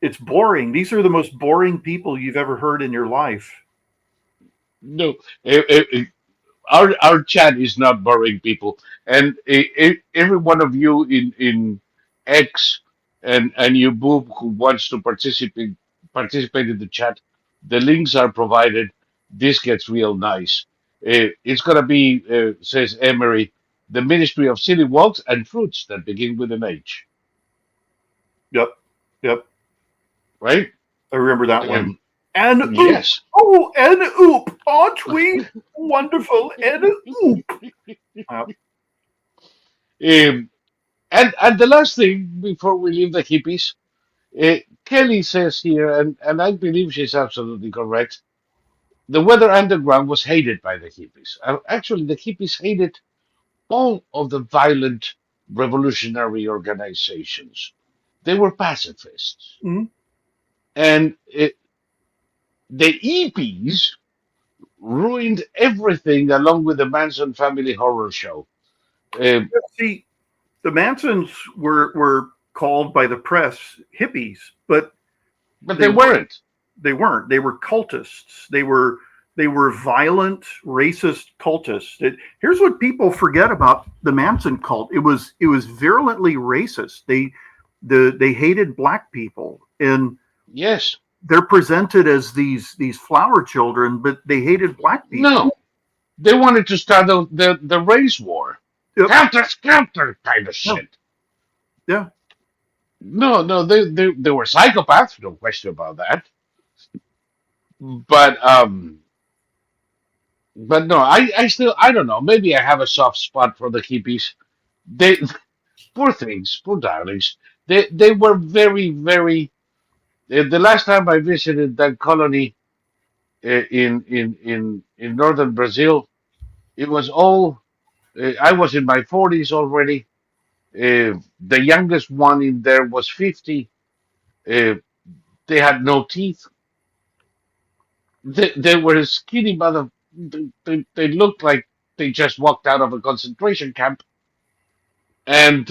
it's boring. These are the most boring people you've ever heard in your life. No, our chat is not boring, people, and every one of you in X and you boob who wants to participate in the chat, the links are provided. This gets real nice. It's gonna be, says Emery, the Ministry of Silly Walks and Fruits that begin with an H. Yep. Right? I remember that one. And yes. Oop. Oh, and oop. Aren't we wonderful? And oop. And the last thing before we leave the hippies, Kelly says here, and I believe she's absolutely correct. The Weather Underground was hated by the hippies. Actually, the hippies hated all of the violent revolutionary organizations. They were pacifists. Mhm. And the EPs ruined everything along with the Manson family horror show. Uh, See, the Mansons were called by the press hippies, but but they they weren't. weren't. They weren't. They were cultists. They were violent, racist cultists. Here's what people forget about the Manson cult. It was virulently racist. They hated black people, and Yes. they're presented as these flower children, but they hated black people. No. They wanted to start the race war. Yep. Counter, counter kind of Yeah. shit. Yeah. No, no, they were psychopaths, no question about that. But but no, I still I don't know. Maybe I have a soft spot for the hippies. They poor things, poor darlings. They were very, very. The last time I visited that colony in northern Brazil, it was all. I was in my 40s already. The youngest one in there was 50. Uh, they had no teeth. They were skinny mother. They looked like they just walked out of a concentration camp, and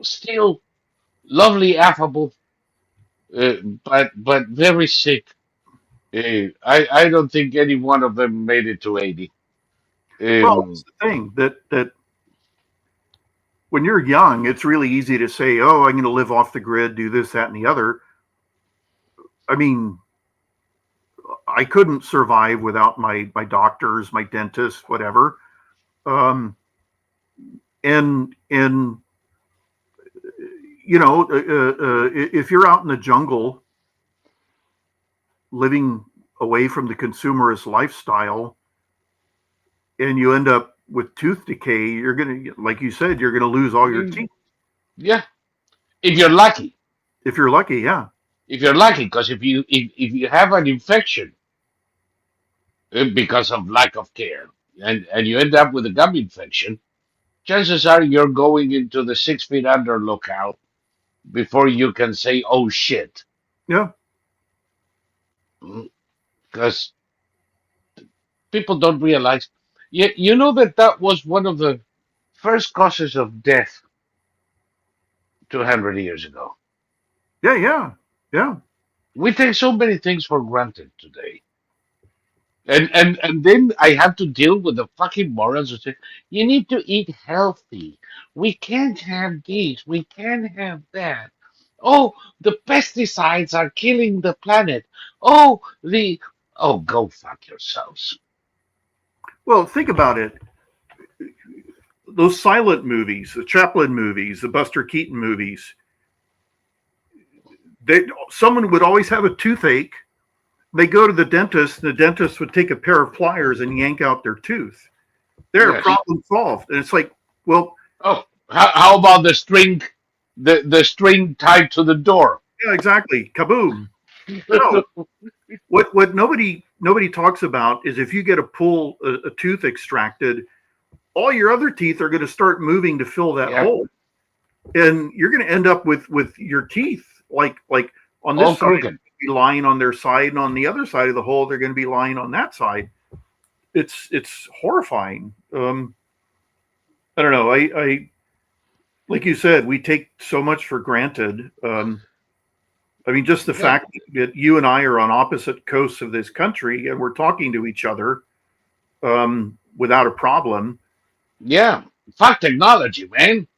still lovely, affable, but very sick. I don't think any one of them made it to 80. Well, that's Um, the thing that when you're young, it's really easy to say, "Oh, I'm going to live off the grid, do this, that, and the other." I mean, I couldn't survive without my doctors, my dentists, whatever. Um, and if you're out in the jungle living away from the consumerist lifestyle, and you end up with tooth decay, you're gonna, like you said, you're gonna lose all your teeth yeah, if you're lucky, if you're lucky. Yeah, because if you have an infection because of lack of care, and you end up with a gum infection, chances are you're going into the 6 feet under locale before you can say, "Oh shit," yeah. because people don't realize. You know that was one of the first causes of death 200 years ago. Yeah, yeah, yeah. We take so many things for granted today. And then I have to deal with the fucking morons who say, you need to eat healthy. We can't have this. We can't have that. Oh, the pesticides are killing the planet. Oh, go fuck yourselves. Well, think about it. Those silent movies, the Chaplin movies, the Buster Keaton movies. Someone would always have a toothache. They go to the dentist, and the dentist would take a pair of pliers and yank out their tooth. Their Yes. problem solved. And it's like, well, Oh, how about the string tied to the door? yeah, exactly. Kaboom. No, what nobody talks about is if you get a tooth extracted, all your other teeth are going to start moving to fill that Yeah, hole, and you're going to end up with your teeth like on all this side crooked. be lying on their side, and on the other side of the hole they're going to be lying on that side. It's horrifying. I don't know. I like you said, we take so much for granted. I mean, just the Yeah, fact that you and I are on opposite coasts of this country and we're talking to each other without a problem. yeah. Fuck technology, man.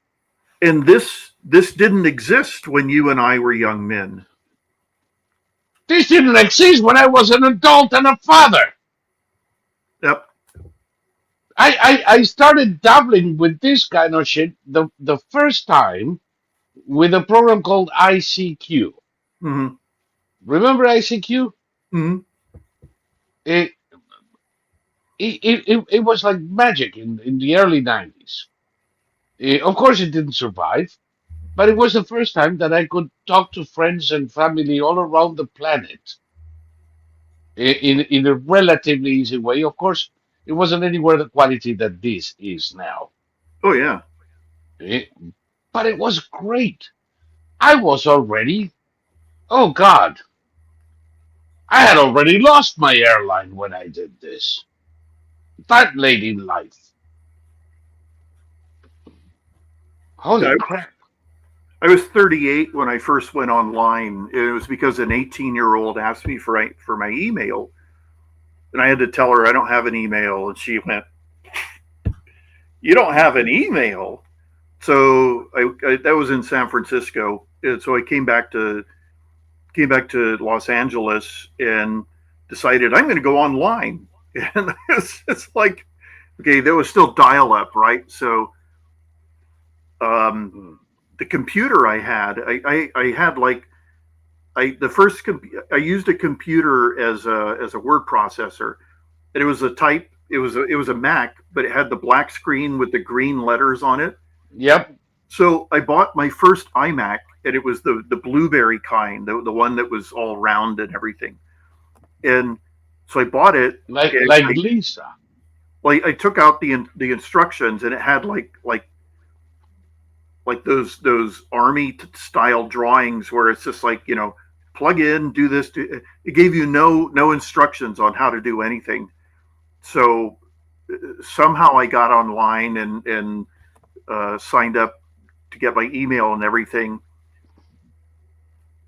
And this didn't exist when you and I were young men. This didn't exist when I was an adult and a father. Yep. I started dabbling with this kind of shit the first time with a program called ICQ. Mm-hmm. Remember ICQ? Mm-hmm. It it was like magic in the early 90s. Of course, it didn't survive. But it was the first time that I could talk to friends and family all around the planet in a relatively easy way. Of course, it wasn't anywhere the quality that this is now. Oh yeah. Eh, But it was great. I was already, oh God, I had already lost my airline when I did this. That late in life. Holy I, crap. I was 38 when I first went online. It was because an 18-year-old asked me for my email, and I had to tell her I don't have an email, and she went, "You don't have an email?" So that was in San Francisco, and so I came back to Los Angeles and decided I'm going to go online. And it's like, okay, there was still dial up, right? So um, Mm. the computer I had, I had like I used a computer as a word processor, and it was a type. It was a Mac, but it had the black screen with the green letters on it. Yep. So I bought my first iMac, and it was the blueberry kind, the one that was all round and everything. And so I bought it, and Like Lisa. I took out the instructions, and it had like those army style drawings where it's just like, plug in, do this. It gave you no instructions on how to do anything. So somehow I got online and signed up to get my email and everything.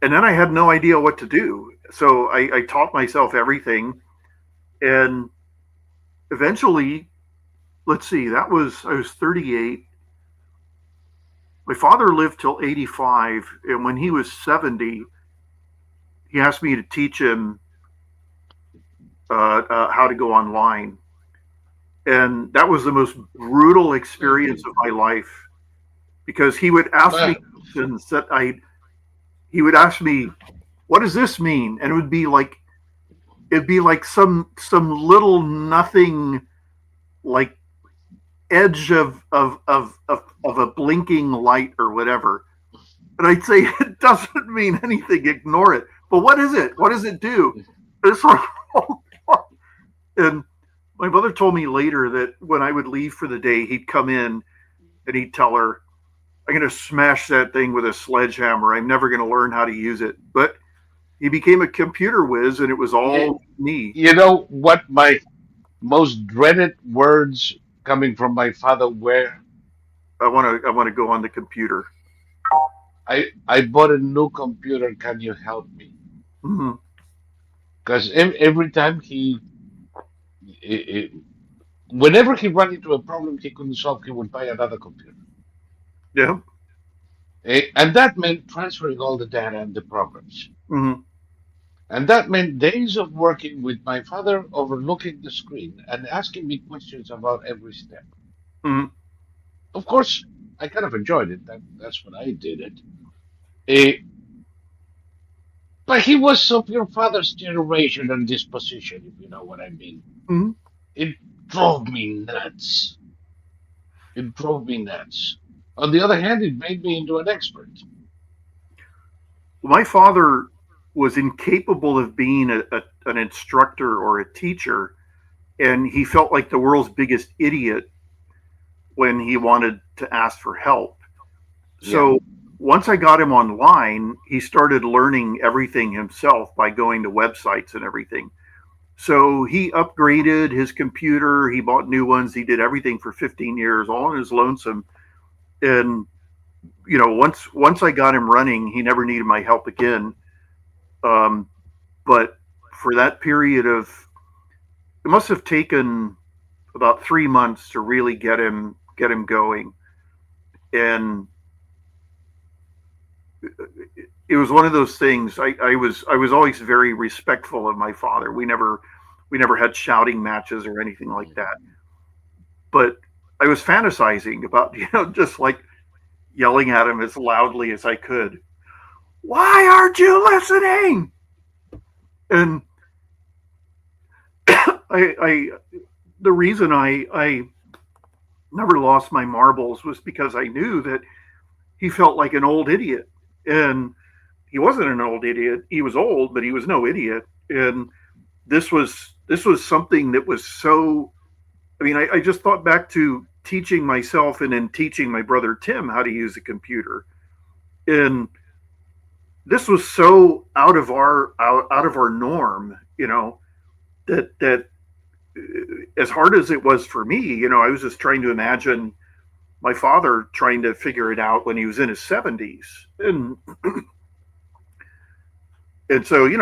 And then I had no idea what to do. So I taught myself everything. And eventually, let's see, I was 38. My father lived till 85. And when he was 70, he asked me to teach him how to go online. And that was the most brutal experience of my life, because he would ask me But questions that he would ask me, what does this mean? And it'd be like some little nothing, like edge of a blinking light or whatever. And I'd say, it doesn't mean anything, ignore it. But what is it? What does it do? And it's like, and my mother told me later that when I would leave for the day, he'd come in and he'd tell her, I'm going to smash that thing with a sledgehammer. I'm never going to learn how to use it. But he became a computer whiz, and it was you, all me. you know what my most dreaded words coming from my father were? I want to go on the computer. I bought a new computer. Can you help me? Mm-hmm. Because every time i- whenever he ran into a problem he couldn't solve, he would buy another computer. Yeah. And that meant transferring all the data and the programs. Mm-hmm. And that meant days of working with my father overlooking the screen and asking me questions about every step. Mm-hmm. Of course, I kind of enjoyed it. That's what I did it. Eh, but he was of your father's generation and disposition, if you know what I mean. Mm-hmm. It drove me nuts. It drove me nuts. On the other hand, it made me into an expert. My father was incapable of being an instructor or a teacher, and he felt like the world's biggest idiot when he wanted to ask for help. Yeah. So once I got him online, he started learning everything himself by going to websites and everything. So he upgraded his computer, he bought new ones, he did everything for 15 years, all on his lonesome. And once I got him running, he never needed my help again. Um, but for that period of, it must have taken about 3 months to really get him going. And it was one of those things. I was always very respectful of my father. We never had shouting matches or anything like that. But I was fantasizing about, just like yelling at him as loudly as I could. Why aren't you listening? And I the reason I never lost my marbles was because I knew that he felt like an old idiot. And he wasn't an old idiot. He was old, but he was no idiot. And this was something that was so. I mean, I just thought back to teaching myself and then teaching my brother Tim how to use a computer, and this was so out of our norm, that as hard as it was for me, I was just trying to imagine my father trying to figure it out when he was in his 70s, and so he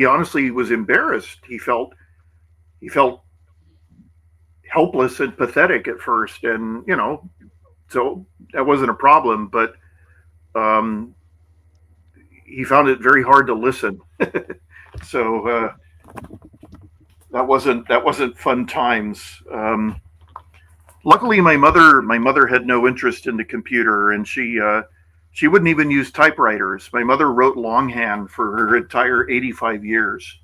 honestly was embarrassed. He felt helpless and pathetic at first, and so that wasn't a problem, but um, he found it very hard to listen. So that wasn't fun times. Luckily, my mother had no interest in the computer, and she wouldn't even use typewriters. My mother wrote longhand for her entire 85 years,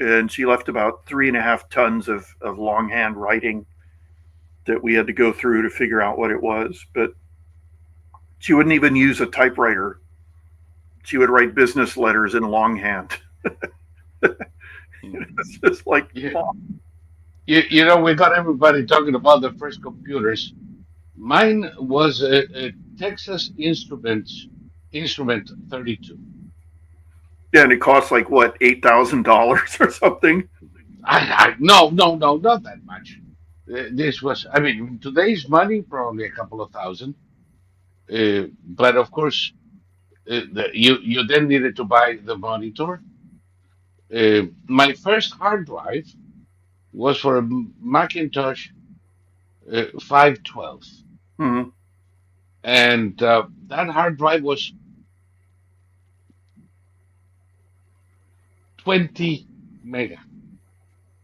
and she left about 3.5 tons of longhand writing that we had to go through to figure out what it was. But she wouldn't even use a typewriter. She would write business letters in longhand. It's just like, You, oh, we got everybody talking about the first computers. Mine was a Texas Instrument 32. yeah, and it costs like what, $8,000 or something. No, no, no, not that much. This was, I mean, in today's money, probably a couple of thousand. But of course, you then needed to buy the monitor. My first hard drive was for a Macintosh 512, Mm-hmm. and that hard drive was 20 mega.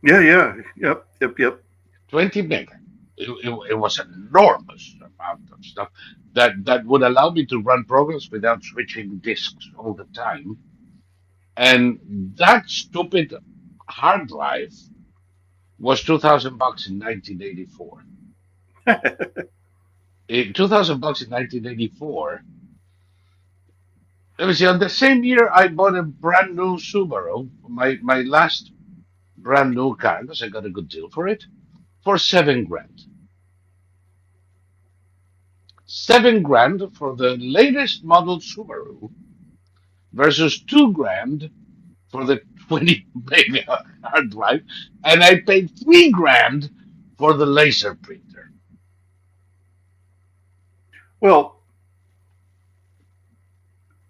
Yeah, yeah, yep, yep, yep. 20 mega. It was an enormous amount of stuff that would allow me to run programs without switching disks all the time. And that stupid hard drive was $2,000 in 1984. In 2000 bucks in 1984. Let me see. On the same year, I bought a brand new Subaru, my last brand new car, because I got a good deal for it, for 7 grand. 7 grand for the latest model Subaru versus 2 grand for the 20 mega hard drive, and I paid 3 grand for the laser printer. Well,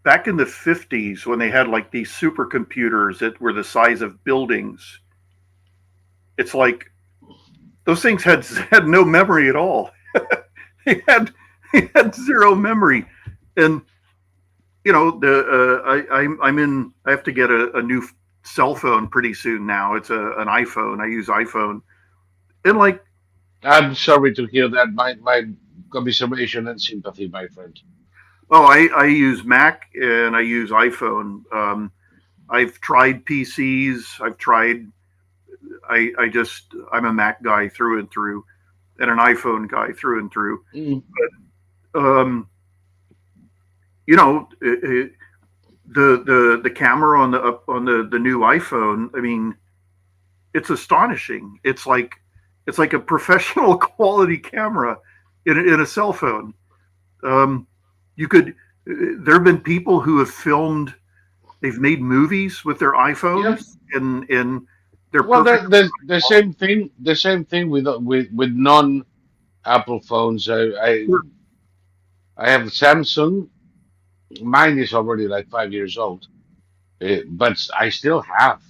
back in the 50s, when they had like these supercomputers that were the size of buildings, it's like those things had no memory at all. they had they had zero memory, and the I have to get a new cell phone pretty soon now. It's an iPhone. I use iPhone, and like, I'm sorry to hear that. My commiseration and sympathy, my friend. oh, I use Mac and I use iPhone. I've tried PCs. I'm a Mac guy through and through, and an iPhone guy through and through. Mm. Um, you know, the camera on the new iPhone. I mean, it's astonishing. It's like a professional quality camera in a cell phone. Um, you could. There have been people who have filmed. They've made movies with their iPhones, Yes. and they're Well, perfect. the same thing. The same thing with non Apple phones. I have Samsung. Mine is already like 5 years old, but I still have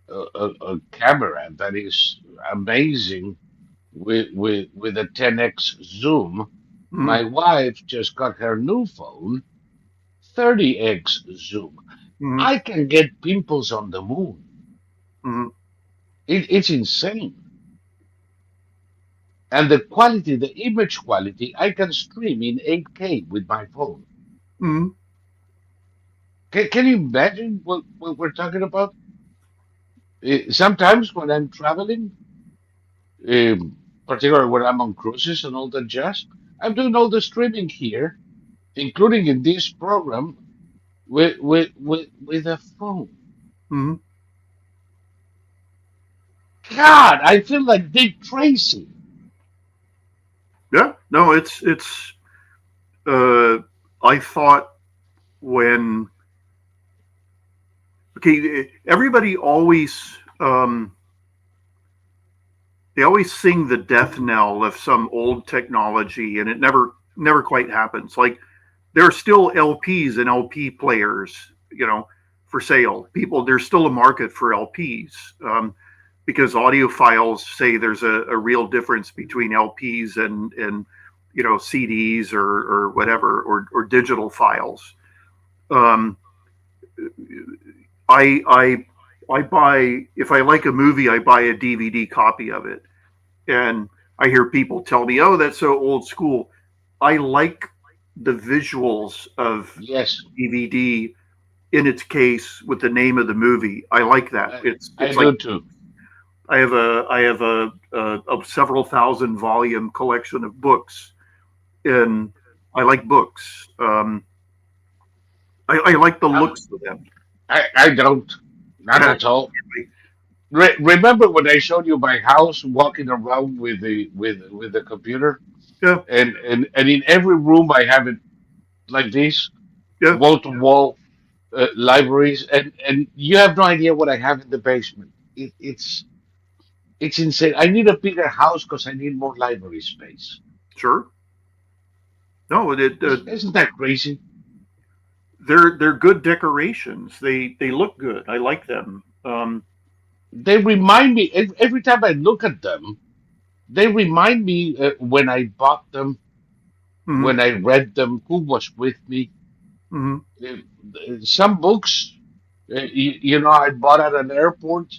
a camera that is amazing with a 10x zoom. Mm-hmm, My wife just got her new phone, 30x zoom. mm-hmm, I can get pimples on the moon. mm-hmm, It's insane. And the quality, the image quality, I can stream in 8K with my phone. mm-hmm. Can you imagine what we're talking about? Sometimes when I'm traveling, particularly when I'm on cruises and all that jazz, I'm doing all the streaming here, including in this program, with a phone. Hmm. God, I feel like Dick Tracy. Yeah, no, it's. I thought when everybody always they always sing the death knell of some old technology, and it never quite happens. Like there are still LPs and LP players, for sale. There's still a market for LPs. Because audiophiles say there's a real difference between LPs and CDs or whatever or digital files. Um, I buy, if I like a movie, I buy a DVD copy of it, and I hear people tell me, "Oh, that's so old school." I like the visuals of Yes, DVD in its case with the name of the movie. I like that. I, I It's like do too. I have a several thousand volume collection of books, and I like books. I like the Um, looks of them. I don't, not Yeah, at all. Remember when I showed you my house walking around with the computer, yeah, and in every room I have it like this, yeah. wall to wall libraries, and you have no idea what I have in the basement. It's insane. I need a bigger house because I need more library space. Sure. No, Isn't that crazy? they're good decorations. They look good. I like them. They remind me every time I look at them. They remind me when I bought them, Hmm. when I read them, who was with me. Hmm. Uh, some books, I bought at an airport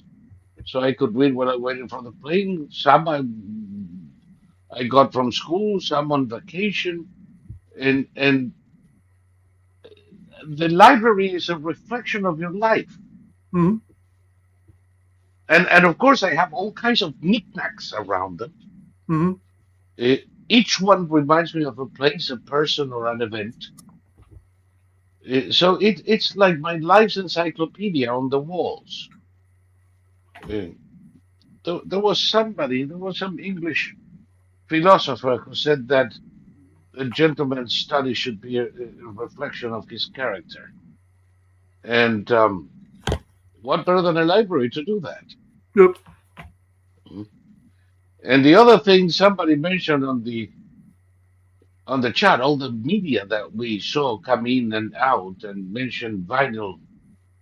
so I could read while I waited for the plane. Some I got from school, some on vacation, and the library is a reflection of your life. Hmm. And of course, I have all kinds of knickknacks around them. Hmm. Uh, each one reminds me of a place, a person, or an event. So it's like my life's encyclopedia on the walls. Uh, there was some English philosopher who said that a gentleman's study should be a reflection of his character. And what better than a library to do that? Yep. Mm. And the other thing somebody mentioned on the chat, all the media that we saw come in and out and mentioned vinyl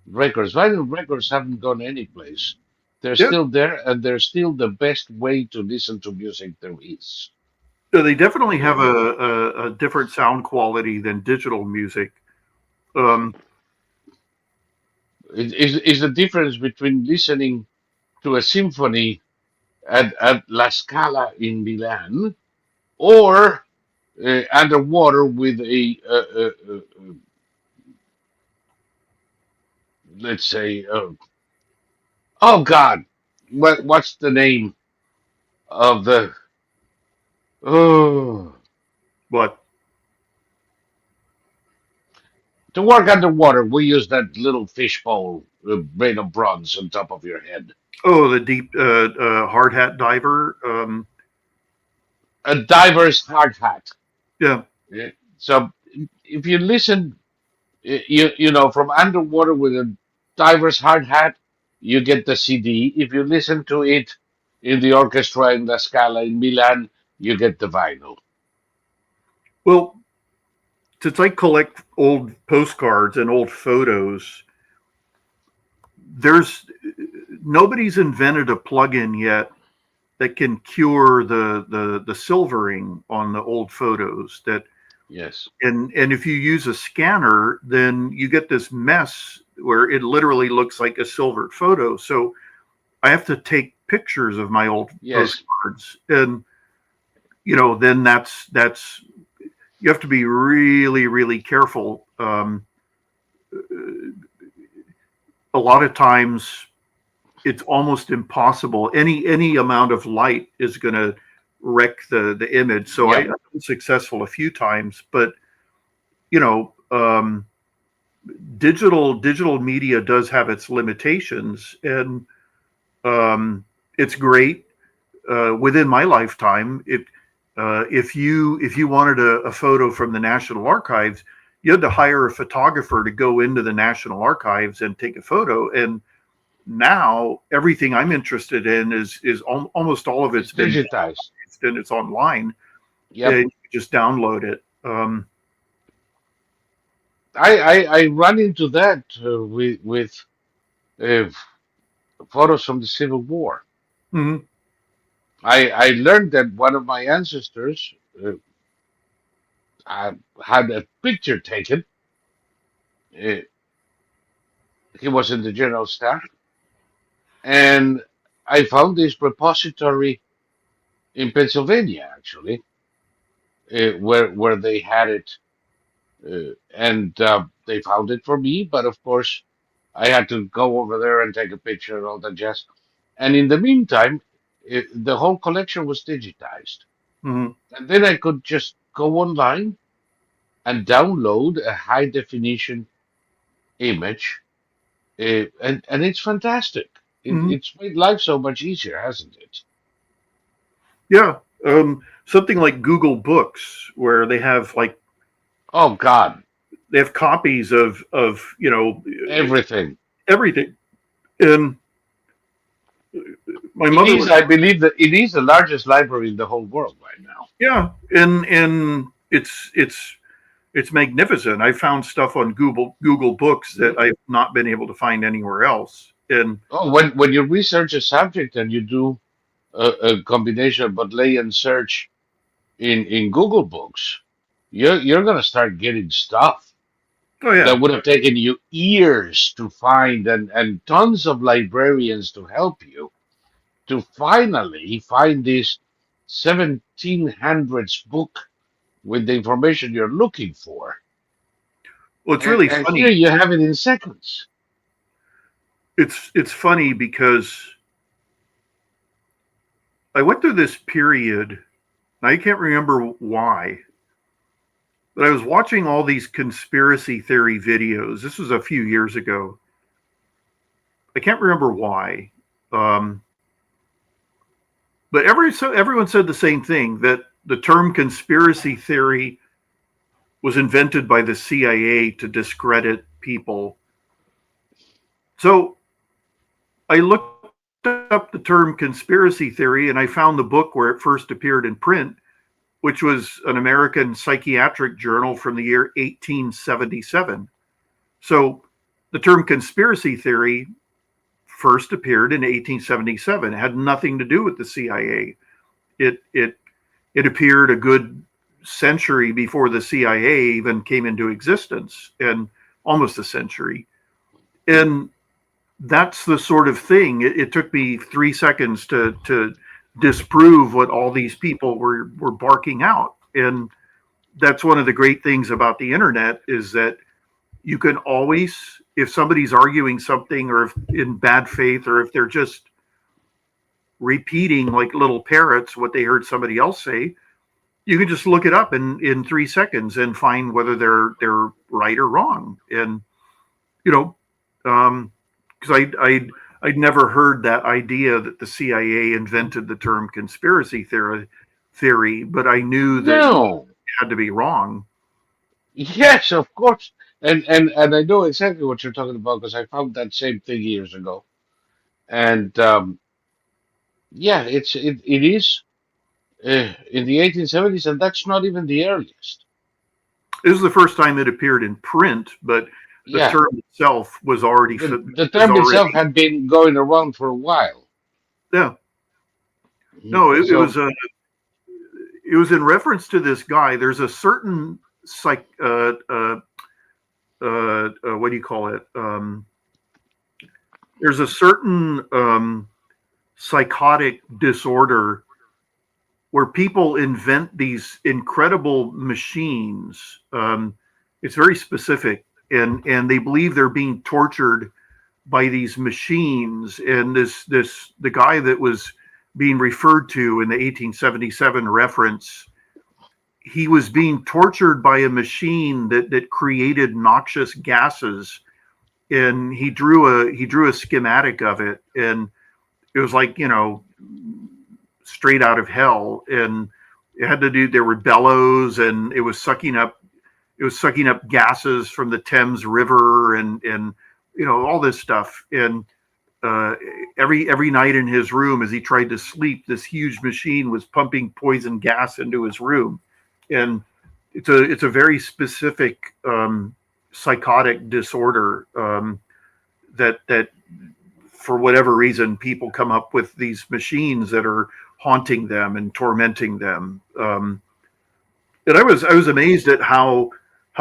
records. Vinyl records haven't gone anyplace. They're Yep. still there, and they're still the best way to listen to music there is. So they definitely Uh, have a different sound quality than digital music. Um, is the difference between listening to a symphony at La Scala in Milan or underwater with let's say, oh God, what's the name of the, oh, but to work underwater, we use that little fishbowl made of bronze on top of your head. the deep hard hat diver. A diver's hard hat. Yeah. Yeah. So if you listen, from underwater with a diver's hard hat, you get the CD. If you listen to it in the orchestra in La Scala in Milan, you get the vinyl. Well, since I collect old postcards and old photos, there's nobody's invented a plugin yet that can cure the silvering on the old photos. That Yes. and if you use a scanner, then you get this mess where it literally looks like a silvered photo. So I have to take pictures of my old Yes. postcards, and then that's you have to be really really careful. A lot of times it's almost impossible. Any amount of light is going to wreck the image. So I Yeah. don't successful a few times, but digital media does have its limitations, and it's great within my lifetime. If you wanted a photo from the National Archives, you had to hire a photographer to go into the National Archives and take a photo. And now everything I'm interested in is almost all of it's been digitized, and it's online. yep. And you just download it. I run into that with uh, photos from the Civil War. Mhm. I learned that one of my ancestors had a picture taken. Uh, he was in the general staff, and I found this repository in Pennsylvania, actually, where they had it, and they found it for me. But of course, I had to go over there and take a picture and all that jazz. And in the meantime, the whole collection was digitized, Mhm. and then I could just go online and download a high definition image, and it's fantastic. Mhm. It's made life so much easier, hasn't it? Yeah. Something like Google Books, where Oh God, they have copies of everything. everything. And my It mother is, was, I believe that it is the largest library in the whole world right now. yeah, and it's magnificent. I found stuff on Google Books that I've not been able to find anywhere else. And Oh, when you research a subject and you do a combination of Boolean search in Google Books, you're gonna start getting stuff oh yeah, that would have taken you years to find, and tons of librarians to help you to finally find this 1700s book with the information you're looking for. well, it's And, really and here funny. you have it in seconds. It's funny because I went through this period. I can't remember why, but I was watching all these conspiracy theory videos. This was a few years ago. I can't remember why, um, but everyone said the same thing, that the term conspiracy theory was invented by the CIA to discredit people. So I looked up the term conspiracy theory and I found the book where it first appeared in print, which was an American psychiatric journal from the year 1877. So the term conspiracy theory first appeared in 1877. It had nothing to do with the CIA. It appeared a good century before the CIA even came into existence, and almost a century. And that's the sort of thing. It took me 3 seconds to disprove what all these people were barking out. And that's one of the great things about the internet, is that you can always, if somebody's arguing something, or if in bad faith, or if they're just repeating like little parrots what they heard somebody else say, you can just look it up in 3 seconds and find whether they're right or wrong. And you know, because I'd never heard that idea that the CIA invented the term conspiracy theory, but I knew that it No, had to be wrong. yes, of course, and I know exactly what you're talking about because I found that same thing years ago. And yeah, it is in the 1870s, and that's not even the earliest. This is the first time it appeared in print, but the Yeah, term itself was already the is term itself already had been going around for a while. yeah. Mhm. No, So it was in reference to this guy. There's a certain what do you call it? There's a certain psychotic disorder where people invent these incredible machines. It's very specific, and they believe they're being tortured by these machines. And the guy that was being referred to in the 1877 reference he was being tortured by a machine that created noxious gases, and he drew a schematic of it, and it was like, straight out of hell. And it had to do, there were bellows, and it was sucking up gases from the Thames River, and all this stuff. And uh, every night in his room, as he tried to sleep, this huge machine was pumping poison gas into his room. And it's a very specific psychotic disorder, that for whatever reason people come up with these machines that are haunting them and tormenting them. And I was amazed at how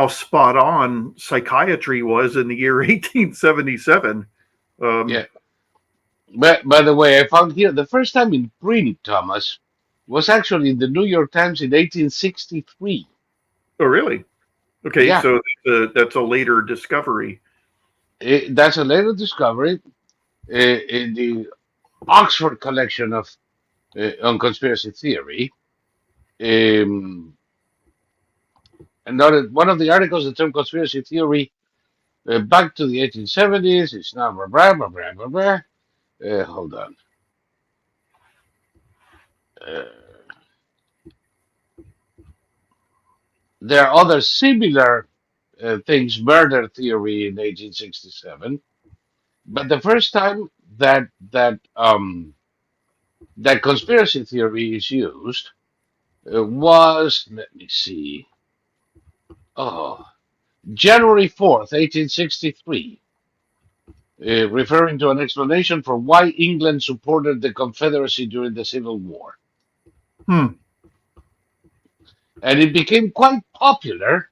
spot on psychiatry was in the year 1877. Um, Yeah. But by the way, I found here the first time in print, Thomas, was actually in the New York Times in 1863. oh, really? Okay, Yeah, so that's a later discovery. that's a later discovery in the Oxford collection of on conspiracy theory. Um, one of the articles, the term conspiracy theory back to the 1870s. It's not blah, blah, blah, blah, blah, blah. Hold on. Uh, there are other similar things, murder theory in 1867, but the first time that conspiracy theory is used was, let me see, oh, January 4th, 1863, referring to an explanation for why England supported the Confederacy during the Civil War. Hmm. And it became quite popular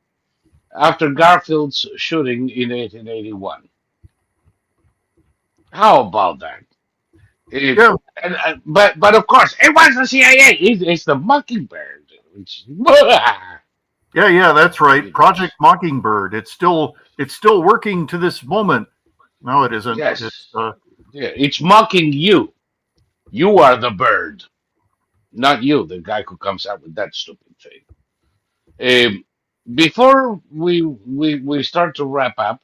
after Garfield's shooting in 1881. How about that? It, Yeah, but of course, it was the CIA. It's the Mockingbird. Which, yeah, that's right. Project goodness. Mockingbird. It's still working to this moment. No, it isn't. Yes. Yeah, it's mocking you. You are the bird, not you, the guy who comes out with that stupid thing. Um, before we start to wrap up,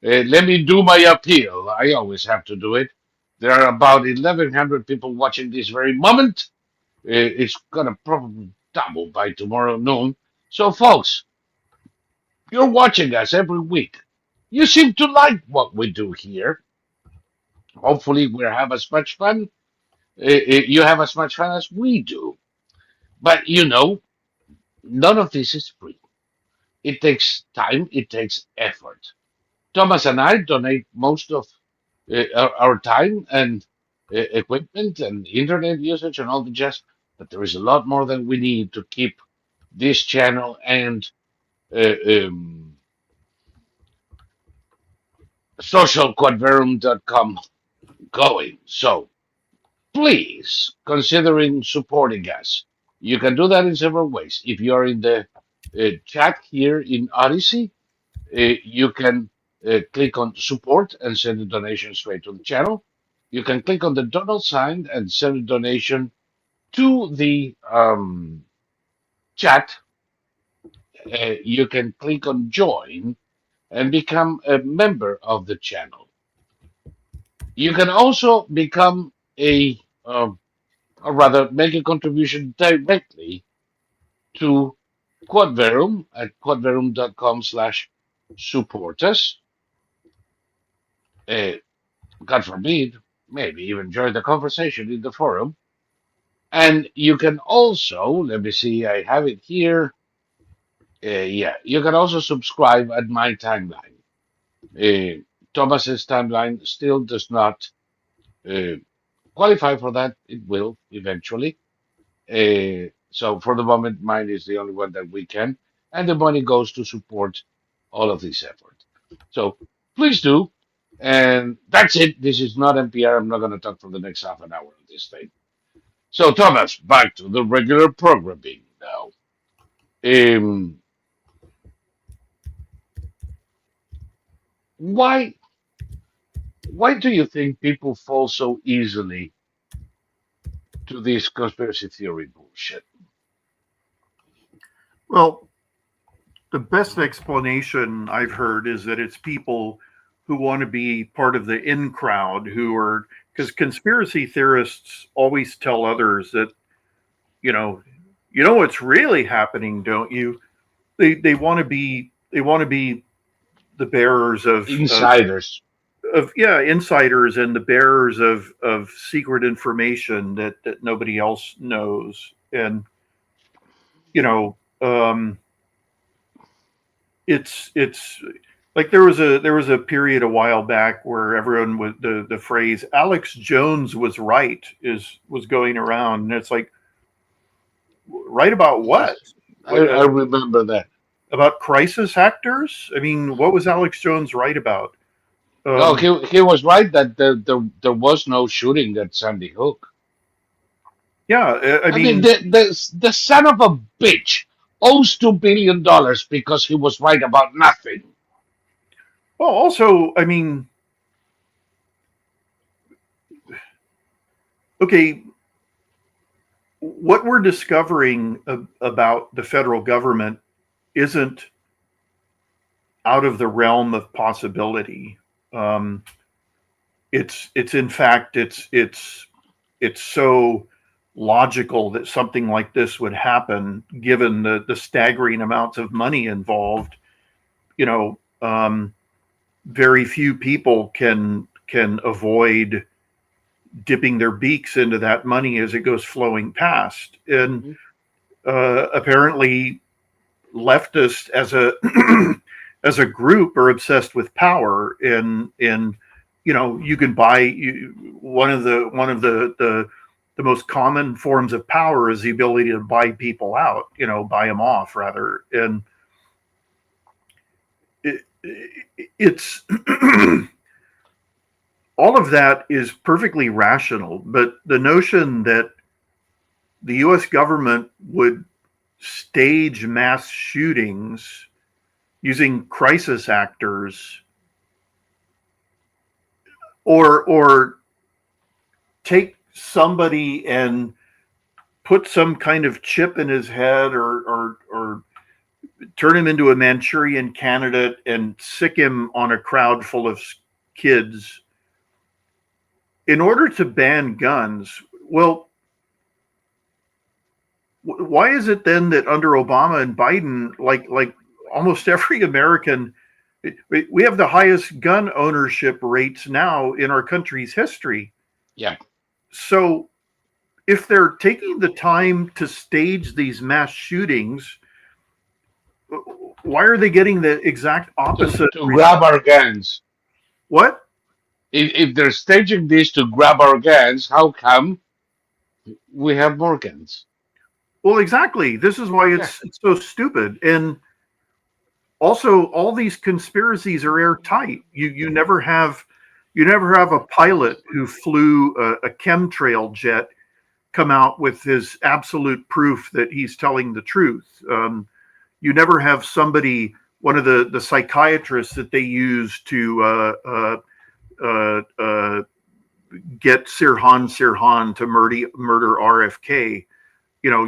let me do my appeal. I always have to do it. There are about 1,100 people watching this very moment. It's gonna probably double by tomorrow noon. So, folks, you're watching us every week. You seem to like what we do here. Hopefully, we have as much fun. You have as much fun as we do. But none of this is free. It takes time. It takes effort. Thomas and I donate most of our time and equipment and internet usage and all the jazz. But there is a lot more than we need to keep this channel and uh, um, socialquadverum.com going. So please considering supporting us. You can do that in several ways. If you are in the chat here in Odyssey, you can click on support and send a donation straight to the channel. You can click on the donate sign and send a donation to the chat. You can click on join and become a member of the channel. You can also become or rather, make a contribution directly to Quadverum at quadverum.com/support us. Uh, God forbid, maybe even join the conversation in the forum. And you can also, let me see, I have it here. Yeah, you can also subscribe at my timeline. Thomas's timeline still does not uh, qualify for that. It will eventually. So for the moment, mine is the only one that we can, and the money goes to support all of this effort. So please do. And that's it. This is not NPR. I'm not going to talk for the next half an hour on this thing. So Thomas, back to the regular programming now. Um, why why do you think people fall so easily to this conspiracy theory bullshit? Well, the best explanation I've heard is that it's people who want to be part of the in crowd who are, because conspiracy theorists always tell others that, you know, you know what's really happening, don't you? They want to be the bearers of yeah, insiders and the bearers of secret information that nobody else knows. And you know, it's like there was a period a while back where everyone was the phrase Alex Jones was right was going around, and it's like, right about what? Yes, I remember that. About crisis actors? I mean, what was Alex Jones right about? No, Um, he was right that there was no shooting at Sandy Hook. yeah, I I mean, mean, the son of a bitch owes $2 billion because he was right about nothing. well, also, I mean, okay, what we're discovering about the federal government isn't out of the realm of possibility. Um, it's in fact it's so logical that something like this would happen given the staggering amounts of money involved. You know, very few people can avoid dipping their beaks into that money as it goes flowing past. And Mhm. apparently, leftists as a as a group are obsessed with power. And you know, you can buy one of the most common forms of power is the ability to buy people out. You know, buy them off rather. And it, it's all of that is perfectly rational, but the notion that the US government would stage mass shootings using crisis actors or take somebody and put some kind of chip in his head or turn him into a Manchurian candidate and sick him on a crowd full of kids in order to ban guns. Well, why is it then that under Obama and Biden, like almost every American, we have the highest gun ownership rates now in our country's history? Yeah. So if they're taking the time to stage these mass shootings, why are they getting the exact opposite To grab result? our guns. What? If they're staging this to grab our guns, how come we have more guns? Well, exactly. This is why Yeah. it's so stupid. And also, all these conspiracies are airtight. You never have a pilot who flew a chemtrail jet come out with his absolute proof that he's telling the truth. You never have somebody, one of the psychiatrists that they use to get Sirhan to murder RFK. You know,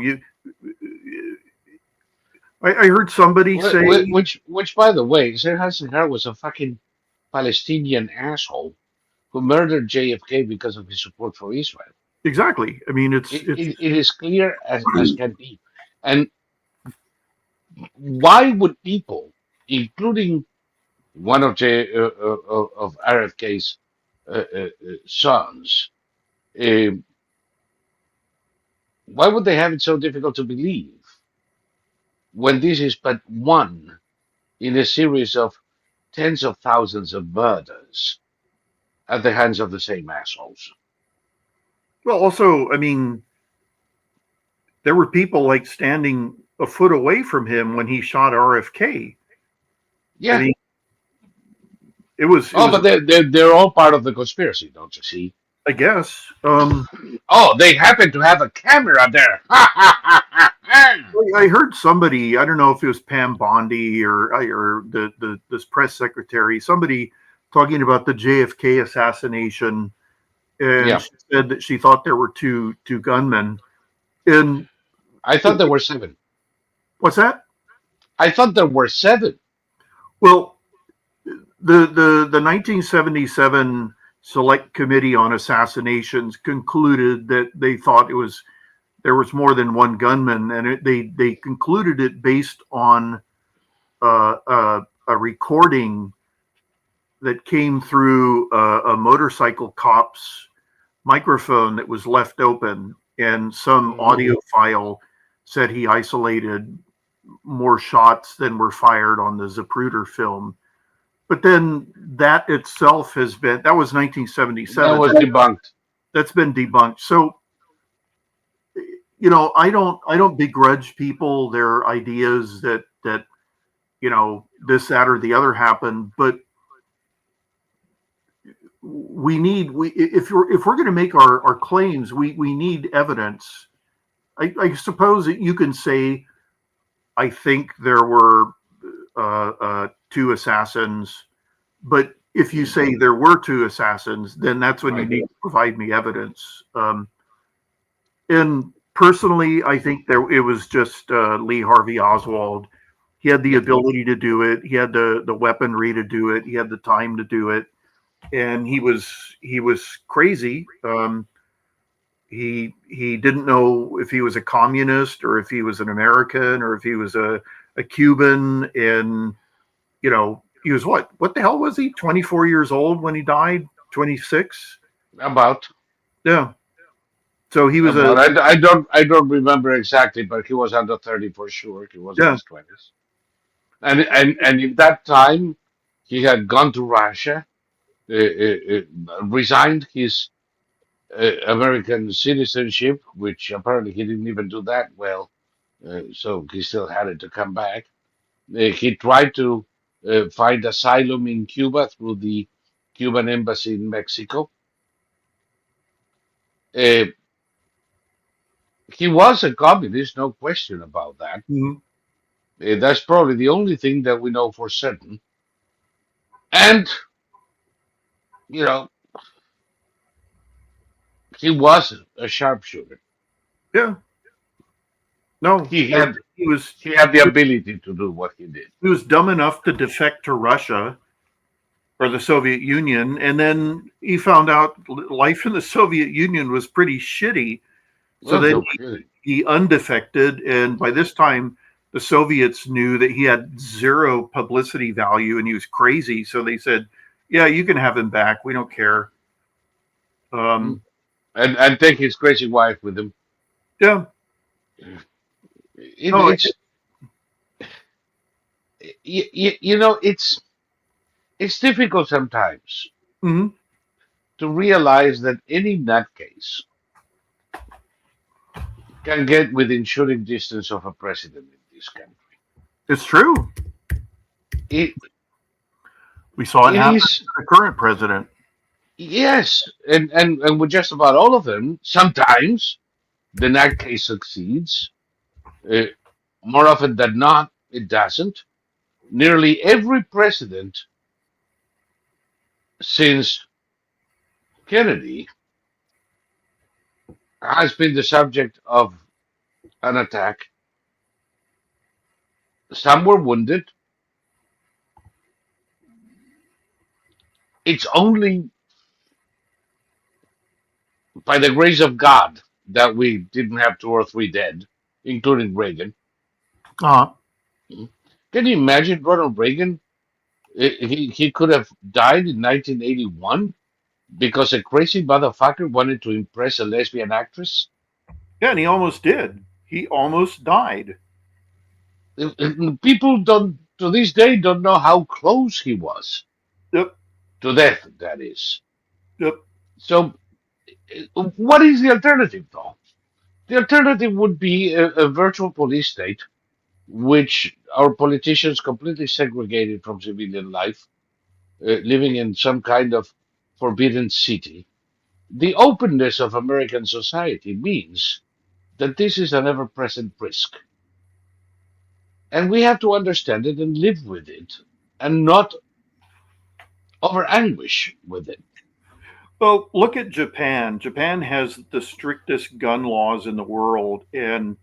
I heard somebody say Which, by the way, Sir Hassan was a fucking Palestinian asshole who murdered JFK because of his support for Israel. exactly. I mean, it's It is clear as can be. And why would people, including one of of RFK's sons, uh, why would they have it so difficult to believe when this is but one in a series of tens of thousands of murders at the hands of the same assholes? well. Also, I mean, there were people like standing a foot away from him when he shot RFK. I Yeah. mean, it Oh, was but they're all part of the conspiracy, don't you see? I guess. Oh, they happen to have a camera there. I heard somebody, I don't know if it was Pam Bondi or the this press secretary, somebody talking about the JFK assassination, and Yeah, she said that she thought there were two gunmen. And I thought there were seven. what's that? I thought there were seven. Well, the 1977 Select Committee on Assassinations concluded that they thought there was more than one gunman, and they concluded it based on a recording that came through a motorcycle cop's microphone that was left open, and some audio file said he isolated more shots than were fired on the Zapruder film. But then that itself that was 1977. That was debunked. That's been debunked. So, I don't begrudge people their ideas that this, that, or the other happened, but if we're going to make our claims, we need evidence. I suppose that you can say, I think there were two assassins, but if you say there were two assassins, then that's when you need to provide me evidence. And personally, I think it was just Lee Harvey Oswald. He had the ability to do it. He had the weaponry to do it. He had the time to do it, and he was crazy. He didn't know if he was a communist or if he was an American or if he was a Cuban. And he was what the hell was he? 24 years old when he died. 26. About. Yeah. So he was I don't remember exactly, but he was under 30 for sure. He was in his 20s. And in that time, he had gone to Russia, resigned his American citizenship, which apparently he didn't even do that well. So he still had it to come back. He tried to find asylum in Cuba through the Cuban embassy in Mexico. Uh, he was a communist, no question about that. That's probably the only thing that we know for certain. And, you know, he was a sharpshooter. Yeah. No, he had the ability to do what he did. He was dumb enough to defect to Russia or the Soviet Union, and then he found out life in the Soviet Union was pretty shitty. So then he undefected, and by this time the Soviets knew that he had zero publicity value and he was crazy. So they said, "Yeah, you can have him back. We don't care." And take his crazy wife with him. Yeah. It's difficult sometimes to realize that any nutcase can get within shooting distance of a president in this country. It's true. We saw it happen to the current president. Yes, and with just about all of them, sometimes the nutcase succeeds. More often than not, it doesn't. Nearly every president since Kennedy has been the subject of an attack. Some were wounded. It's only by the grace of God that we didn't have 2 or 3 dead, including Reagan. Can you imagine Ronald Reagan? He could have died in 1981 because a crazy motherfucker wanted to impress a lesbian actress. Yeah, and he almost did. He almost died. People to this day don't know how close he was. Yep. To death, that is. Yep. So, what is the alternative, though? The alternative would be a virtual police state, which our politicians completely segregated from civilian life, living in some kind of forbidden city. The openness of American society means that this is an ever present risk. And we have to understand it and live with it and not over anguish with it. Well, look at Japan. Japan has the strictest gun laws in the world, and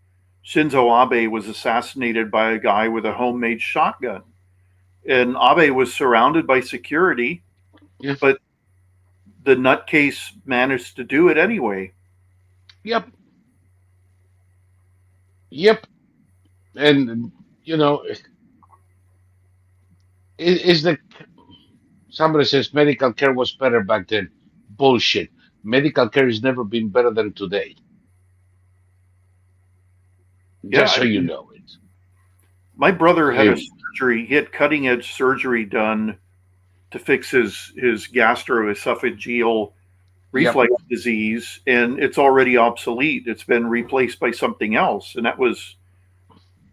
Shinzo Abe was assassinated by a guy with a homemade shotgun. And Abe was surrounded by security, Yeah. but the nutcase managed to do it anyway. Yep. Yep. And you know, is the somebody says medical care was better back then? Bullshit. Medical care has never been better than today. Yeah, Just I so you mean, know it. my brother had a Um, surgery. He had cutting edge surgery done to fix his gastroesophageal yep. reflex disease, and it's already obsolete. It's been replaced by something else, and that was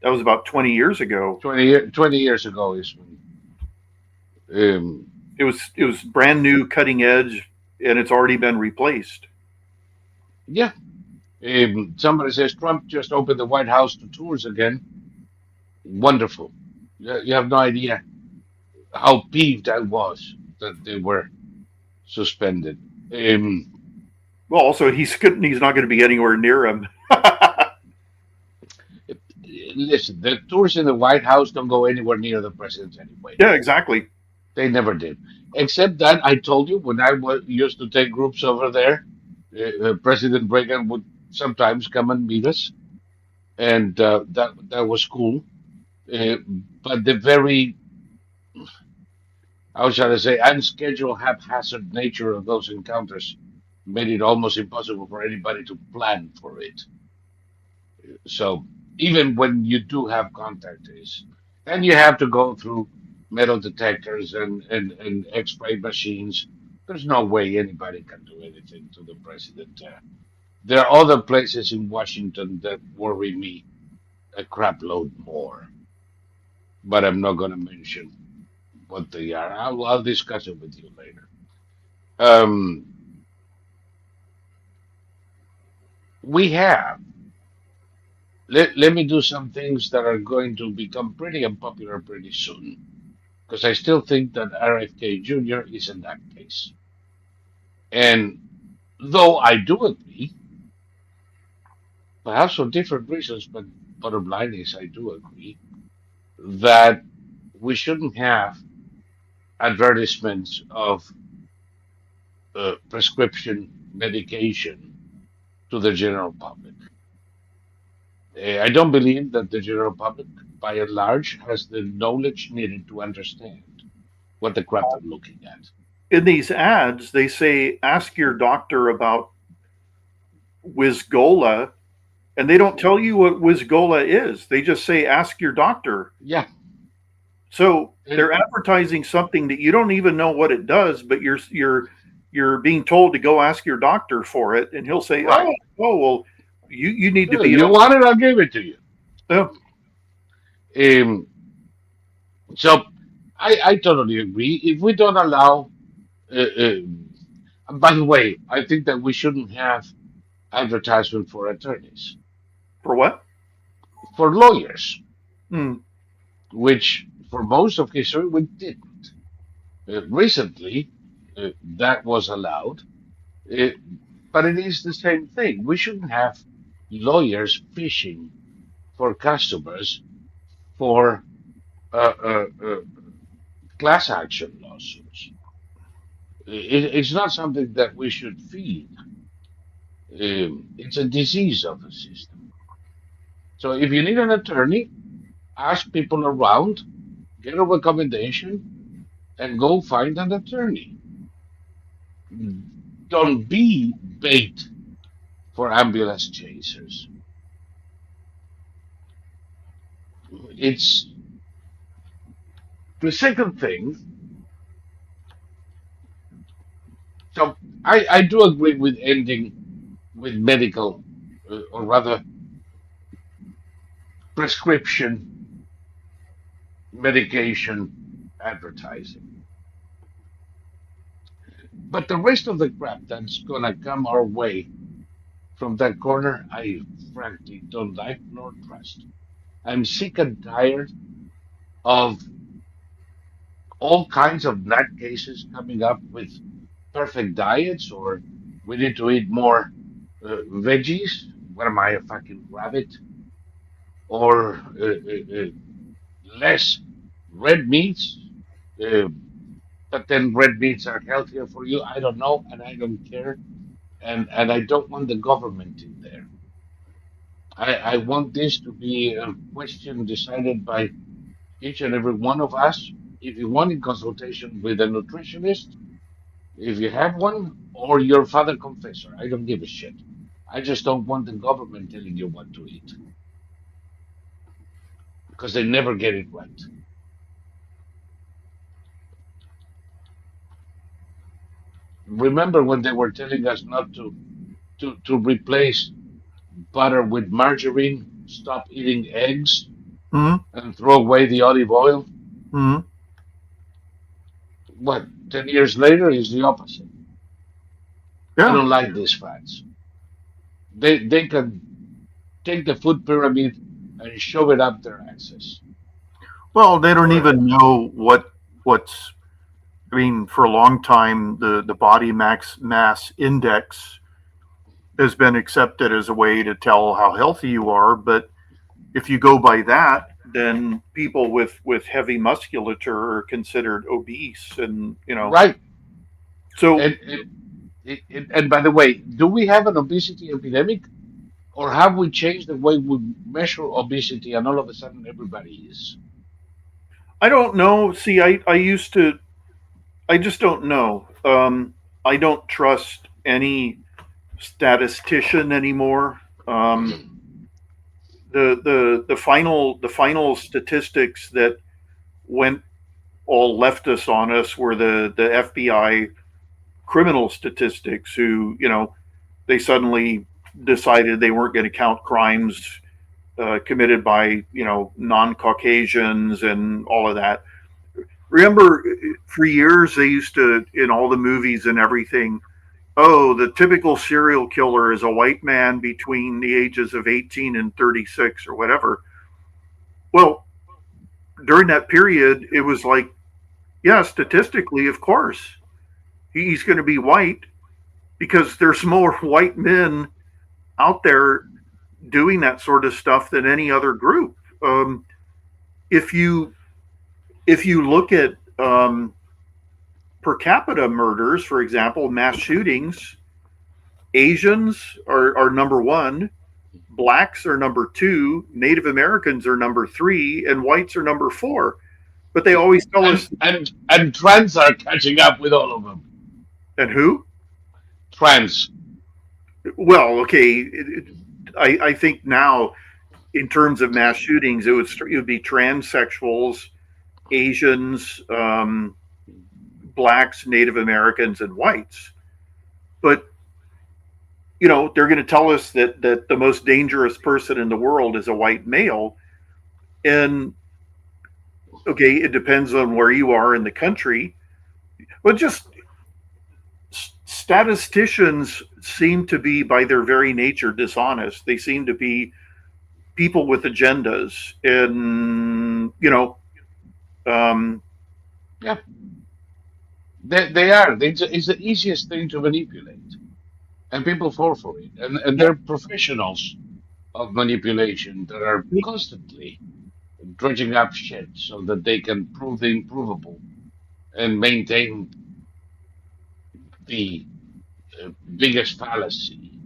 about 20 years ago. 20 years ago is when. Um, It was brand new, cutting edge, and it's already been replaced. yeah. Somebody says Trump just opened the White House to tours again. Wonderful. You have no idea how peeved I was that they were suspended. Um, Well, also he's not going to be anywhere near him. Listen, the tours in the White House don't go anywhere near the president anyway. Yeah, exactly. They never did. Except that I told you when used to take groups over there, President Reagan would sometimes come and meet us, and that was cool. Uh, but the very, how shall I say, unscheduled, haphazard nature of those encounters made it almost impossible for anybody to plan for it. So even when you do have contact trace, then you have to go through metal detectors and X-ray machines. There's no way anybody can do anything to the president. There are other places in Washington that worry me a crap load more, but I'm not going to mention what they are. I'll discuss it with you later. Um, we have. Let me do some things that are going to become pretty unpopular pretty soon, because I still think that RFK Jr. is in that case. And though I do agree, perhaps for different reasons, but bottom line is I do agree that we shouldn't have advertisements of prescription medication to the general public. I don't believe that the general public, by and large, has the knowledge needed to understand what the crap they're looking at. In these ads, they say, ask your doctor about Wizgola, and they don't tell you what Wizgola is. They just say, ask your doctor. Yeah, So and they're advertising something that you don't even know what it does, but you're being told to go ask your doctor for it, and he'll say, right. oh well, you need to be You want it, I'll give it to you. oh, Um, so I totally agree. If we don't allow, by the way, I think that we shouldn't have advertisement for attorneys, for what? for lawyers, Hmm. which for most of history we didn't. Recently, that was allowed, uh, but it is the same thing. We shouldn't have lawyers fishing for customers for class action lawsuits. It's not something that we should feed. It's a disease of the system. So if you need an attorney, ask people around, get a recommendation, and go find an attorney. Don't be bait for ambulance chasers. It's the second thing. So I do agree with ending with medical, or rather prescription medication advertising. But the rest of the crap that's gonna come our way from that corner, I frankly don't like nor trust. I'm sick and tired of all kinds of nutcases coming up with perfect diets, or we need to eat more veggies. What am I, a fucking rabbit? or less red meats, uh, but then red meats are healthier for you. I don't know, and I don't care, and I don't want the government in there. I want this to be a question decided by each and every one of us. If you want in consultation with a nutritionist, if you have one, or your father confessor, I don't give a shit. I just don't want the government telling you what to eat because they never get it right. Remember when they were telling us not to replace butter with margarine, stop eating eggs, Hmm. and throw away the olive oil? Hmm. What, 10 years later is the opposite. I Yeah. don't like these fats. They can take the food pyramid and shove it up their asses. Well, they don't For even know what's. I mean, for a long time, the body mass index has been accepted as a way to tell how healthy you are. But if you go by that, then people with heavy musculature are considered obese, and right. so And by the way, do we have an obesity epidemic, or have we changed the way we measure obesity, and all of a sudden everybody is? I don't know. See, I used to. I just don't know. I don't trust any statistician anymore. The final statistics that went all leftist on us were the FBI criminal statistics, who they suddenly decided they weren't going to count crimes committed by non-Caucasians and all of that. Remember, for years they used to, in all the movies and everything, oh, the typical serial killer is a white man between the ages of 18 and 36 or whatever. Well, during that period, it was like, yeah, statistically, of course, he's going to be white because there's more white men out there doing that sort of stuff than any other group. If you look at per capita murders, for example, mass shootings, Asians are number one, blacks are number two, Native Americans are number three, and whites are number four. But they always tell and us, and trans are catching up with all of them. and who? Trans. Well, okay, I think now in terms of mass shootings, it would be transsexuals, Asians, blacks, Native Americans, and whites. But they're going to tell us that the most dangerous person in the world is a white male, and okay, it depends on where you are in the country, but just statisticians seem to be, by their very nature, dishonest. They seem to be people with agendas, and um, Yeah, they are. It's the easiest thing to manipulate, and people fall for it. And yeah, they're professionals of manipulation that are constantly dredging up shit so that they can prove the improvable and maintain the biggest fallacy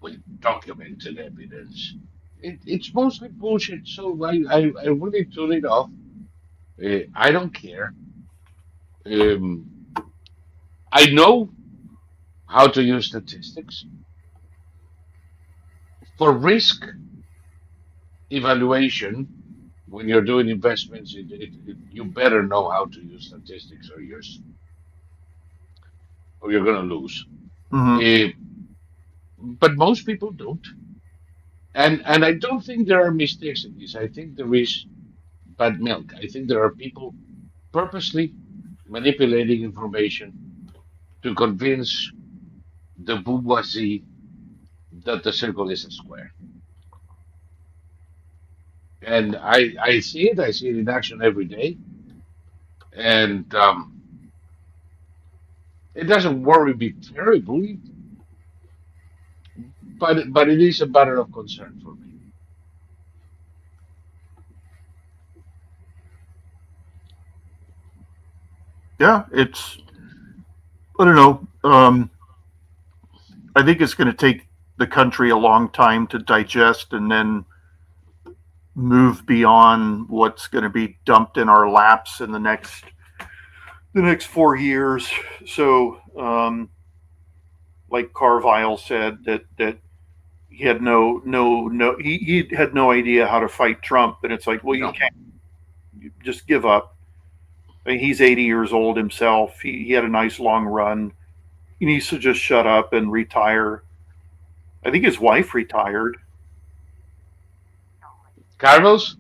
with documented evidence. It's mostly bullshit. So I really tune it off. I don't care. Um, I know how to use statistics for risk evaluation. When you're doing investments, you better know how to use statistics, or you're going to lose. mm-hmm, Uh, but most people don't, and I don't think there are mistakes in this. I think there is bad milk. I think there are people purposely manipulating information to convince the bourgeoisie that the circle is a square. And I see it. I see it in action every day. And it doesn't worry me terribly, but it is a matter of concern for me. Yeah, I don't know. I think it's going to take the country a long time to digest and then move beyond what's going to be dumped in our laps in the next 4 years. So, like Carville said, that he had he had no idea how to fight Trump, and it's like, well, you No. can't, you just give up. I mean, he's 80 years old himself. He had a nice long run. He needs to just shut up and retire. I think his wife retired. Carlos?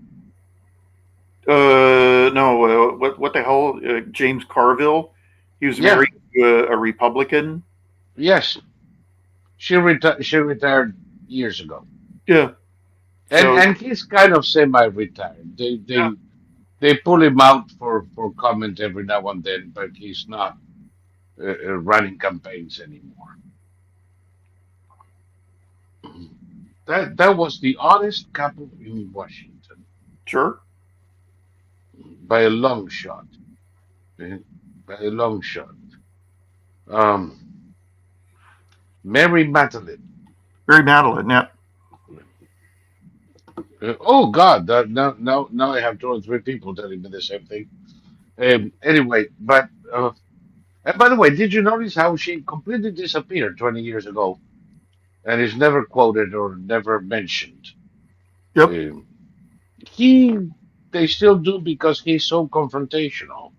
No, what the hell? James Carville. He was Yeah. married to a Republican. Yes. She retired years ago. Yeah. So And he's kind of semi-retired. yeah, They pull him out for comment every now and then, but he's not running campaigns anymore. That was the honest couple in Washington sure. by a long shot. By a long shot. Um, Mary Madeline. Mary Madeline. Yeah. Oh God! Now I have two or three people telling me the same thing. Anyway, but and by the way, did you notice how she completely disappeared 20 years ago and is never quoted or never mentioned? Yep. Um, he they still do because he's so confrontational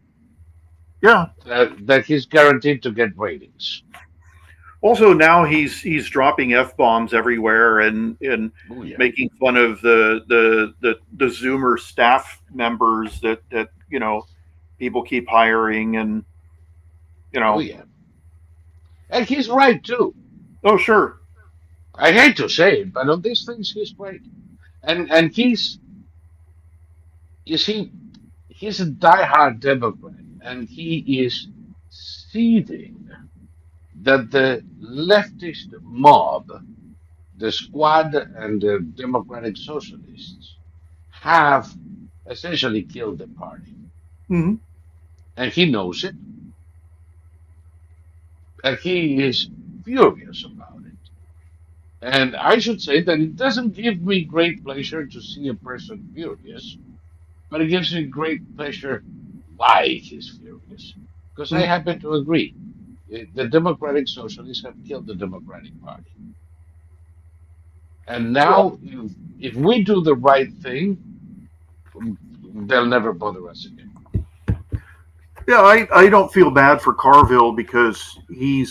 Yeah. that he's guaranteed to get ratings. Also, now he's dropping f bombs everywhere and Oh yeah, making fun of the Zoomer staff members that people keep hiring and you oh know. yeah, and he's right too. Oh sure. I hate to say it, but on these things he's right. And you see, he's a diehard Democrat, and he is seething that the leftist mob, the squad, and the Democratic Socialists have essentially killed the party. Mm-hmm. And he knows it, and he is furious about it. And I should say that it doesn't give me great pleasure to see a person furious, but it gives me great pleasure why he's furious. Because I Mm-hmm. happen to agree. The Democratic Socialists have killed the Democratic Party. And Well, now, if we do the right thing, they'll never bother us again. yeah, I don't feel bad for Carville because he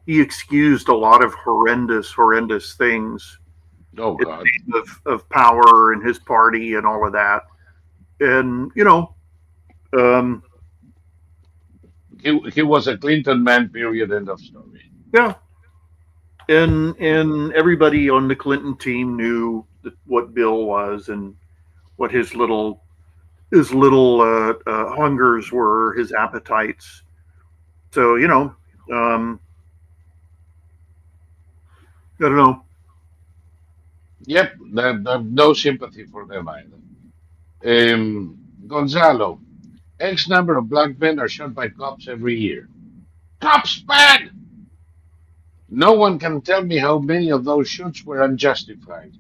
excused a lot of horrendous things Oh, in God. the name of power and his party and all of that. And um, He was a Clinton man, period, end of story. yeah, and everybody on the Clinton team knew what Bill was and what his little hungers were, his appetites. So um, I don't know. Yep, no sympathy for them either. Gonzalo, X number of black men are shot by cops every year. Cops bad! No one can tell me how many of those shoots were unjustified.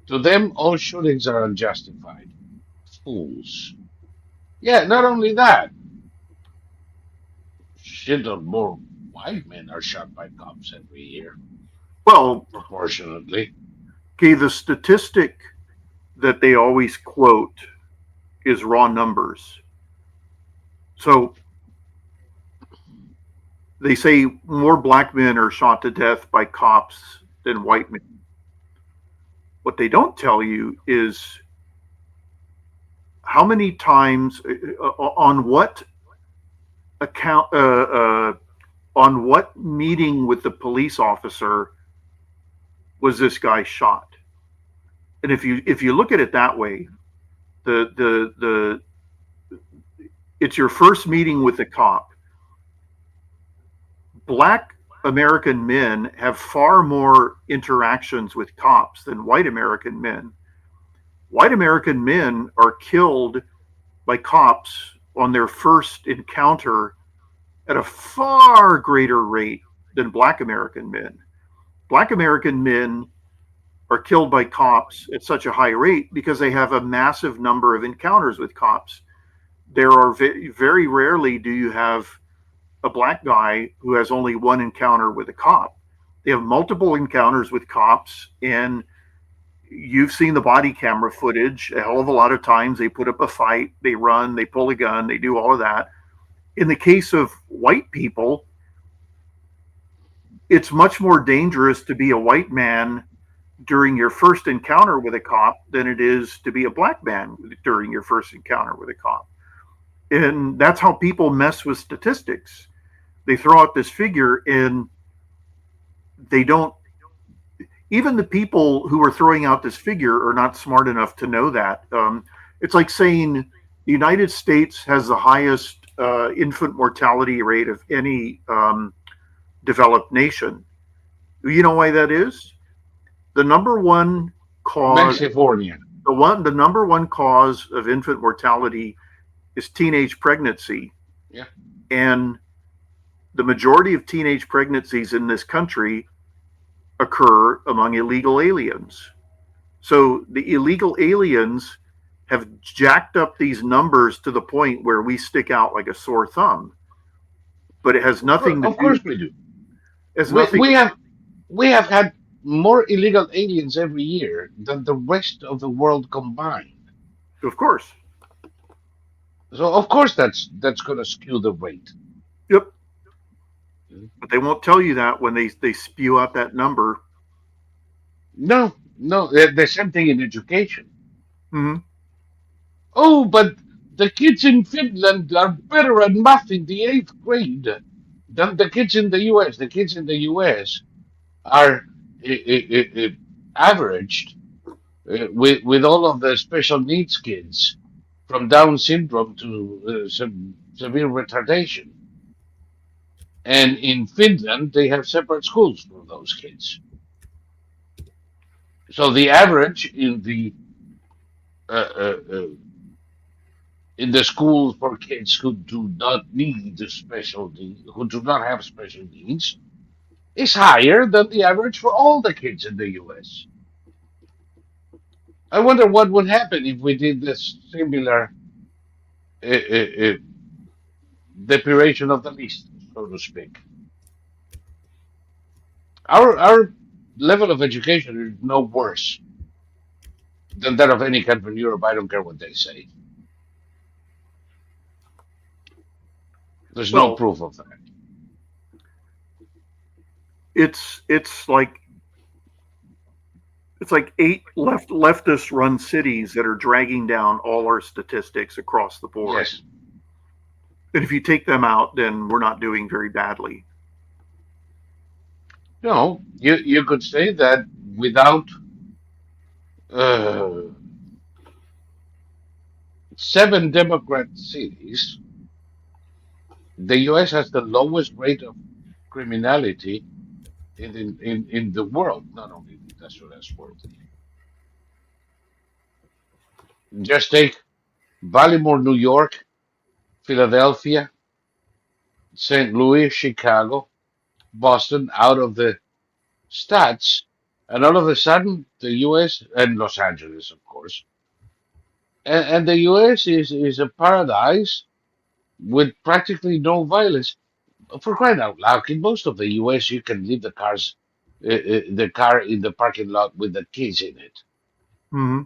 To them, all shootings are unjustified. Fools. Yeah, not only that, shit of more white men are shot by cops every year, Well, proportionately. okay, the statistic that they always quote is raw numbers. So they say more black men are shot to death by cops than white men. What they don't tell you is how many times, on what account, on what meeting with the police officer was this guy shot. And if you look at it that way, the it's your first meeting with the cop. Black American men have far more interactions with cops than white American men. White American men are killed by cops on their first encounter at a far greater rate than Black American men. Black American men are killed by cops at such a high rate because they have a massive number of encounters with cops. There are very rarely do you have a black guy who has only one encounter with a cop. They have multiple encounters with cops, and you've seen the body camera footage. A hell of a lot of times they put up a fight, they run, they pull a gun, they do all of that. In the case of white people, it's much more dangerous to be a white man during your first encounter with a cop than it is to be a black man during your first encounter with a cop. And that's how people mess with statistics. They throw out this figure and they don't, even the people who are throwing out this figure are not smart enough to know that. It's like saying the United States has the highest infant mortality rate of any developed nation. You know why that is? The number one cause, Mexifornia. the number one cause of infant mortality is teenage pregnancy. Yeah. And the majority of teenage pregnancies in this country occur among illegal aliens. So the illegal aliens have jacked up these numbers to the point where we stick out like a sore thumb. But it has nothing to Of do. course we do. Has We, nothing. we have had more illegal aliens every year than the rest of the world combined. Of course. So of course that's going to skew the rate. Yep. But they won't tell you that when they spew out that number. No, no, the same thing in education. Mm-hmm. Oh, but the kids in Finland are better at math in the eighth grade than the kids in the U.S. The kids in the U.S. are averaged with all of the special needs kids, from Down syndrome to severe retardation. And in Finland, they have separate schools for those kids. So the average uh, uh, uh, in the schools for kids who do not need the special need, who do not have special needs, is higher than the average for all the kids in the U.S. I wonder what would happen if we did this similar depuration of the list, so to speak. Our level of education is no worse than that of any country in Europe. I don't care what they say. There's no Well, proof of that. it's like eight leftist run cities that are dragging down all our statistics across the board. Yes. And if you take them out, then we're not doing very badly. No, you could say that without uh, 7 Democrat cities, the U.S. has the lowest rate of criminality in the world, not only the industrialized world. Just take Baltimore, New York, Philadelphia, St. Louis, Chicago, Boston out of the stats, and all of a sudden the U.S. and Los Angeles, of course, and the U.S. is a paradise with practically no violence. For crying out loud, in most of the U.S., you can leave the car in the parking lot with the keys in it. Mm-hmm.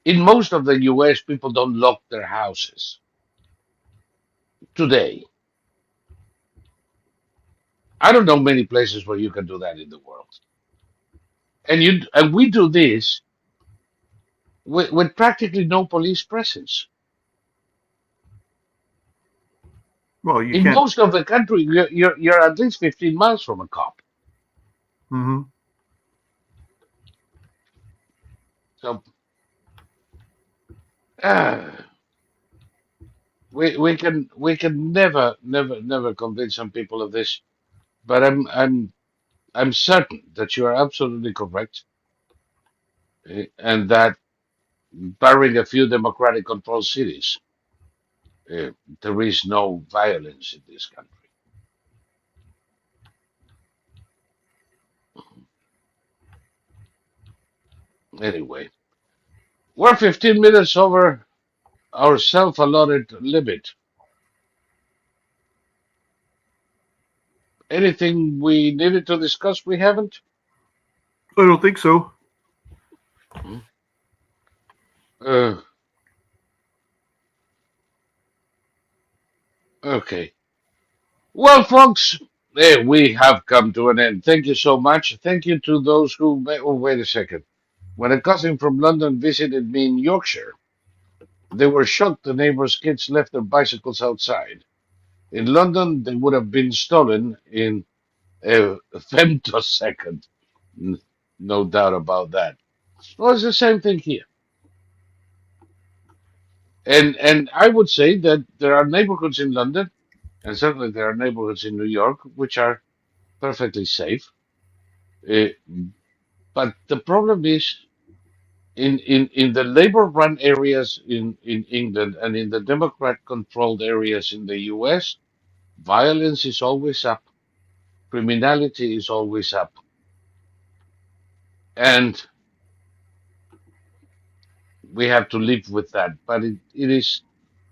In most of the U.S., people don't lock their houses today. I don't know many places where you can do that in the world. And we do this with practically no police presence. Well, you In can't. most of the country, you're at least 15 miles from a cop. Mm-hmm. So uh, we can never convince some people of this. But I'm certain that you are absolutely correct, and that barring a few democratic controlled cities, Uh, there is no violence in this country. Anyway, we're 15 minutes over our self-allotted limit. Anything we needed to discuss we haven't? I don't think so. Uh, okay. Well, folks, we have come to an end. Thank you so much. Thank you to those who. Oh, wait a second. When a cousin from London visited me in Yorkshire, they were shocked the neighbors' kids left their bicycles outside. In London, they would have been stolen in a femtosecond. No doubt about that. Well, it's the same thing here. And I would say that there are neighborhoods in London, and certainly there are neighborhoods in New York, which are perfectly safe. Uh, but the problem is in the labor-run areas in England and in the Democrat-controlled areas in the US, violence is always up, criminality is always up, and we have to live with that. But it is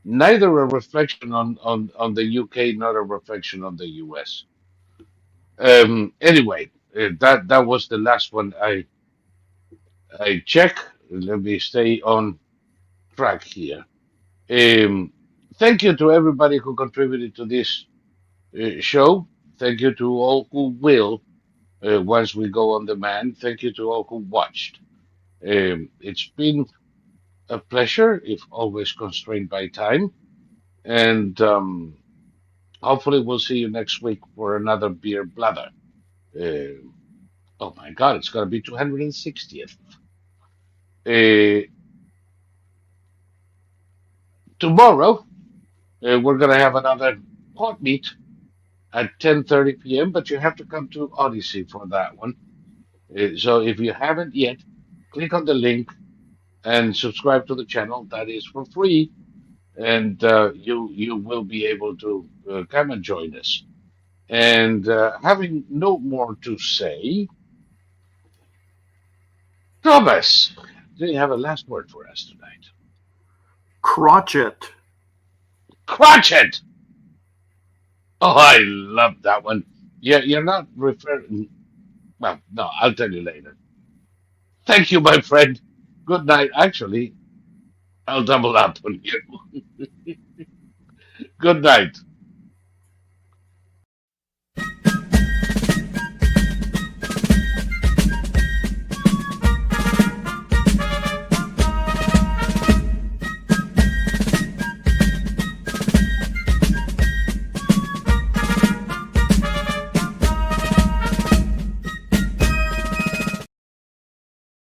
neither a reflection on the UK nor a reflection on the US. Anyway, that was the last one I check. Let me stay on track here. Um, Thank you to everybody who contributed to this show. Thank you to all who will once we go on demand. Thank you to all who watched. It's been a pleasure, if always constrained by time. And hopefully, we'll see you next week for another beer blather. Uh, oh my God, it's going to be 260th. Uh, Tomorrow, we're going to have another hot meet at 10:30 p.m., but you have to come to Odyssey for that one. So if you haven't yet, click on the link and subscribe to the channel. That is for free, and you will be able to come and join us. And having no more to say, Thomas, do you have a last word for us tonight? Crotchet. Crotchet! Oh, I love that one. Yeah, you're not referring. Well, no, I'll tell you later. Thank you, my friend. Good night. Actually, I'll double up on you. Good night.